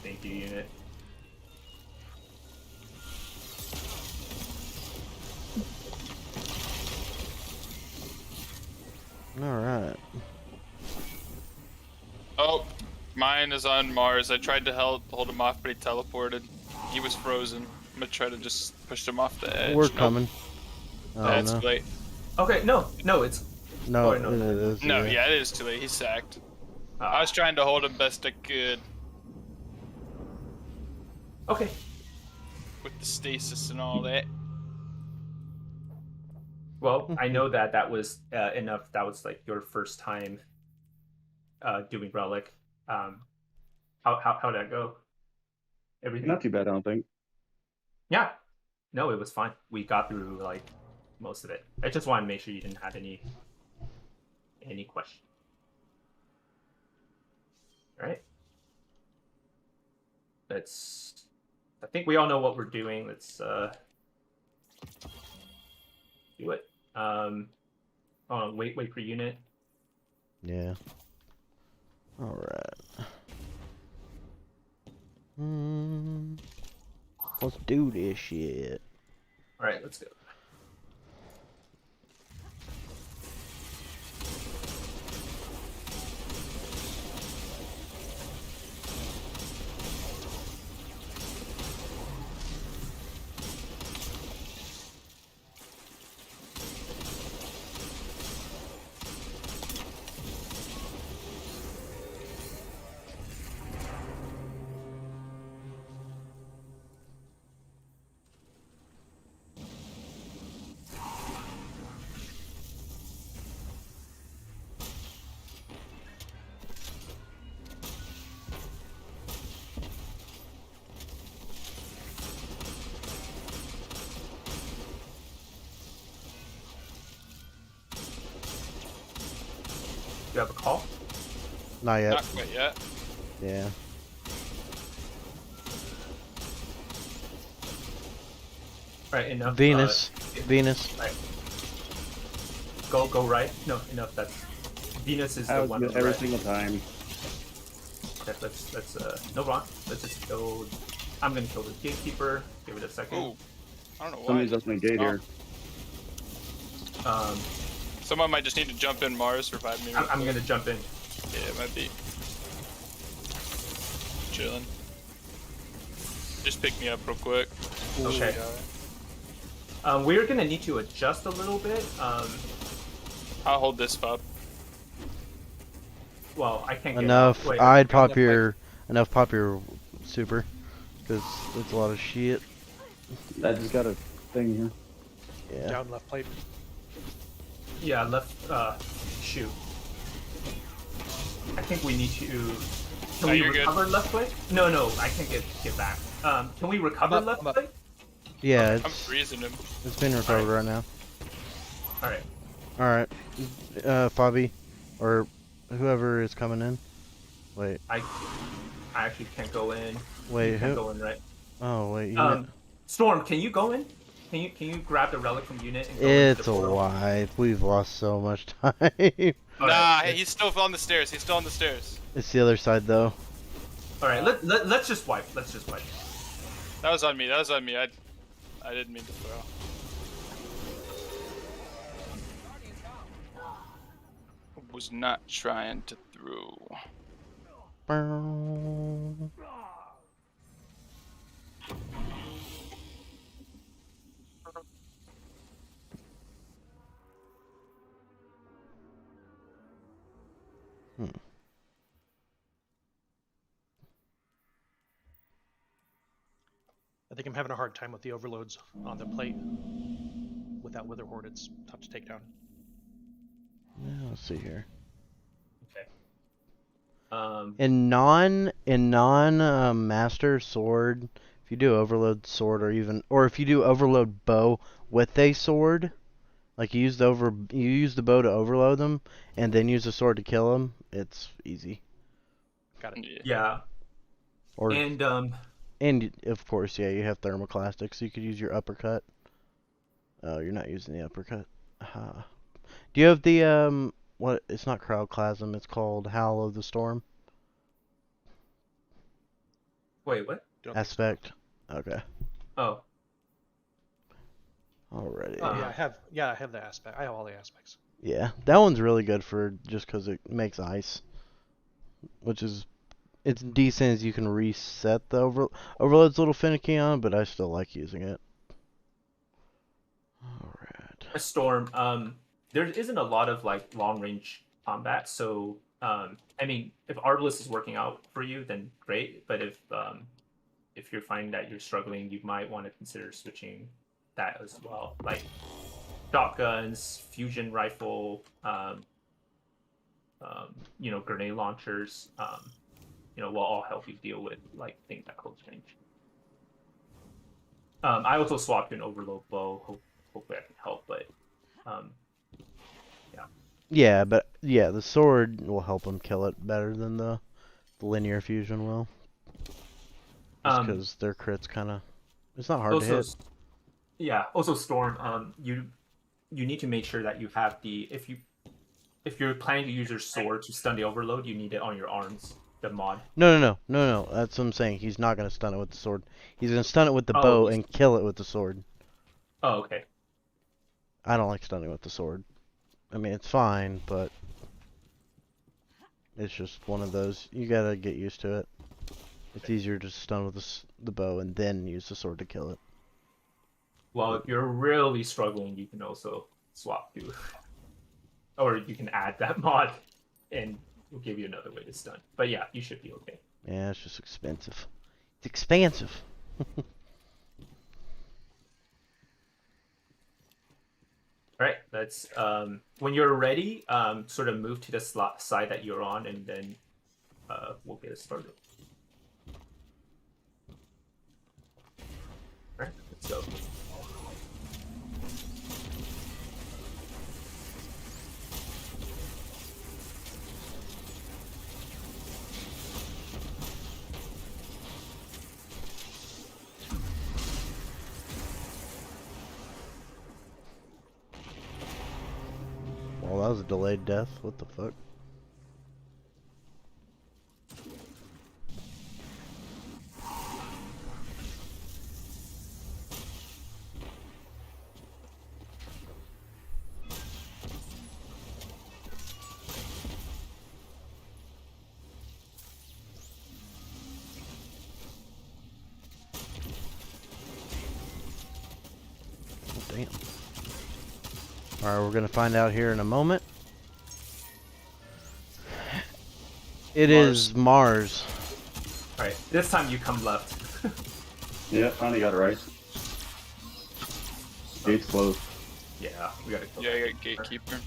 Thank you, unit. Alright. Oh, mine is on Mars. I tried to hold him off, but he teleported. He was frozen. I'm gonna try to just push him off the edge. We're coming. Oh, That's no. too late. Okay, no, it's. No, it is. No, yeah. yeah, it is too late. He's sacked. I was trying to hold him best I could. Okay. With the stasis and all that. Well, I know that was enough. That was like your first time doing relic. How'd that go? Everything? Not too bad, I don't think. Yeah. No, it was fine. We got through like most of it. I just wanted to make sure you didn't have any questions. All right. I think we all know what we're doing. Let's do it. Wait for unit. Yeah. Alright. Let's do this shit. Alright, let's go. Do you have a call? Not yet. Not quite yet. Yeah. Alright, enough. Venus. Venus. Right. Go right. No, enough. That's Venus is the one. Every single time. Okay, let's no wrong. Let's just go. I'm gonna kill the gatekeeper. Give it a second. Ooh, I don't know why. Somebody's opening gate here. Someone might just need to jump in Mars, revive me. I'm gonna jump in. Yeah, it might be. Chilling. Just pick me up real quick. Okay. We're gonna need to adjust a little bit. I'll hold this pop. Well, I can't get Enough. Wait, I'd pop your super, because it's a lot of shit. I just got a thing here. Yeah. Down left plate. Yeah, left. Shoot. I think we need to. Can we recover left plate? No, I can't get back. Can we recover left plate? Yeah, I'm freezing him. It's been recovered right now. Alright. Alright. Fabi, or whoever is coming in. Wait. I actually can't go in. Wait, you can't go in, right? Oh, wait. Storm, can you go in? Can you grab the relic from unit and go It's a wipe. We've lost so much time. Nah, hey, he's still on the stairs. He's still on the stairs. It's the other side, though. Alright, let's just wipe. Let's just wipe. That was on me. That was on me. I didn't mean to throw. Was not trying to throw. think I'm having a hard time with the overloads on the plate. Without Wither Horde, it's tough to take down. Yeah, let's see here. Okay. In non master sword, if you do overload sword or if you do overload bow with a sword, like you use the bow to overload them and then use the sword to kill them, it's easy. Got it. Yeah. Or And of course, yeah, you have thermoclastic, so you could use your uppercut. Oh, you're not using the uppercut. Do you have the what? It's not Crowdclasm. It's called Howl of the Storm. wait, what? Aspect. Okay. Oh. Alrighty. Yeah, I have the aspect. I have all the aspects. Yeah, that one's really good for just because it makes ice, which is it's decent as you can reset the overload's a little finicky on, but I still like using it. Alright. A storm. There isn't a lot of like long range combat, so I mean, if Arbalest is working out for you, then great. But if you're finding that you're struggling, you might want to consider switching that as well, like shotguns, fusion rifle, grenade launchers. Will all help you deal with like things at close range. I also swapped an overload bow. Hopefully, I can help, but yeah. Yeah, but yeah, the sword will help him kill it better than the linear fusion will. Just because their crits kind of, it's not hard to hit. Yeah. Also, Storm. You need to make sure that you have if you're planning to use your sword to stun the overload, you need it on your arms. The mod. No. That's what I'm saying. He's not gonna stun it with the sword. He's gonna stun it with the bow and kill it with the sword. Oh, okay. I don't like stunning with the sword. I mean, it's fine, but it's just one of those. You gotta get used to it. It's easier to stun with the bow and then use the sword to kill it. Well, if you're really struggling, you can also swap to, or you can add that mod, and we'll give you another way to stun. But yeah, you should be okay. Yeah, it's just expensive. It's expensive. All right, let's. When you're ready, sort of move to the side that you're on, and then we'll get it started. All right, let's go. Well, that was a delayed death. What the fuck? Damn. Alright, we're going to find out here in a moment. It is Mars. Alright, this time you come left. Yeah, finally got it right. Gate's closed. Yeah, we gotta kill Yeah, I got Gatekeeper.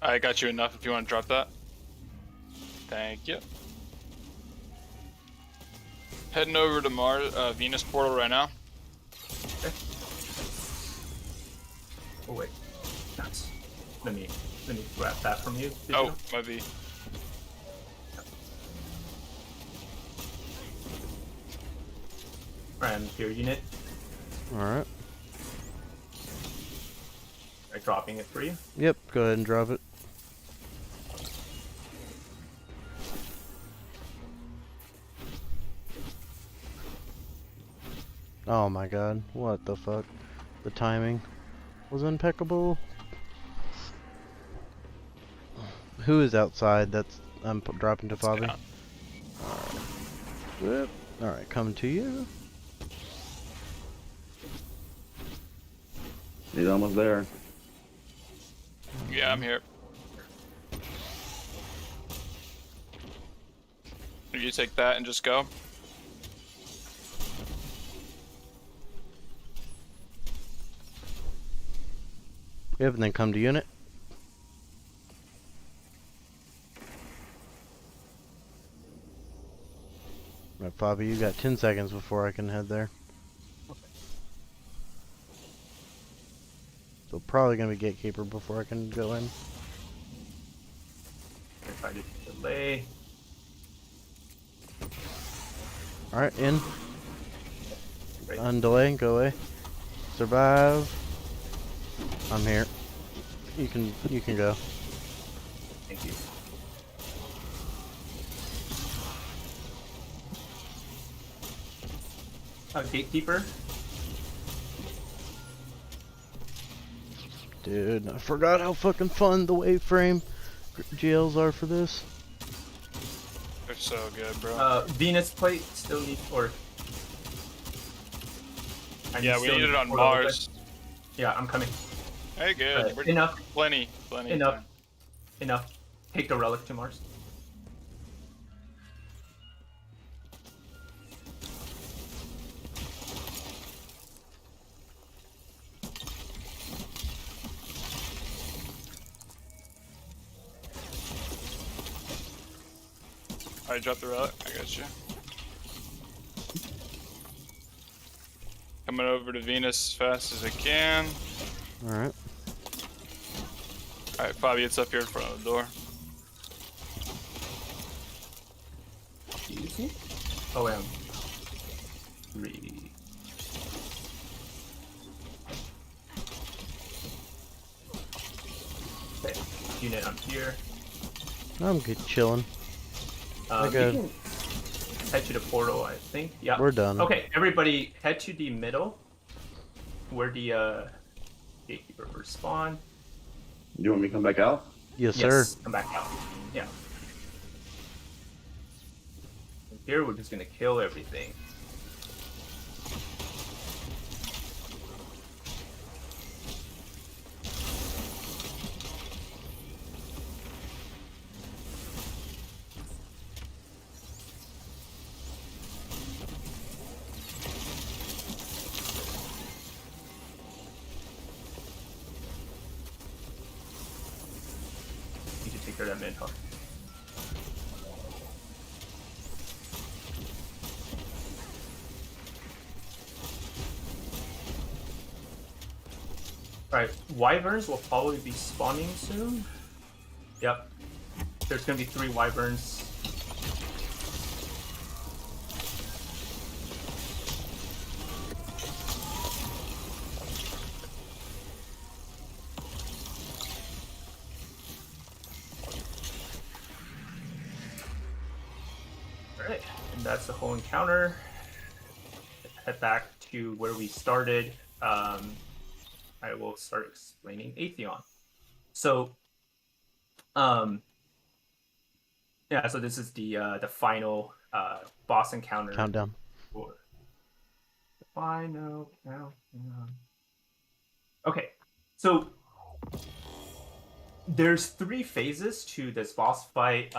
I got you enough if you want to drop that. Thank you. Heading over to Mars, Venus portal right now. Okay. Oh wait, nice. Let me grab that from you. Oh, might be. And your unit. Alright. I'm dropping it for you. Yep, go ahead and drop it. Oh my god, what the fuck? The timing was impeccable. Who is outside? That's I'm dropping to Fabi. down. Whoop. All right, coming to you. He's almost there. Yeah, I'm here. You take that and just go. Yep, and then come to unit. Right, Fabi, you got 10 seconds before I can head there. So probably gonna be gatekeeper before I can go in. If I did delay. All right, in. Right. Undelay, go away. Survive. I'm here. You can go. Thank you. Gatekeeper. Dude, I forgot how fucking fun the waveframe GLs are for this. They're so good, bro. Venus plate still needs, or Yeah, we need it on Mars. Yeah, I'm coming. Hey, good. We're Enough. Plenty. Enough. Enough. Take the relic to Mars. Alright, drop the relic. I got you. Coming over to Venus as fast as I can. Alright. Alright, Fabi, it's up here in front of the door. Easy. OM. 3. Okay. Unit, I'm here. I'm good chilling. We good. can head to the portal, I think. Yeah. We're done. Okay, everybody head to the middle where the gatekeeper will spawn. You want me to come back out? Yes, sir. Come back out. Yeah. And here we're just gonna kill everything. Need to take care of that mid-hook. Alright, wyverns will probably be spawning soon. Yep. There's gonna be 3 wyverns. Alright, and that's the whole encounter. Head back to where we started. I will start explaining Atheon. So, yeah, so this is the final boss encounter. Countdown. For the final countdown. Okay, so there's 3 phases to this boss fight.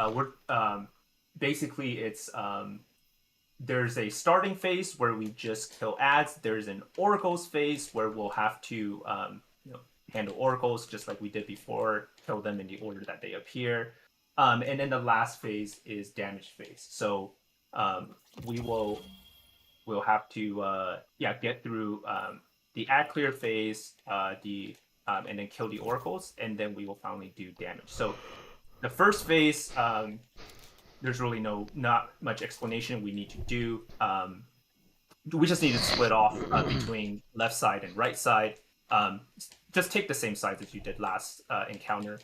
Basically it's there's a starting phase where we just kill ads. There's an oracles phase where we'll have to handle oracles just like we did before, kill them in the order that they appear. And then the last phase is damage phase. So we'll have to get through the ad clear phase, and then kill the oracles, and then we will finally do damage. So the first phase, there's really not much explanation we need to do. We just need to split off between left side and right side. Just take the same sides as you did last encounter,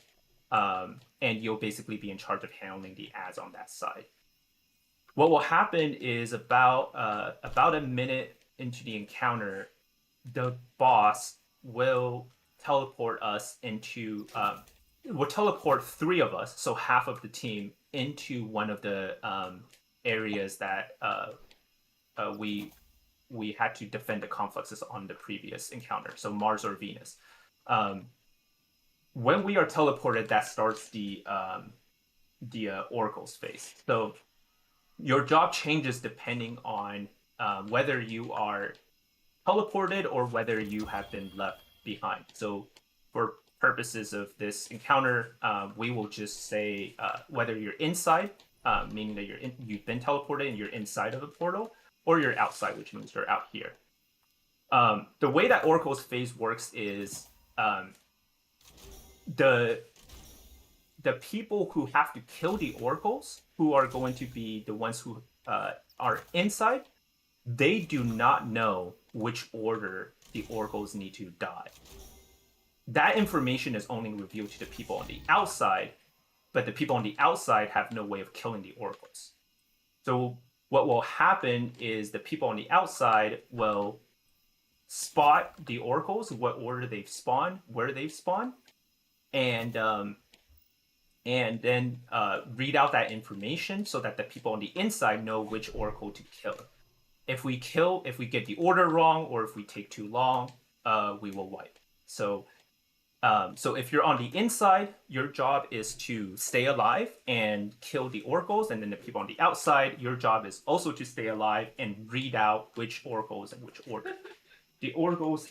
and you'll basically be in charge of handling the ads on that side. What will happen is about a minute into the encounter, the boss will teleport us into we'll teleport 3 of us, so half of the team, into one of the areas that we had to defend the complexes on the previous encounter, so Mars or Venus. When we are teleported, that starts the Oracle space. So your job changes depending on whether you are teleported or whether you have been left behind. So for purposes of this encounter, we will just say whether you're inside, meaning that you've been teleported and you're inside of a portal, or you're outside, which means you're out here. The way that Oracle's phase works is the people who have to kill the Oracles, who are going to be the ones who are inside, they do not know which order the Oracles need to die. That information is only revealed to the people on the outside, but the people on the outside have no way of killing the Oracles. So what will happen is the people on the outside will spot the Oracles, what order they've spawned, where they've spawned, and then read out that information so that the people on the inside know which Oracle to kill. If we get the order wrong, or if we take too long, we will wipe. So if you're on the inside, your job is to stay alive and kill the Oracles, and then the people on the outside, your job is also to stay alive and read out which Oracles and which order. The Oracles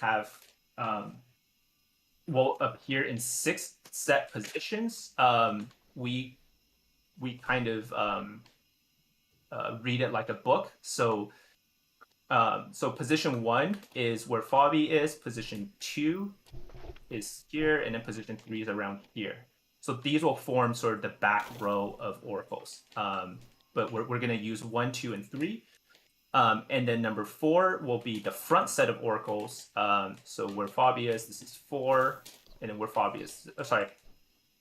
will appear in 6 set positions. We kind of read it like a book. So position 1 is where Fabi is. Position 2 is here, and then position 3 is around here. So these will form sort of the back row of Oracles. But we're going to use 1, 2, and 3. And then number 4 will be the front set of Oracles. So where Fabi is, this is 4, and then where Fabi is, sorry,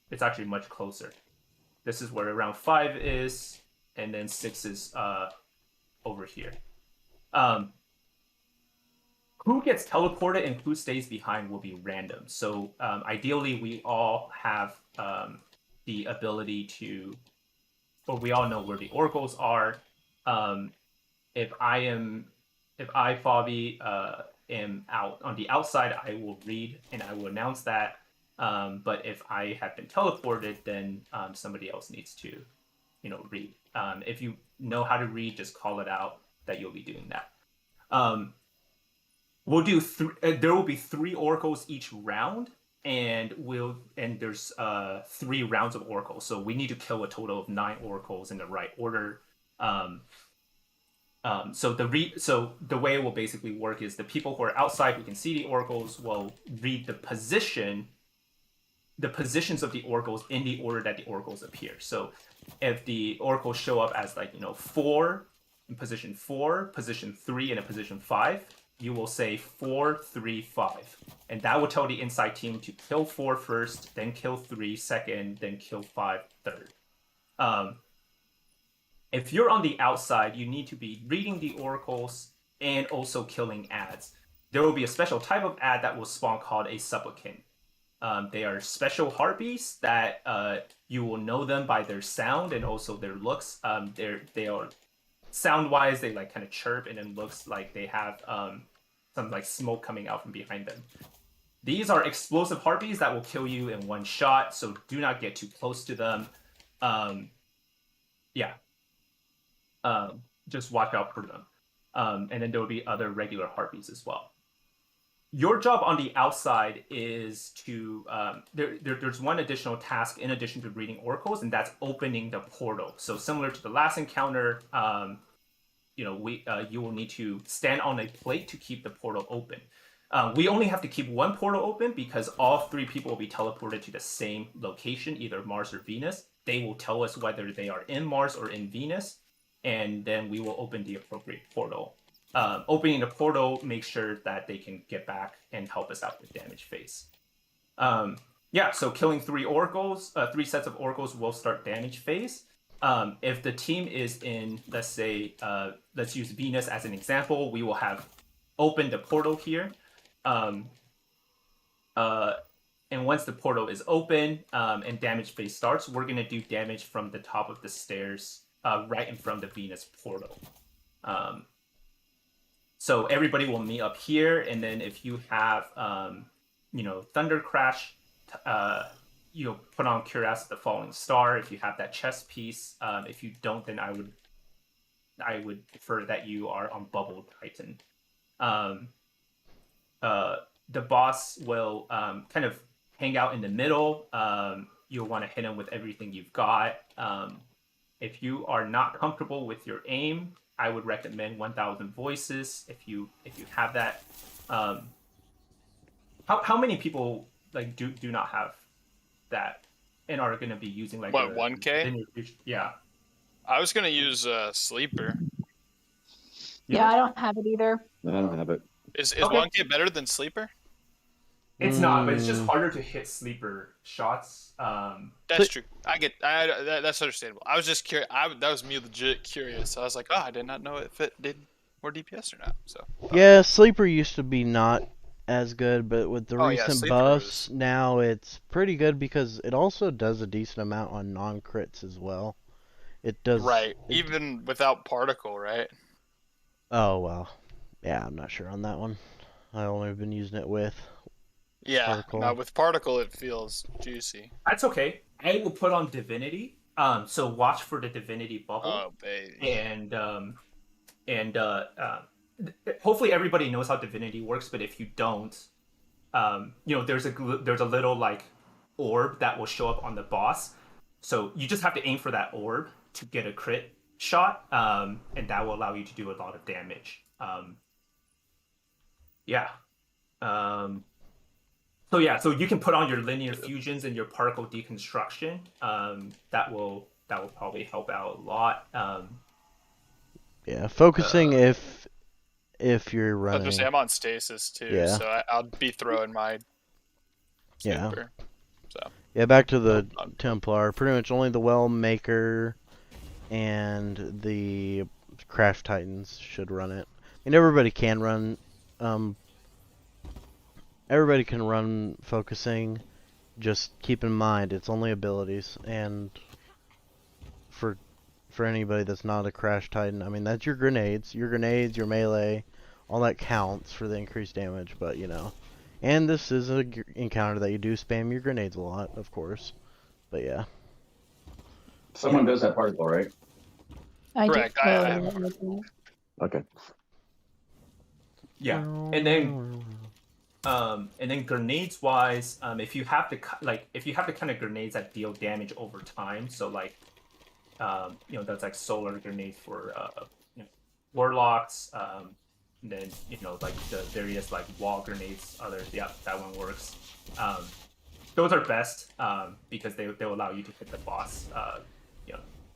it's actually much closer. This is where around 5 is, and then 6 is over here. Who gets teleported and who stays behind will be random. So ideally, we all have the ability to, or we all know where the Oracles are. If I, Fabi, am out on the outside, I will read and I will announce that. But if I have been teleported, then somebody else needs to, read. If you know how to read, just call it out that you'll be doing that. We'll do there will be 3 Oracles each round, and there's 3 rounds of Oracles. So we need to kill a total of 9 Oracles in the right order. So the way it will basically work is the people who are outside who can see the Oracles will read the positions of the Oracles in the order that the Oracles appear. So if the Oracles show up as 4 in position 4, position 3, and a position 5, you will say 4, 3, 5. And that will tell the inside team to kill 4 first, then kill 3 second, then kill 5 third. If you're on the outside, you need to be reading the Oracles and also killing ads. There will be a special type of ad that will spawn called a supplicant. They are special harpies that you will know them by their sound and also their looks. They are sound-wise, they kind of chirp, and it looks like they have some smoke coming out from behind them. These are explosive harpies that will kill you in one shot, so do not get too close to them. Just watch out for them. And then there will be other regular harpies as well. Your job on the outside is to there's one additional task in addition to reading Oracles, and that's opening the portal. So similar to the last encounter, you will need to stand on a plate to keep the portal open. We only have to keep one portal open because all 3 people will be teleported to the same location, either Mars or Venus. They will tell us whether they are in Mars or in Venus, and then we will open the appropriate portal. Opening the portal makes sure that they can get back and help us out with damage phase. So killing 3 Oracles, 3 sets of Oracles will start damage phase. If the team is in, let's say, let's use Venus as an example, we will have opened the portal here. and once the portal is open and damage phase starts, we're gonna do damage from the top of the stairs, right in front of the Venus portal. So everybody will meet up here, and then if you have, Thunder Crash, you'll put on Cuirass of the Falling Star. If you have that chest piece, if you don't, then I would prefer that you are on Bubble Titan. The boss will kind of hang out in the middle. You'll want to hit him with everything you've got. If you are not comfortable with your aim, I would recommend 1,000 Voices. If you have that, how many people like do not have that and are going to be using like 1K? Yeah. I was gonna use Sleeper. Yeah, I don't have it either. I don't have it. Is Okay. 1K better than Sleeper? It's not, but it's just harder to hit sleeper shots. That's true. That's understandable. I was just curious. That was me legit curious. I was like, I did not know if it did more DPS or not. So Yeah, Sleeper used to be not as good, but with the Oh, yeah, recent Sleeper buffs, now it's pretty good because it also does a decent amount on non-crits as well. It does. right, even without particle, right? Oh, well. Yeah, I'm not sure on that one. I only been using it with. Yeah. Particle. Now with particle, it feels juicy. That's okay. I will put on Divinity. So watch for the Divinity bubble. Oh, baby. And hopefully everybody knows how Divinity works. But if you don't, there's a little like orb that will show up on the boss. So you just have to aim for that orb to get a crit shot, and that will allow you to do a lot of damage. So you can put on your linear fusions and your particle deconstruction. That will probably help out a lot. Yeah, focusing if you're I was running. gonna say I'm on stasis too, Yeah. so I'll be throwing my Yeah. super. So Yeah, back to the Templar. Pretty much only the Well Maker and the Crash Titans should run it. I mean, everybody can run. Everybody can run focusing. Just keep in mind it's only abilities, and for anybody that's not a Crash Titan, I mean that's your grenades, your melee, all that counts for the increased damage. But and this is a encounter that you do spam your grenades a lot, of course. But yeah. Someone does that particle, right? Correct. Okay. Yeah, and then grenades wise, if you have the kind of grenades that deal damage over time, so like that's like solar grenades for warlocks, and then like the various like wall grenades, that one works. Those are best because they'll allow you to hit the boss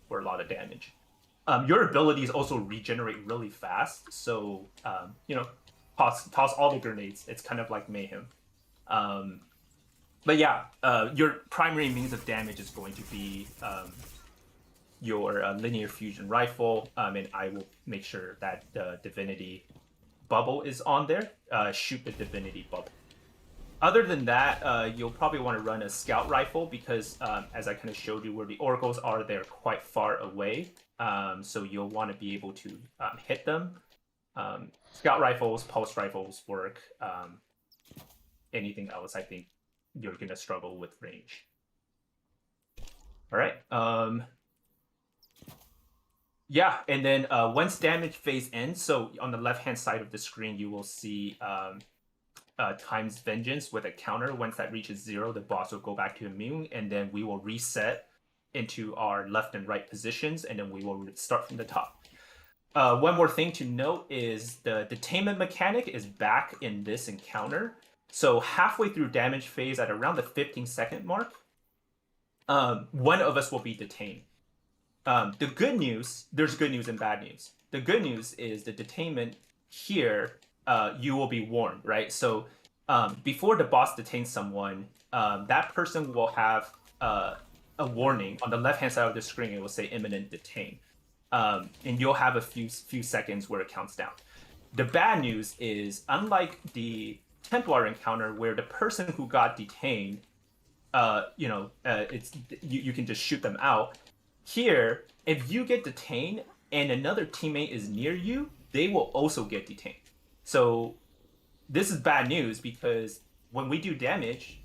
for a lot of damage. Your abilities also regenerate really fast, so toss all the grenades. It's kind of like mayhem. But yeah, your primary means of damage is going to be your linear fusion rifle, and I will make sure that the Divinity bubble is on there. Shoot the Divinity bubble. Other than that, you'll probably want to run a scout rifle because, as I kind of showed you where the oracles are, they're quite far away. So you'll want to be able to hit them. Scout rifles, pulse rifles work. Anything else, I think you're going to struggle with range. All right. Yeah, and then once damage phase ends, so on the left-hand side of the screen, you will see Time's Vengeance with a counter. Once that reaches 0, the boss will go back to immune, and then we will reset into our left and right positions, and then we will start from the top. One more thing to note is the detainment mechanic is back in this encounter. So halfway through damage phase at around the 15-second mark, one of us will be detained. The good news, there's good news and bad news. The good news is the detainment here, you will be warned, right? So before the boss detains someone, that person will have a warning on the left-hand side of the screen. It will say imminent detain. And you'll have a few seconds where it counts down. The bad news is, unlike the Templar encounter where the person who got detained, it's you can just shoot them out. Here, if you get detained and another teammate is near you, they will also get detained. So this is bad news because when we do damage,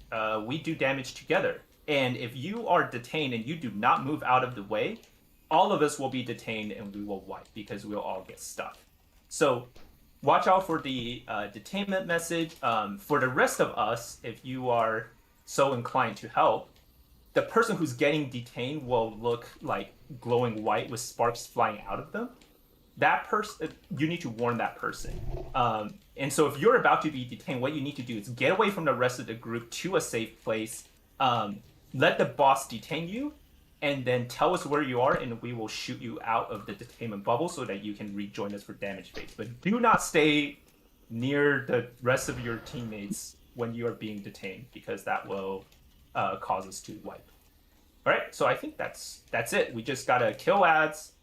we do damage together. And if you are detained and you do not move out of the way, all of us will be detained and we will wipe because we'll all get stuck. So watch out for the detainment message. For the rest of us, if you are so inclined to help, the person who's getting detained will look like glowing white with sparks flying out of them. That person, you need to warn that person. And so if you're about to be detained, what you need to do is get away from the rest of the group to a safe place. Let the boss detain you, and then tell us where you are, and we will shoot you out of the detainment bubble so that you can rejoin us for damage phase. But do not stay near the rest of your teammates when you are being detained, because that will cause us to wipe. All right, so I think that's it. We just gotta kill ads,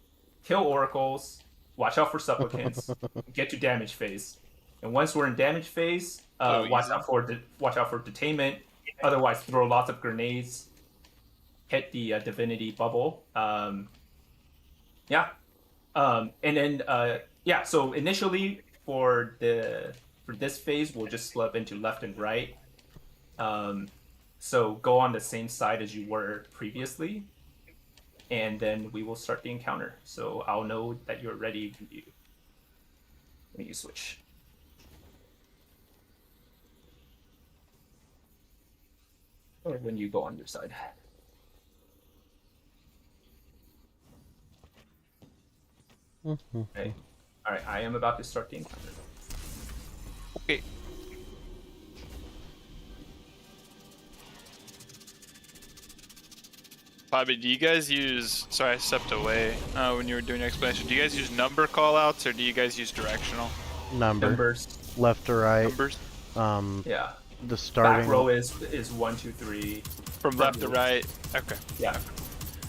kill oracles, watch out for supplicants, get to damage phase, and once we're in damage phase, watch out for detainment. Otherwise, throw lots of grenades, hit the divinity bubble. And then So initially for this phase, we'll just slip into left and right. So go on the same side as you were previously, and then we will start the encounter. So I'll know that you're ready when you switch. Or when you go on your side. Okay. All right, I am about to start the encounter. Okay. Bobby, do you guys use... Sorry, I stepped away when you were doing your explanation. Do you guys use number callouts, or do you guys use directional? Numbers. Left to right. Numbers? Yeah. The starting... Back row is 1, 2, 3. From left to right? Okay. Yeah.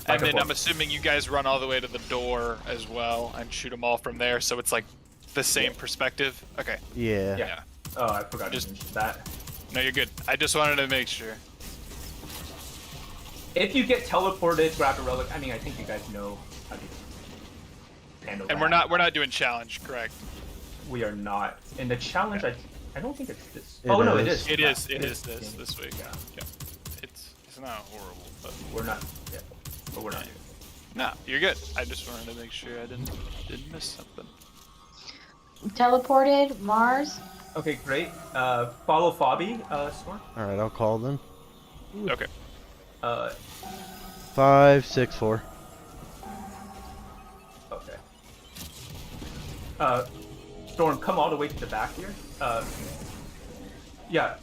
And then I'm assuming you guys run all the way to the door as well and shoot them all from there, so it's like the same perspective? Okay. Yeah. Oh, I forgot to mention that. No, you're good. I just wanted to make sure. If you get teleported, grab a relic. I mean, I think you guys know how to handle that. And we're not doing challenge, correct? We are not. In the challenge, I don't think it's this. It no, is. it is. It is this week. Yeah. It's not horrible, but we're not. Yeah, but we're not. No, you're good. I just wanted to make sure I didn't miss something. Teleported, Mars. Okay, great. Follow Fabi, Storm. Alright, I'll call then. Okay. 5, 6, 4. Okay. Storm, come all the way to the back here. Yeah.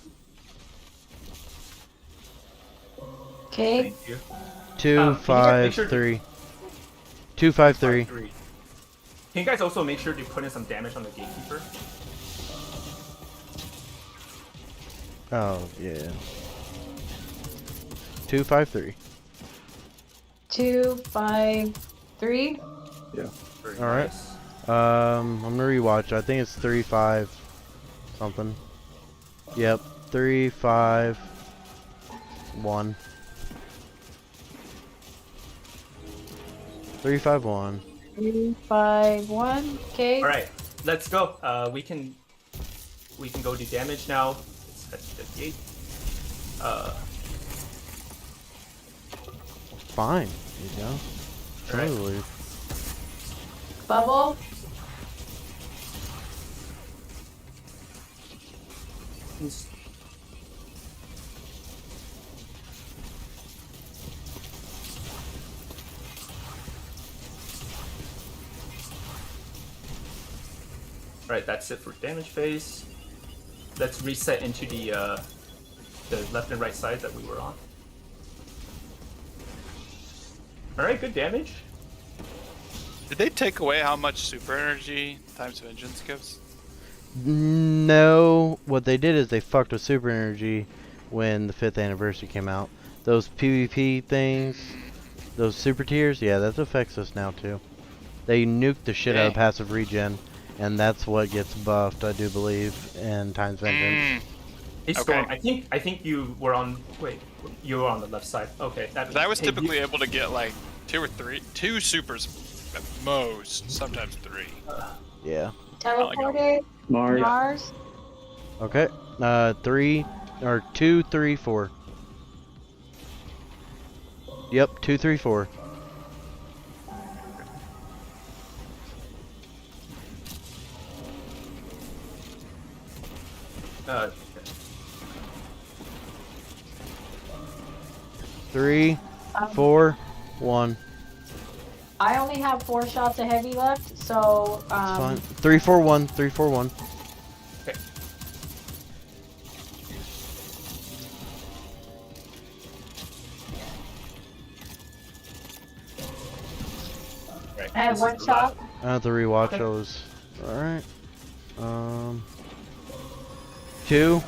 Okay. Thank you. 2, 5, 3. 2, 5, 3. Can you guys also make sure to put in some damage on the gatekeeper? Oh, yeah. 2, 5, 3. 2, 5, 3. Yeah. Alright. I'm gonna rewatch. I think it's 3, 5 something. Yep. 3, 5, 1. 3, 5, 1. 3, 5, 1. Okay. All right, let's go. We can go do damage now. Let's head to the gate. Fine. You go. Totally. Bubble. Right, that's it for damage phase. Let's reset into the left and right side that we were on. Alright, good damage. Did they take away how much super energy Times Vengeance gives? No. What they did is they fucked with super energy when the 5th anniversary came out. Those PvP things, those super tiers, yeah, that affects us now too. They nuked the shit out of passive regen. And that's what gets buffed, I do believe, in Times Vengeance. Hey, Storm, I think you were on. Wait, you were on the left side. Okay, I was typically able to get like 2 supers at most, sometimes 3. Yeah. Teleported. Mars. Okay. 3 or 2, 3, 4. Yep, 2, 3, 4. Uh, 3, 4, 1. I only have 4 shots of heavy left, so It's fine. 3, 4, 1. 3, 4, 1. Okay. I have 1 shot. I have to rewatch those. Alright. 2,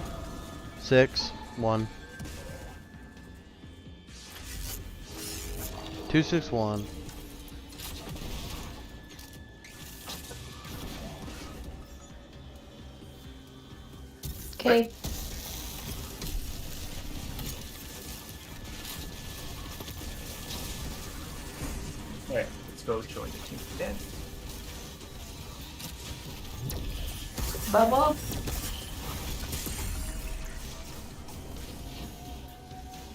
6, 1. 2, 6, 1. Okay. Alright, let's go join the team then. Bubble.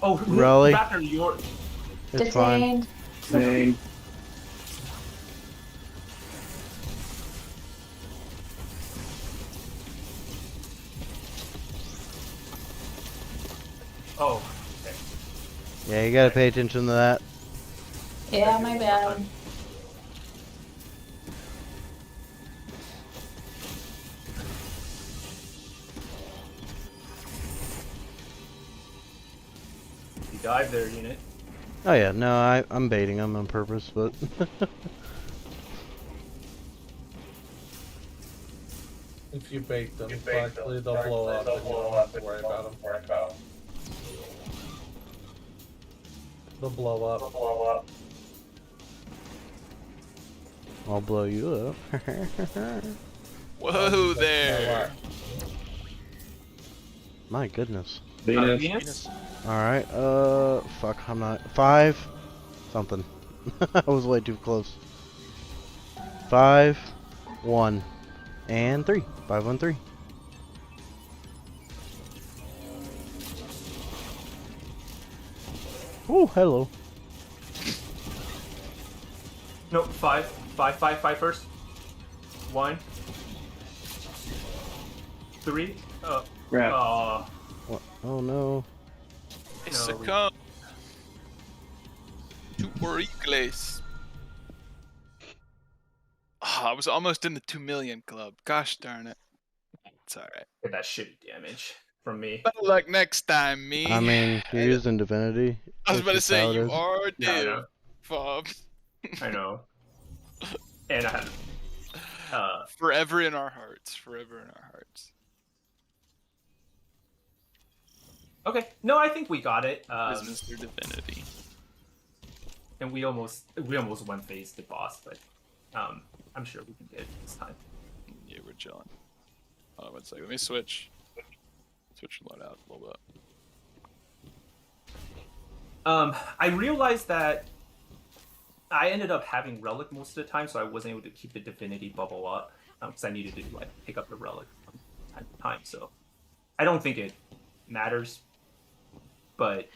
Oh, Raleigh. Raptor, you're... It's fine. Dang. Oh, okay. Yeah, you gotta pay attention to that. Yeah, my bad. You died there, unit. Oh yeah, no, I'm baiting them on purpose, but If you bait them, practically they'll blow up and you don't have to worry about them. They'll blow up. I'll blow you up. Whoa there! My goodness. Venus? Alright, fuck, I'm not. 5 something. I was way too close. 5, 1, and 3. 5, 1, 3. Oh, hello. No, 5. 5, 5, 5 first. 1. 3. Crap. What? Oh no. I succumb to Oricles. Oh, I was almost in the 2 million club. Gosh darn it. It's alright. Get that shitty damage from me. Better luck next time, me. I mean, you're using Divinity. I was It's about to just say, how it you is. are Yeah, I div, know. Fob. I know. And I have... Forever in our hearts. Forever in our hearts. Okay. No, I think we got it. Is Mr. Divinity. And we almost one phase the boss, but I'm sure we can get it this time. Yeah, we're chilling. Hold on 1 second. Let me switch loadout a little bit. I realized that I ended up having relic most of the time, so I wasn't able to keep the divinity bubble up because I needed to like pick up the relic from time to time. So I don't think it matters, but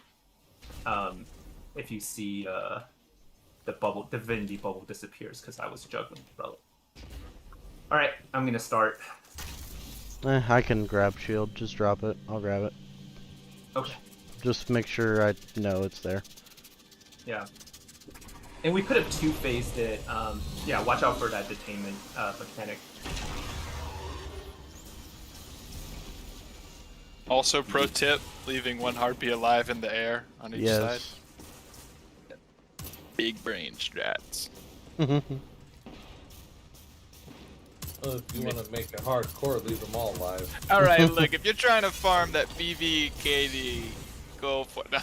if you see the divinity bubble disappears because I was juggling the relic. All right, I'm gonna start. I can grab shield. Just drop it. I'll grab it. Okay. Just make sure I know it's there. Yeah. And we could have two-phased it. Yeah, watch out for that detainment mechanic. Also, pro tip, leaving 1 harpy alive in the air on each side. Big brain strats. Well, if you want to make it hardcore, leave them all alive. Alright, look, if you're trying to farm that PvE KD, go for it.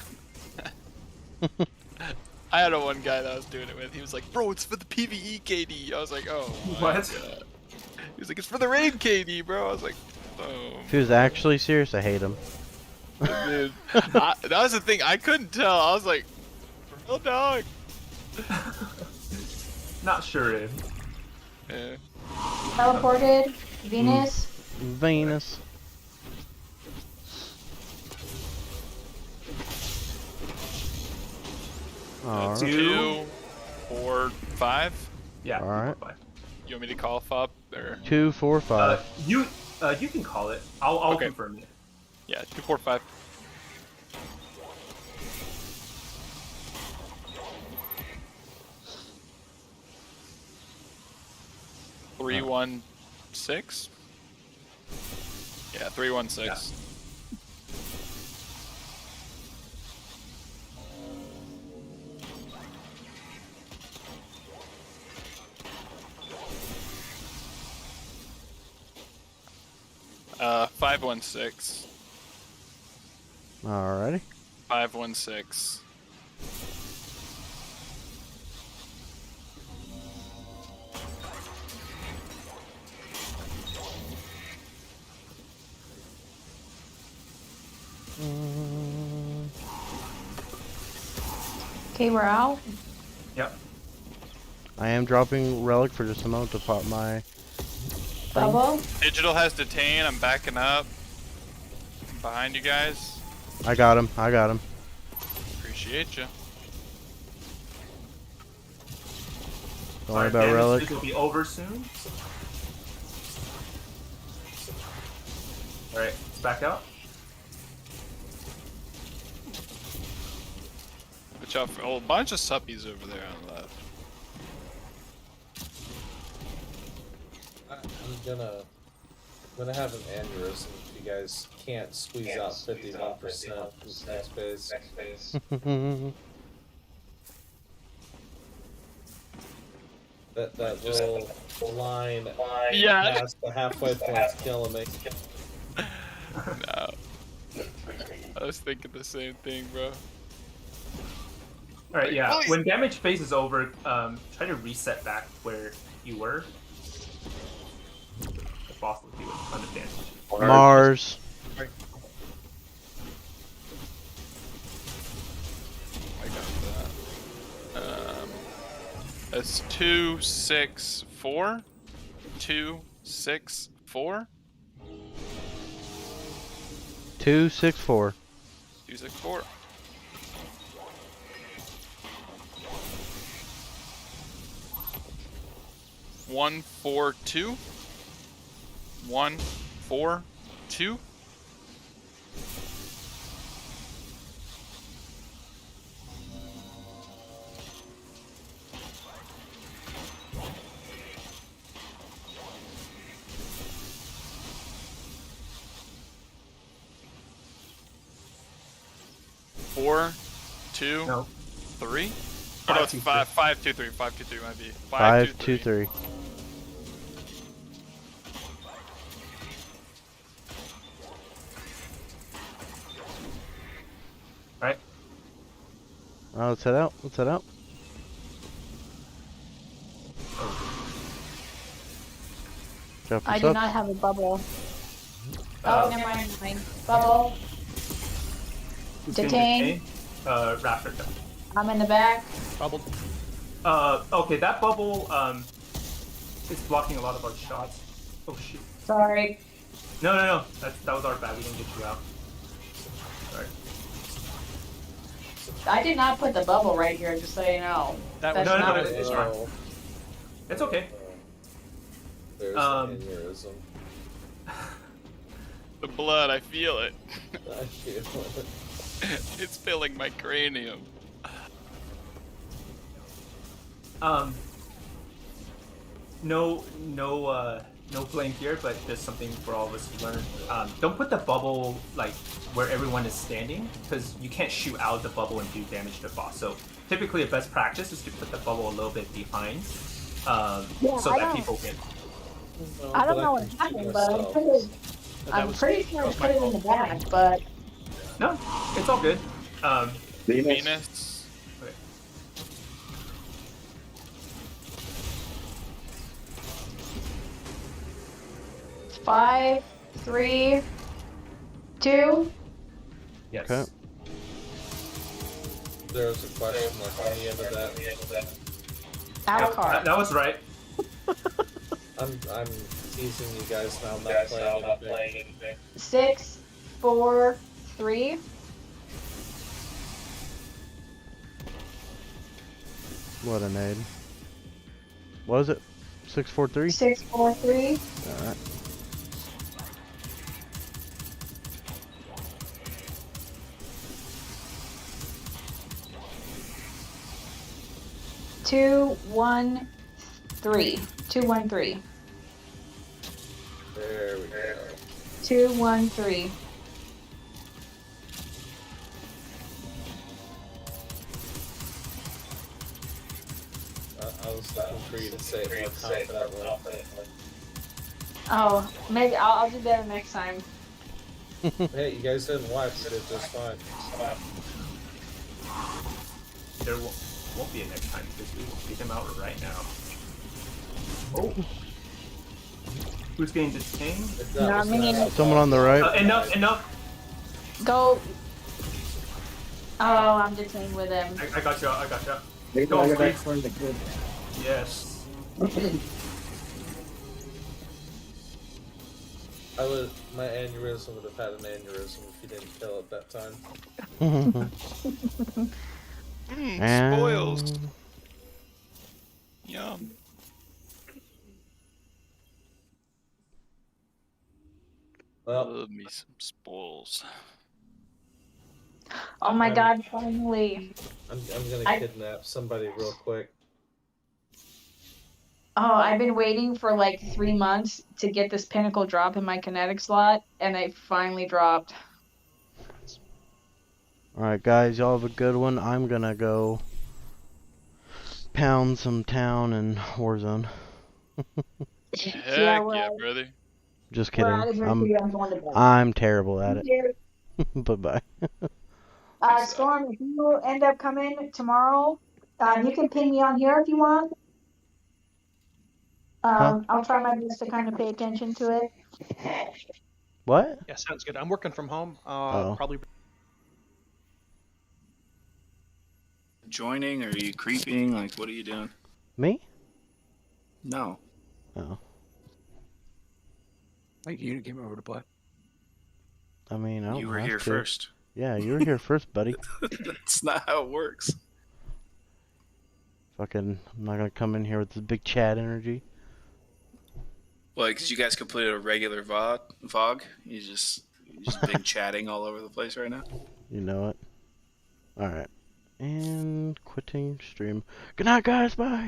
I had one guy that I was doing it with. He was like, bro, it's for the PvE KD. I was like, oh. What? God. He was like, it's for the raid KD, bro. I was like, If he was actually serious, I hate him. Dude, that was the thing. I couldn't tell. I was like, real dog. Not sure if. Yeah. Teleported. Venus. Venus. Alright. 2, 4, 5. Yeah. All right. 2, 4, 5. You want me to call up or? 2, 4, 5. You can call it. I'll Okay. confirm it. Yeah, 2, 4, 5. Three, 1, 6. Yeah, 3, 1, 6. Yeah. Uh, 5, 1, 6. Alrighty. 5, 1, 6. Okay, we're out. Yep. I am dropping relic for just a moment to pop my Bubble. Digital has detain. I'm backing up. I'm behind you guys. I got him. I got him. Appreciate you. Don't worry Alright, about damage relic. will be over soon. Alright, let's back out. Watch out for a bunch of suppies over there on the left. I'm gonna have an aneurysm if you guys can't squeeze out 51% next phase. That little line Yeah. past the halfway point's killing me. No. I was thinking the same thing, bro. Alright, yeah. Please. When damage phase is over, try to reset back where you were. The boss will do a ton of damage. Mars. I got that. That's 2, 6, 4. 2, 6, 4. 2, 6, 4. 2, 6, 4. One, 4, 2. 1, 4, 2. Four, 2, No. 3. Oh, no, Five, it's 2, 5, 5, 2, 3. 5, 2, 3 might be. 5, 2, 3. Alright. Let's head out. Let's head out. Drop I this do up. not have a bubble. Oh, never mind. Never mind. Bubble. Who's gonna Detain. Raptor. I'm in the back. Bubbled. Okay, that bubble, is blocking a lot of our shots. Oh shoot. Sorry. No. That was our bad. We didn't get you out. Sorry. I did not put the bubble right here, just so you know. That That's was No, not no, it's fine. It's okay. There's Um, an aneurysm. The blood, I feel it. I feel it. It's filling my cranium. No blame here, but just something for all of us to learn. Don't put the bubble like where everyone is standing, because you can't shoot out of the bubble and do damage to the boss. So typically, a best practice is to put the bubble a little bit behind, so I that don't- people can. I don't know what happened, but I'm pretty sure I put it in the back, but No, it's all good. Venus. Okay. five, 3, 2. Yes. Okay. There was a question mark on the end of that. Alucard. That was right. I'm teasing you guys now. I'm not playing anything. 6, 4, 3. What a nade. What is it? 643? 6, 4, 3. Alright. Two, 1, 3. 2, 1, 3. There we go. 2, 1, 3. I was looking for you to say it more confidently. Oh, maybe I'll do better next time. Hey, you guys didn't wipe. You did just fine. There won't be a next time because we will kick him out right now. Oh. Who's getting detained? Not me. Someone on the right. Enough. Go. Oh, I'm detained with him. I got you. Maybe Go, I got please. back for the good. Yes. My aneurysm would have had an aneurysm if you didn't kill it that time. Spoils. Yum. Well, Love me some spoils. Oh my God! Finally. I'm gonna kidnap somebody real quick. Oh, I've been waiting for like 3 months to get this pinnacle drop in my kinetic slot, and it finally dropped. Alright, guys, y'all have a good one. I'm gonna go pound some town in Warzone. Heck Yeah, yeah, brother. Just We're kidding. out of here too. I'm going to bed. I'm terrible at it. Yeah. Bye-bye. Storm, if you end up coming tomorrow, you can ping me on here if you want. I'll try my best to kind of pay attention to it. What? Yeah, sounds good. I'm working from home. Oh. Probably. Joining? Or are you creeping? Like, what are you doing? Me? No. Oh. Like you came over to play. I mean, I don't You were have here to. first. Yeah, you were here first, buddy. That's not how it works. Fucking, I'm not gonna come in here with this big Chad energy. Well, because you guys completed a regular VOG. You just been chatting all over the place right now. You know it. Alright. And quitting stream. Good night, guys. Bye.